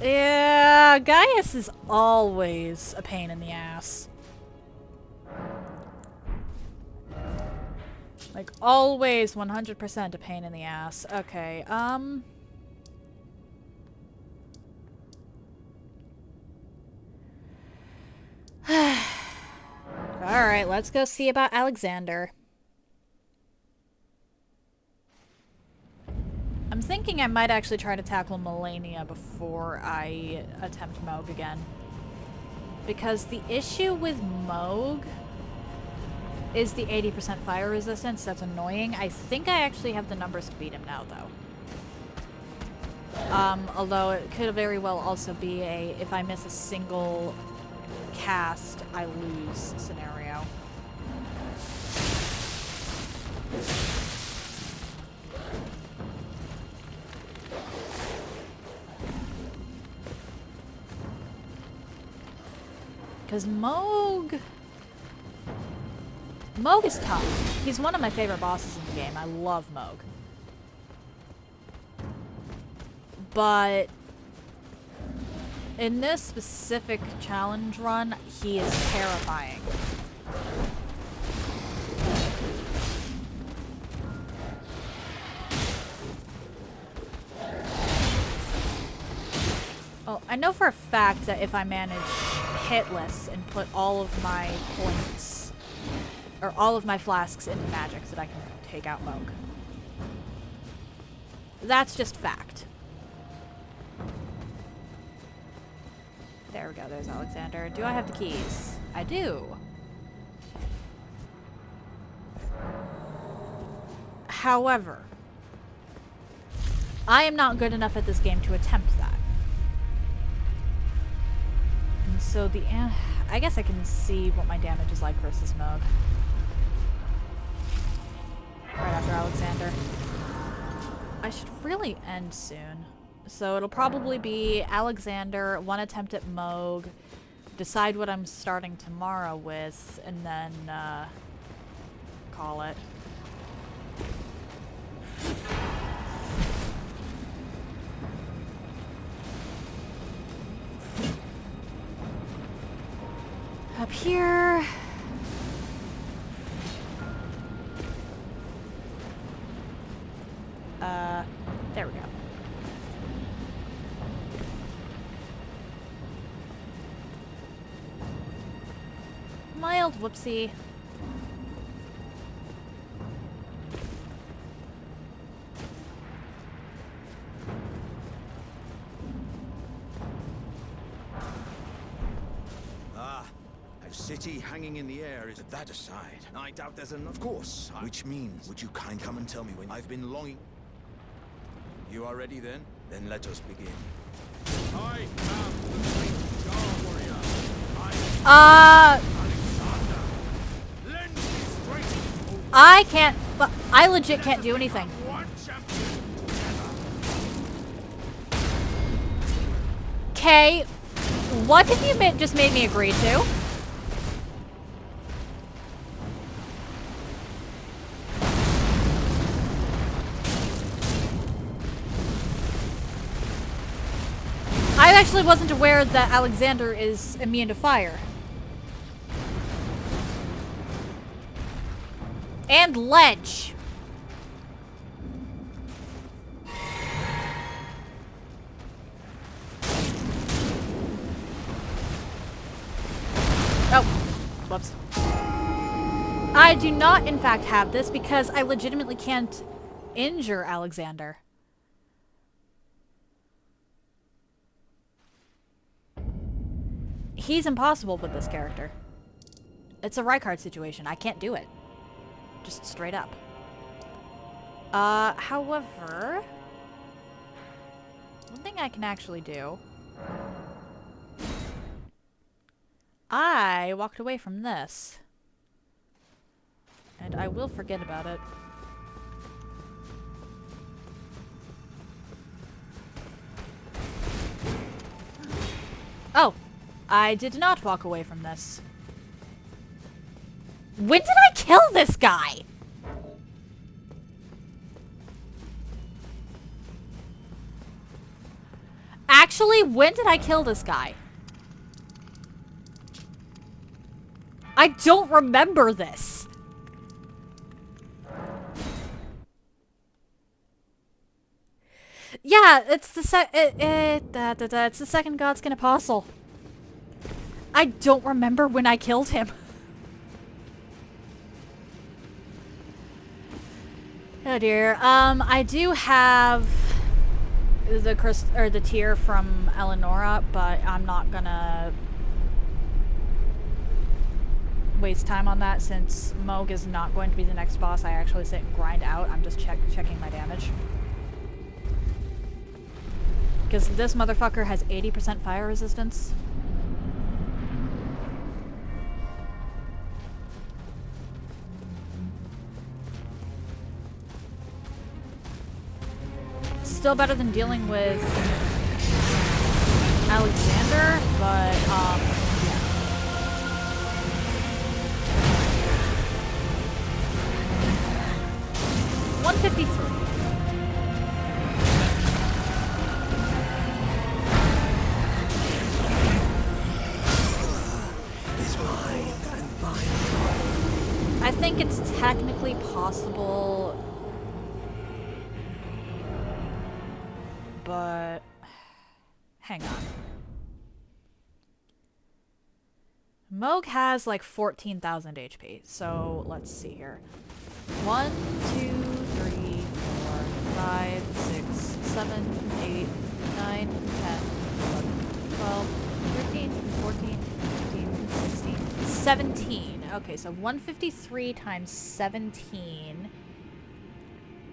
Yeah, Gaius is always a pain in the ass. Like, always 100% a pain in the ass. Okay, Alright, let's go see about Alexander. I'm thinking I might actually try to tackle Melania before I attempt Moog again. Because the issue with Moog is the 80% fire resistance. That's annoying. I think I actually have the numbers to beat him now, though. Although it could very well also be a if I miss a single cast, I lose scenario. Because Moog is tough. He's one of my favorite bosses in the game. I love Moog. But in this specific challenge run, he is terrifying. Oh, I know for a fact that if I manage hitless and put all of my points or all of my flasks into magics that I can take out Moog. That's just fact. There we go, there's Alexander. Do I have the keys? I do. However, I am not good enough at this game to attempt that. And so I guess I can see what my damage is like versus Moog. Right after Alexander. I should really end soon. So it'll probably be Alexander, one attempt at Moog, decide what I'm starting tomorrow with, and then call it. Up here. There we go. Mild whoopsie. A city hanging in the air is that aside. I doubt there's an of course. Which means, would you kind come and tell me when I've been longing? You are ready then? Then let us begin. I am the great Jar Warrior. I can't. I legit can't do anything. Okay, what have you just made me agree to? I actually wasn't aware that Alexander is immune to fire. And ledge. Oh, whoops. I do not, in fact, have this because I legitimately can't injure Alexander. He's impossible with this character. It's a Rykard situation. I can't do it. Just straight up. However... one thing I can actually do... I walked away from this. And I will forget about it. Oh! I did not walk away from this. When did I kill this guy? Actually, when did I kill this guy? I don't remember this. Yeah, it's the it's the second Godskin Apostle. I don't remember when I killed him. Oh dear. I do have the tear from Eleonora, but I'm not gonna waste time on that since Moog is not going to be the next boss I actually sit and grind out. I'm just checking my damage. Because this motherfucker has 80% fire resistance. Still better than dealing with Alexander, but, yeah. 153. I think it's technically possible, but hang on. Moog has like 14,000 HP, so let's see here. 1, 2, 3, 4, 5, 6, 7, 8, 9, 10, 11, 12, 13, 14, 15, 16, 17. Okay, so 153 times 17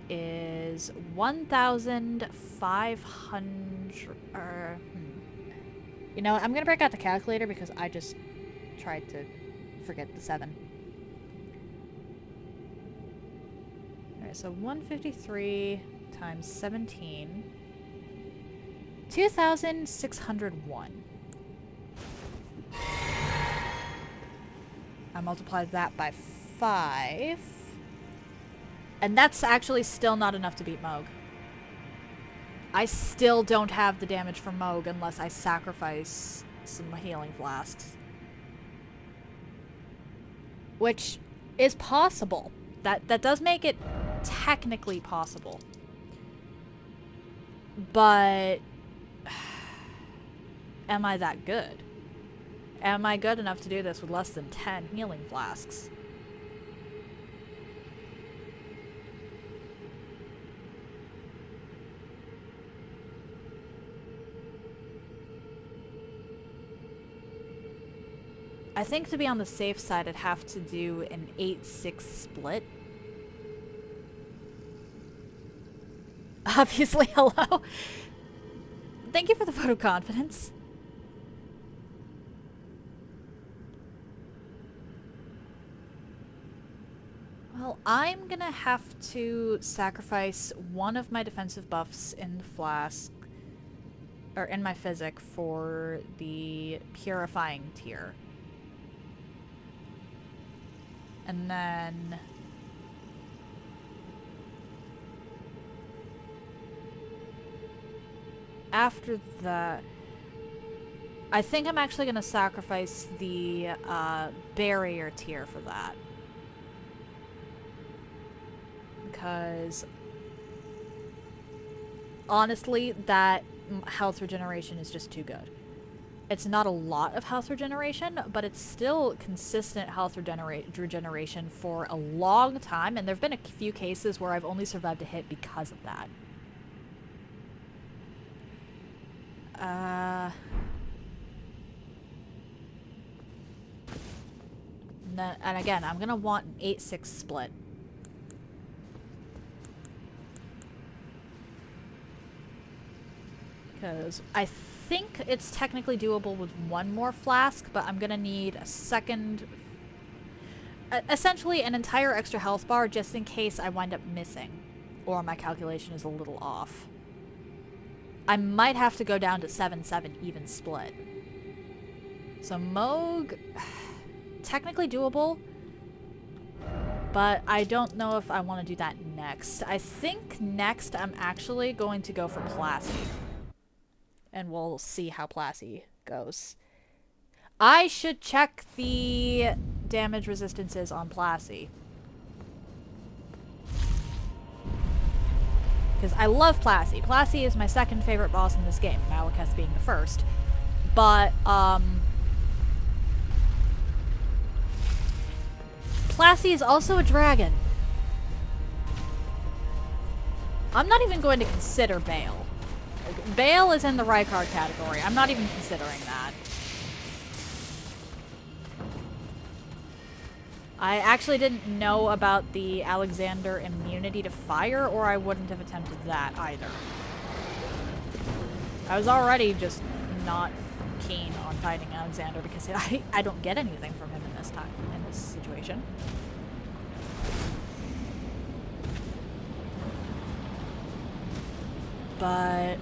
is 1,500. You know, I'm gonna break out the calculator because I just tried to forget the 7. Alright, so 153 times 17. 2,601. I multiplied that by 5. And that's actually still not enough to beat Moog. I still don't have the damage from Moog unless I sacrifice some healing flasks. Which is possible. That does make it technically possible. But am I that good? Am I good enough to do this with less than 10 healing flasks? I think to be on the safe side, I'd have to do an 8-6 split. Obviously, hello. Thank you for the vote of confidence. Well, I'm gonna have to sacrifice one of my defensive buffs in the flask, or in my physic, for the purifying tier. And then after that, I think I'm actually going to sacrifice the barrier tier for that. Because honestly, that health regeneration is just too good. It's not a lot of health regeneration, but it's still consistent health regeneration for a long time, and there have been a few cases where I've only survived a hit because of that. And again, I'm gonna want an 8-6 split. Because I think it's technically doable with one more flask, but I'm gonna need a second... essentially an entire extra health bar just in case I wind up missing. Or my calculation is a little off. I might have to go down to 7-7 even split. So Moog... technically doable, but I don't know if I want to do that next. I think next I'm actually going to go for Placi. And we'll see how Placi goes. I should check the damage resistances on Placi. Because I love Placi. Placi is my second favorite boss in this game, Malekith being the first. But, Placi is also a dragon. I'm not even going to consider Bale. Bale is in the Rykard category. I'm not even considering that. I actually didn't know about the Alexander immunity to fire, or I wouldn't have attempted that either. I was already just not keen on fighting Alexander because I don't get anything from him in this situation. But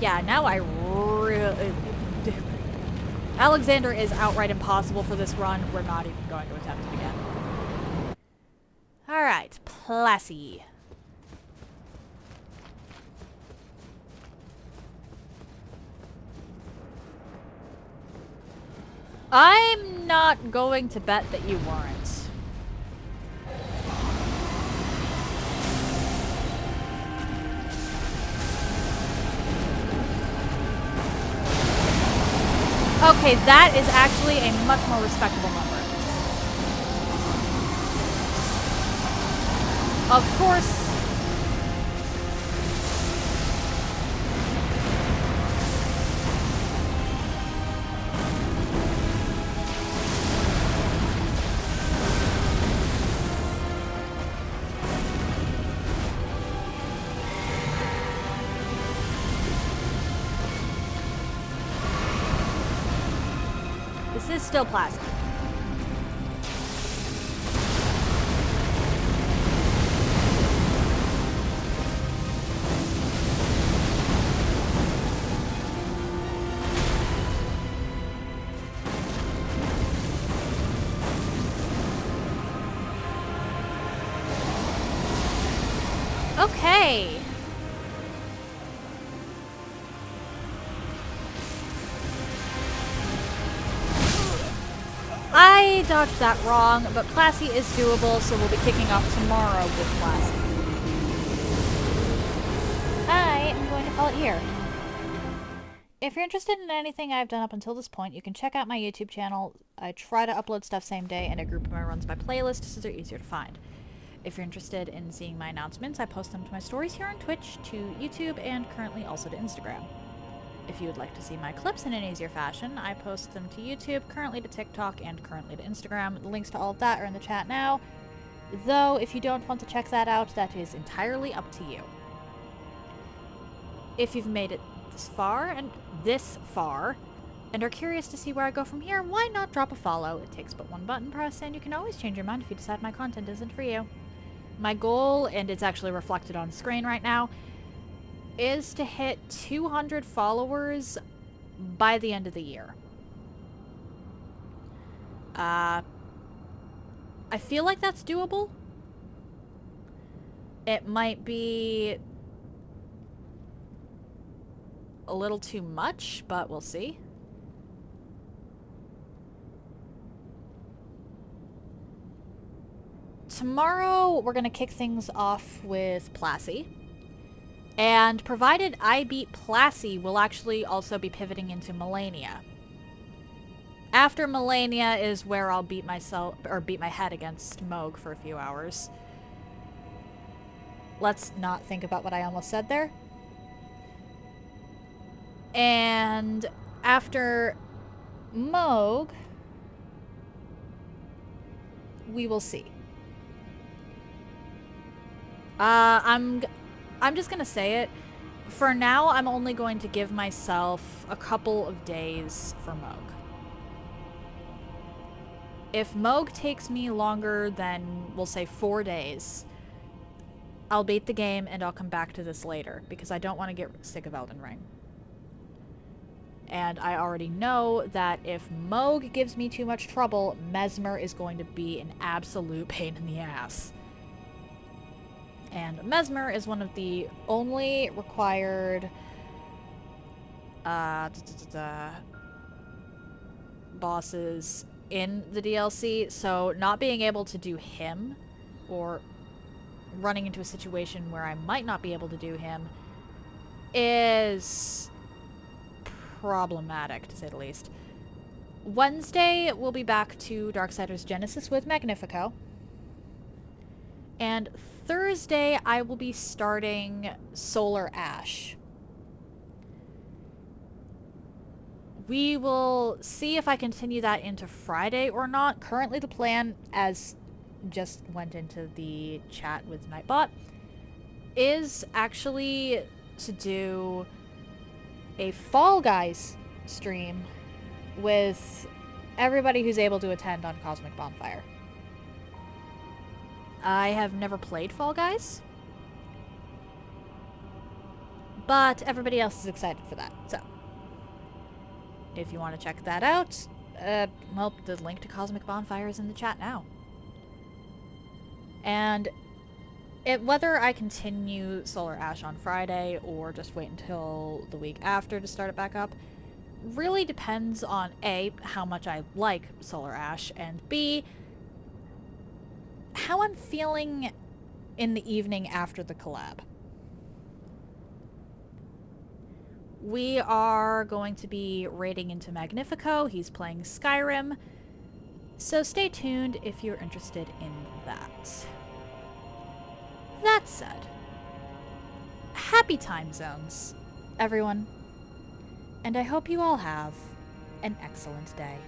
yeah, now I really... Alexander is outright impossible for this run. We're not even going to attempt it again. Alright, Placi. I'm not going to bet that you weren't. Okay, that is actually a much more respectable number. Of course. This is still plastic. Okay. I dodged that wrong, but Placi is doable, so we'll be kicking off tomorrow with Placi. I am going to call it here. If you're interested in anything I've done up until this point, you can check out my YouTube channel. I try to upload stuff same day, and I group my runs by playlist so they're easier to find. If you're interested in seeing my announcements, I post them to my stories here on Twitch, to YouTube, and currently also to Instagram. If you would like to see my clips in an easier fashion, I post them to YouTube, currently to TikTok, and currently to Instagram. The links to all of that are in the chat now. Though, if you don't want to check that out, that is entirely up to you. If you've made it this far, and are curious to see where I go from here, why not drop a follow? It takes but one button press, and you can always change your mind if you decide my content isn't for you. My goal, and it's actually reflected on screen right now, is to hit 200 followers by the end of the year. I feel like that's doable. It might be a little too much, but we'll see. Tomorrow, we're going to kick things off with Placi. And provided I beat Placi, we'll actually also be pivoting into Melania. After Melania is where I'll beat my head against Moog for a few hours. let's not think about what I almost said there. And after Moog, we will see. I'm just gonna say it. For now, I'm only going to give myself a couple of days for Moog. If Moog takes me longer than, we'll say, 4 days, I'll beat the game and I'll come back to this later, because I don't want to get sick of Elden Ring. And I already know that if Moog gives me too much trouble, Mesmer is going to be an absolute pain in the ass. And Mesmer is one of the only required bosses in the DLC, so not being able to do him, or running into a situation where I might not be able to do him, is problematic, to say the least. Wednesday, we'll be back to Darksiders Genesis with Magnifico. And Thursday, I will be starting Solar Ash. We will see if I continue that into Friday or not. Currently the plan, as just went into the chat with Nightbot, is actually to do a Fall Guys stream with everybody who's able to attend on Cosmic Bonfire. I have never played Fall Guys, but everybody else is excited for that, so if you want to check that out, well, the link to Cosmic Bonfire is in the chat now. And whether I continue Solar Ash on Friday or just wait until the week after to start it back up really depends on A, how much I like Solar Ash, and B, how I'm feeling in the evening after the collab. We are going to be raiding into Magnifico. He's playing Skyrim. So stay tuned if you're interested in that. That said, happy time zones, everyone. And I hope you all have an excellent day.